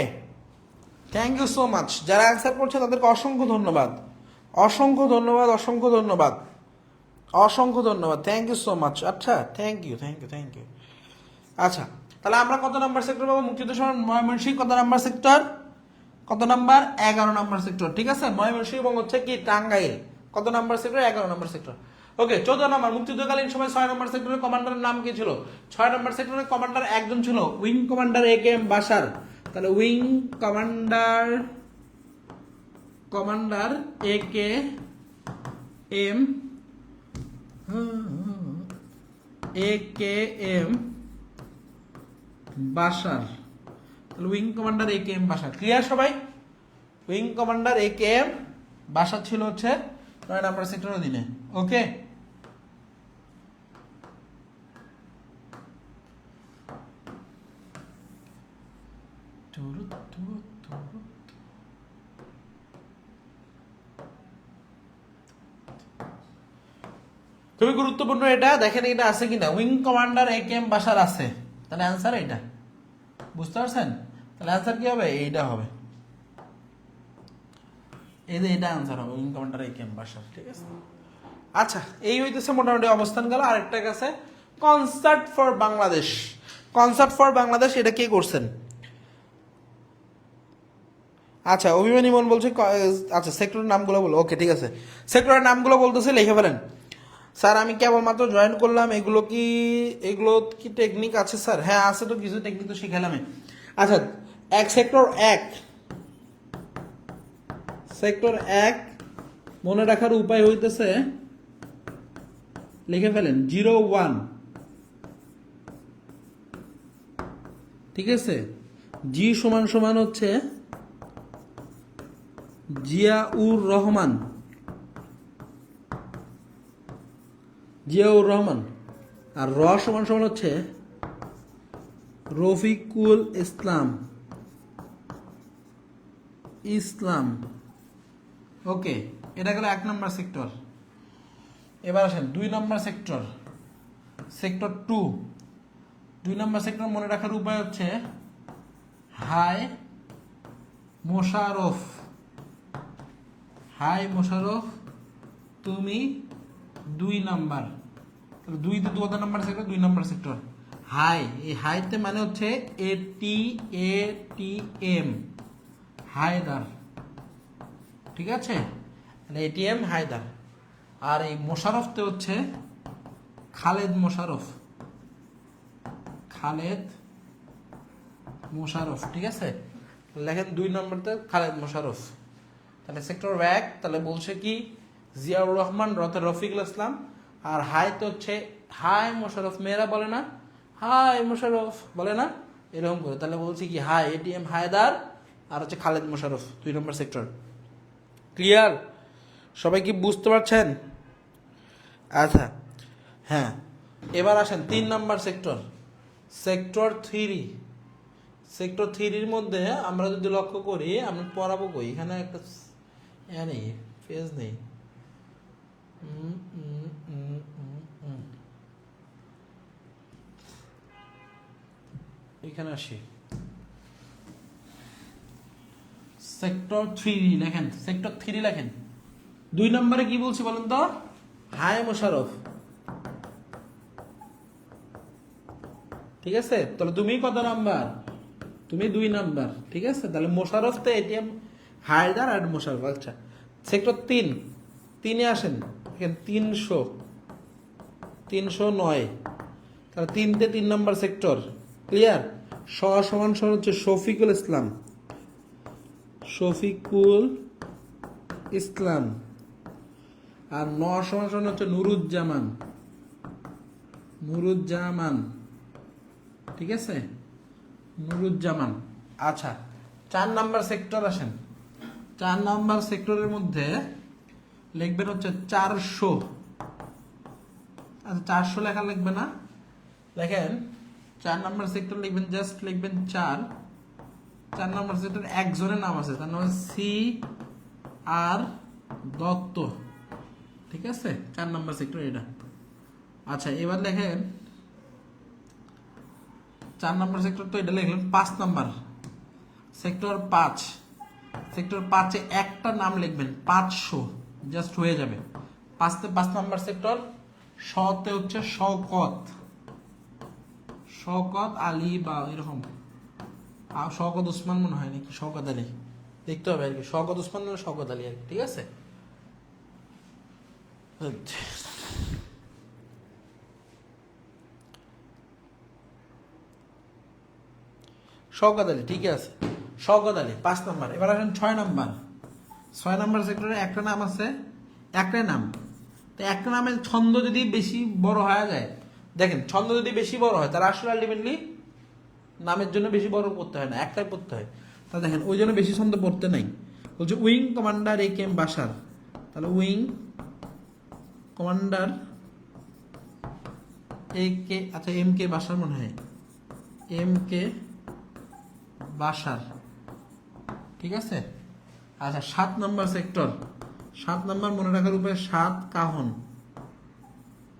[SPEAKER 1] thank you so much. যারা অ্যান্সার করছে তাদেরকে অসংখ্য ধন্যবাদ, অসংখ্য ধন্যবাদ, অসংখ্য ধন্যবাদ, অসংখ্য ধন্যবাদ। Thank you so much. আচ্ছা thank you thank you thank you. আচ্ছা তাহলে আমরা কত নাম্বার সেক্টর পাবো? মুক্তিযুদ্ধ সময় ময়মনসিংহ কত নাম্বার সেক্টর? কত নাম্বার? 11 number sector. ঠিক আছে, ময়মনসিংহ এবং হচ্ছে কি টাঙ্গাইল কত number sector? 11 number sector. Okay 14 number, মুক্তিযুদ্ধকালীন সময় 6 নম্বর সেক্টরের কমান্ডারের নাম কি ছিল? 6 নম্বর সেক্টরের কমান্ডার একজন ছিল, উইং কমান্ডার এ কে এম বাশার। তাহলে উইং কমান্ডার, কমান্ডার এ কে এম, বাশার। তাহলে উইং কমান্ডার এ কে এম বাশার। ক্লিয়ার সবাই? উইং কমান্ডার এ কে এম বাশার ছিল হচ্ছে 9 নাম্বার সেক্টরের অধীনে। ওকে খুবই গুরুত্বপূর্ণ এটা, দেখেন এটা আছে কিনা। উইং কমান্ডার এ কে এম বাশার আছে, তাহলে অ্যান্সার এইটা। বুঝতে পারছেন? তাহলে অ্যান্সার কি হবে? এইটা হবে, এই যে এটা অ্যান্সার হবে, উইং কমান্ডার এ কে এম বাশার। ঠিক আছে, আচ্ছা এই হইতেছে মোটামুটি অবস্থান গেল। আরেকটা আছে concert for Bangladesh. Concert for Bangladesh এটা কে করছেন? আচ্ছা অভিমানী মন বলছে আচ্ছা সেক্টরের নামগুলো বলো। ওকে ঠিক আছে, সেক্টরের নামগুলো বলতেছে, লিখে ফেলেন। স্যার আমি কেবলমাত্র জয়েন করলাম, এগুলো কি টেকনিক আছে স্যার? হ্যাঁ আছে তো, কিছু টেকনিক তো শিখালাম। আচ্ছা সেক্টর 1, সেক্টর 1 মনে রাখার উপায় হইতেছে, লিখে ফেলেন 01। ঠিক আছে, জি সমান সমান হচ্ছে জিয়াউর রহমান, জিয়াউর রহমান। আর র সমান সমান হচ্ছে রফিকুল ইসলাম, ইসলাম। ওকে এটা গেল 1 নম্বর সেক্টর। এবার আসেন 2 নম্বর সেক্টর, সেক্টর 2। 2 নম্বর সেক্টর মনে রাখার উপায় হচ্ছে হাই মোশাররফ, হাই মোশাররফ তুমি 2 নাম্বার। 2 তে 2 number sector, 2 number sector. High, এই হাইতে মানে হচ্ছে ATM হায়দার। ঠিক আছে, মানে ATM হায়দার। আর এই মোশাররফতে হচ্ছে খালেদ মোশাররফ, খালেদ মোশাররফ। ঠিক আছে, লেখেন 2 নম্বরতে খালেদ মোশাররফ। তাহলে সেক্টর 1 তাহলে বলছে কি জিয়াউর রহমান, রতে রফিকুল ইসলাম। আর হাইতে হচ্ছে হাই মোশাররফ, মেয়েরা বলে না হাই মোশাররফ, বলে না এরকম করে। তাহলে বলছি কি হাই ATM হায়দার, আর হচ্ছে খালেদ মোশাররফ, 2 নম্বর সেক্টর। ক্লিয়ার? সবাই কি বুঝতে পারছেন? আচ্ছা হ্যাঁ, এবার আসেন 3 নম্বর সেক্টর, সেক্টর 3। সেক্টর 3-র মধ্যে আমরা যদি লক্ষ্য করি, আমি পড়াবো কই, এখানে একটা নেই, পেজ নেই। এখানে আসি, সেক্টর 3 লেখেন, সেক্টর 3 লেখেন। 2 নম্বরে কি বলছি বলেন তো? হাই মোশাররফ। ঠিক আছে, তাহলে তুমি কত নাম্বার? তুমি 2 নাম্বার। ঠিক আছে, তাহলে মোশাররফ তো ATM হায়দার আর মোশাররফ। আচ্ছা সেক্টর 3-এ আসেন, এখানে 309। তাহলে 3-তে 3 নাম্বার সেক্টর। ক্লিয়ার? সমান সমান হচ্ছে শফিকুল ইসলাম, শফিকুল ইসলাম। আর 9 সমান সমান হচ্ছে নুরুজ্জামান, নুরুজ্জামান। ঠিক আছে, নুরুজ্জামান। আচ্ছা 4 নাম্বার সেক্টর আসেন, 4 নাম্বার সেক্টরের মধ্যে লিখবেন হচ্ছে 400। আচ্ছা 400 লেখা লিখবে না, লেখেন 4 নাম্বার সেক্টর লিখবেন, জাস্ট লিখবেন 4 নাম্বার সেক্টর একজনের নাম আছে, তার নাম সি আর দত্ত। ঠিক আছে, 4 নাম্বার সেক্টর এটা। আচ্ছা এবার লেখেন 4 নাম্বার সেক্টর তো এটা লিখলেন। 5 নাম্বার সেক্টর 5, সেক্টর 5-এ একটা নাম লিখবেন 500, জাস্ট হয়ে যাবে। 5 নাম্বার সেক্টর, শতে হচ্ছে শওকত, শওকত আলী বা এরকম, শওকত উসমান মনে হয় নাকি শওকত আলী, দেখতে হবে আর কি, শওকত উসমান না শওকত আলী আর কি। ঠিক আছে, শওকত আলী, ঠিক আছে শওকত আলী 5 নাম্বার। এবার আসেন 6 নাম্বার। 6 নাম্বার সেক্টরে একটা নাম আছে, একটাই নাম। তো একটা নামের ছন্দ যদি বেশি বড় হয়ে যায়, দেখেন ছন্দ যদি বেশি বড় হয় তাহলে আসলে আলটিমেটলি নামের জন্য বেশি বড় পড়তে হয় না, একটাই পড়তে হয়। তা দেখেন ওই জন্য বেশি ছন্দ পড়তে নাই। বলছে উইং কমান্ডার এ কে এম বাশার, তাহলে উইং কমান্ডার এ কে, আচ্ছা এম কে বাশার মনে হয়, এম কে বাশার। ঠিক আছে। আচ্ছা 7 নাম্বার সেক্টর, 7 নাম্বার মনে রাখার উপায় 7 কাহন।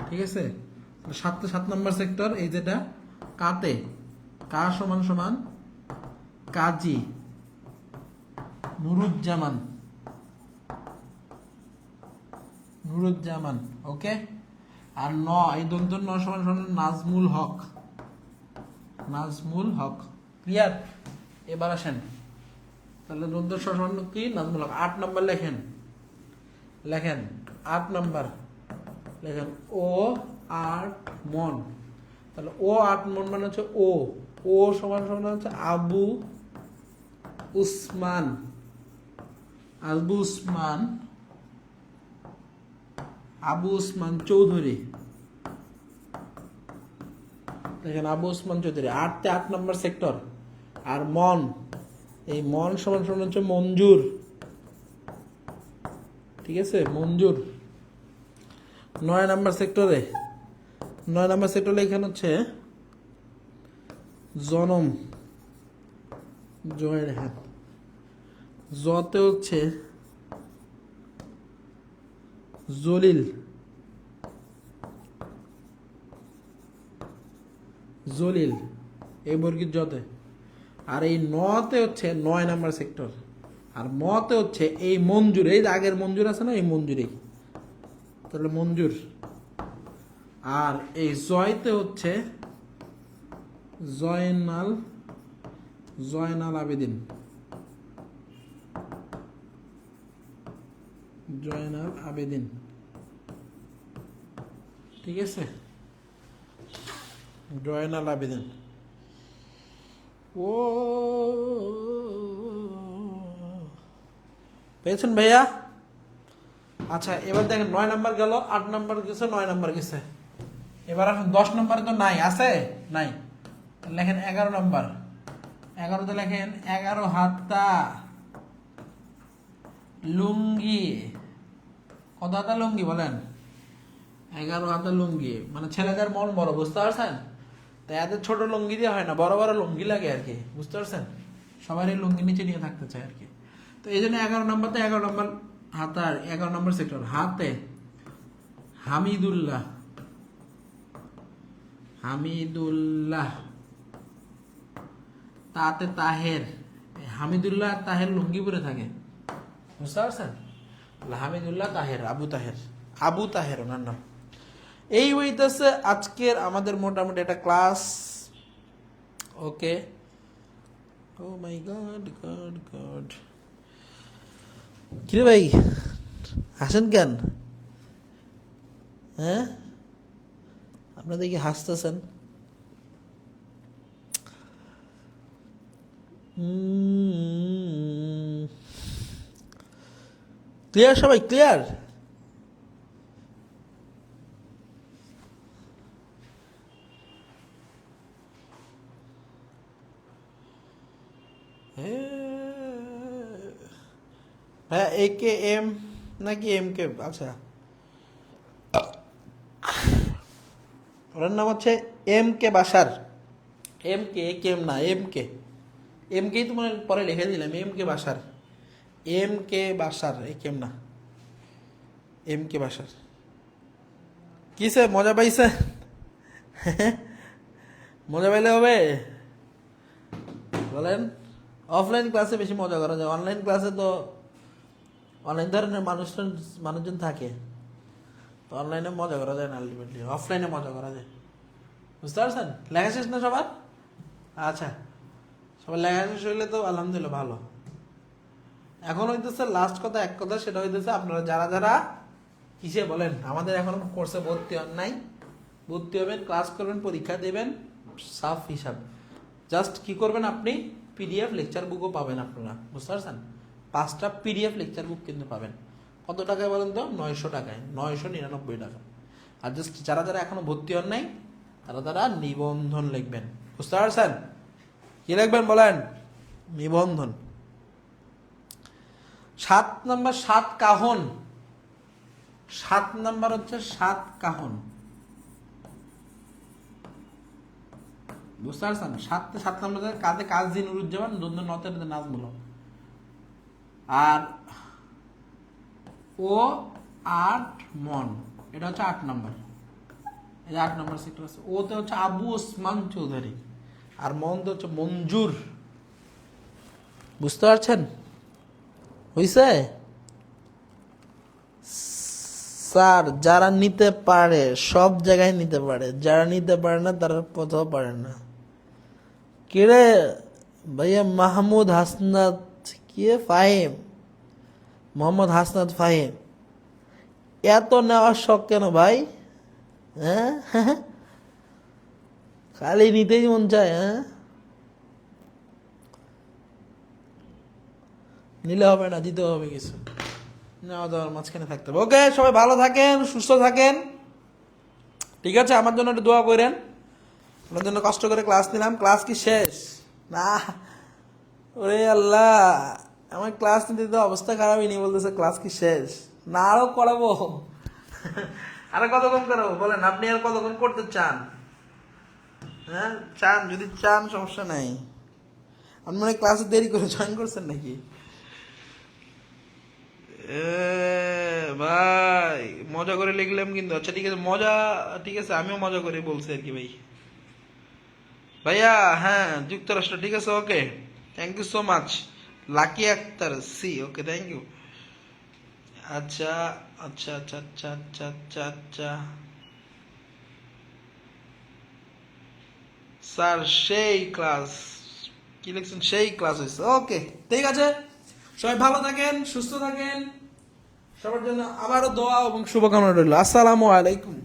[SPEAKER 1] ঠিক আছে, 7 নাম্বার সেক্টর, এই যেটা কাতে, কা সমান সমান কাজী নুরুজ্জামান, নুরুজ্জামান। ওকে। আর এই দন্ত ন সমান সমান নাজমুল হক, নাজমুল হক। ক্লিয়ার। এবার আসেন, তাহলে দন্ত সমান কি নাজমুল হক। 8 নাম্বার লেখেন, লেখেন 8 নাম্বার লেখেন ও 8 মন। তাহলে ও 8 মন মানে হচ্ছে ও সমান সমান হচ্ছে আবু উসমান, আবু উসমান, আবু উসমান চৌধুরী। দেখেন আবু উসমান চৌধুরী 8 নম্বর সেক্টর। আর মন, এই মন সমান সমান হচ্ছে মঞ্জুর। ঠিক আছে, মঞ্জুর 9 নাম্বার সেক্টরে, 9 নাম্বার সেক্টরে এখানে হচ্ছে জনম, জয়ের হাত, জতে হচ্ছে জলিল, জলিল এই বর্গীর জতে। আর এই নতে হচ্ছে 9 নাম্বার সেক্টর। আর মতে হচ্ছে এই মঞ্জুর, এই আগের মঞ্জুর আছে না, এই মঞ্জুরি, তাহলে মঞ্জুর। আর এই জয়তে হচ্ছে জয়নাল, জয়নাল আবেদিন, জয়নাল আবেদিন। ঠিক আছে, জয়নাল আবেদিন। ও পেয়েছেন ভাইয়া? আচ্ছা এবার দেখেন 9 নাম্বার গেল, 8 নাম্বার গেছে, 9 নাম্বার গেছে। এবার এখন 10 নম্বরে তো নাই, আছে নাই, লেখেন 11 নাম্বার। 11তে লেখেন 11 হাতা লুঙ্গি। কত হাতা লুঙ্গি বলেন? 11 হাতা লুঙ্গি, মানে ছেলেদের মন বড়, বুঝতে পারছেন? তাই এদের ছোট লুঙ্গি দিয়ে হয় না, বড় বড় লুঙ্গি লাগে আর কি, বুঝতে পারছেন? সবাই লুঙ্গি নিচে নিয়ে থাকতে চায় আর কি। তো এই জন্য 11 নম্বরতে 11 নম্বর হাতার 11 নম্বর সেক্টর। হাতে হামিদুল্লাহ, হামিদুল্লাহ। তাতে তাহের, হামিদুল্লাহ আর তাহের লুঙ্গি পরে থাকে, বুঝতে পারছেন? হামিদুল্লাহ তাহের, আবু তাহের, আবু তাহের ওনার নাম। এই হইতেছে আজকের আমাদের মোটামুটি একটা ক্লাস। ওকে। ও মাই গড গড গড, কিরে ভাই হাসেন কেন? হ্যাঁ, আপনাদের কি হাসতেছেন? ক্লিয়ার সবাই, ক্লিয়ার? হ্যাঁ, AKM নাকি MK? আচ্ছা, ওনার নাম হচ্ছে MK বাসার। AKM না, MK তো মানে পরে লিখে দিলাম, MK বাসার। AKM না, MK বাসার। কিসে মজা পাইছে? মজা পাইলে হবে বলেন? অফলাইন ক্লাসে বেশি মজা করা যায়, অনলাইন ক্লাসে তো অনেক ধরনের মানুষজন থাকে, তো অনলাইনে মজা করা যায় না, আলটিমেটলি অফলাইনে মজা করা যায়। বুঝতে পারছেন? লেখা শেষ না সবার? আচ্ছা, সবার লেখা শেষ হইলে তো আলহামদুলিল্লাহ ভালো। এখন হইতেছে লাস্ট কথা, এক কথা, সেটা হইতেছে আপনারা যারা যারা কিসে বলেন আমাদের এখন কোর্সে ভর্তি হন নাই, ভর্তি হবেন, ক্লাস করবেন, পরীক্ষা দেবেন, সাফ হিসাব। জাস্ট কি করবেন, আপনি PDF লেকচার বুকও পাবেন আপনারা। বুঝতে পারছেন? 5টা PDF লেকচার বুক কিন্তু পাবেন। কত টাকায় বলেন তো? 900 টাকায়, 999 টাকা। আর জাস্ট যারা যারা এখনো ভর্তি হন নাই তারা তারা নিবন্ধন লিখবেন। বুঝতে পারছেন? কি লিখবেন বলেন? নিবন্ধন। 7 নাম্বার 7 কাহন। 7 নাম্বার হচ্ছে 7 কাহন। বুঝতে পারছেন? 7 নাম্বার কাজে কাজ দিন নুরুজ্জামান দুন্দর নতের নাজমুল হক। আর ও 8 মন, এটা হচ্ছে 8 নাম্বার। এই যে 8 নাম্বার সেক্টর আছে, ওতে হচ্ছে আবু ওসমান চৌধুরী, আর মনতে হচ্ছে মঞ্জুর। বুঝতে পারছেন? হইছে? স্যার, যারা নিতে পারে সব জায়গায় নিতে পারে, যারা নিতে পারে না তারা কোথাও পারে না। কিরে ভাইয়া? মাহমুদ হাসনাত, কি ফাহিম, মোহাম্মদ হাসনাত ফাহিম, এত নেওয়ার শখ কেন ভাই? হ্যাঁ, খালি নিতেই মন চায়। হ্যাঁ, নিলে হবে না, দিতে হবে কিছু, নেওয়া দেওয়ার মাঝখানে থাকতে হবে। ওকে, সবাই ভালো থাকেন, সুস্থ থাকেন, ঠিক আছে? আমার জন্য একটু দোয়া করেন, আপনার জন্য কষ্ট করে ক্লাস নিলাম। ক্লাস কি শেষ? না, ওরে আল্লাহ, আমার ক্লাস নিতে তো অবস্থা খারাপই নি, বলতেছে ক্লাস কি শেষ? না, আরো করাবো। আরো কতক্ষণ করাবো বলেন? আপনি আর কতক্ষণ করতে চান? হ্যাঁ, চান, যদি চান সমস্যা নাই। আপনি মানে ক্লাসে দেরি করে জয়েন করছেন নাকি? ভাই মজা করে লিখলাম কিন্তু। আচ্ছা ঠিক আছে, মজা, ঠিক আছে, আমিও মজা করে বলছি আর কি ভাই। ভাইয়া হ্যাঁ, যুক্তরাষ্ট্র, ঠিক আছে, okay, thank you so much. Lucky Akter সি, ওকে, থ্যাংক ইউ। আচ্ছা আচ্ছা আচ্ছা আচ্ছা আচ্ছা আচ্ছা আচ্ছা স্যার, সেই ক্লাস কি লিখছেন? সেই ক্লাস হয়েছে, ওকে, ঠিক আছে। সবাই ভালো থাকেন, সুস্থ থাকেন, সবার জন্য আবারও দোয়া এবং শুভকামনা রইল। আসসালামু আলাইকুম।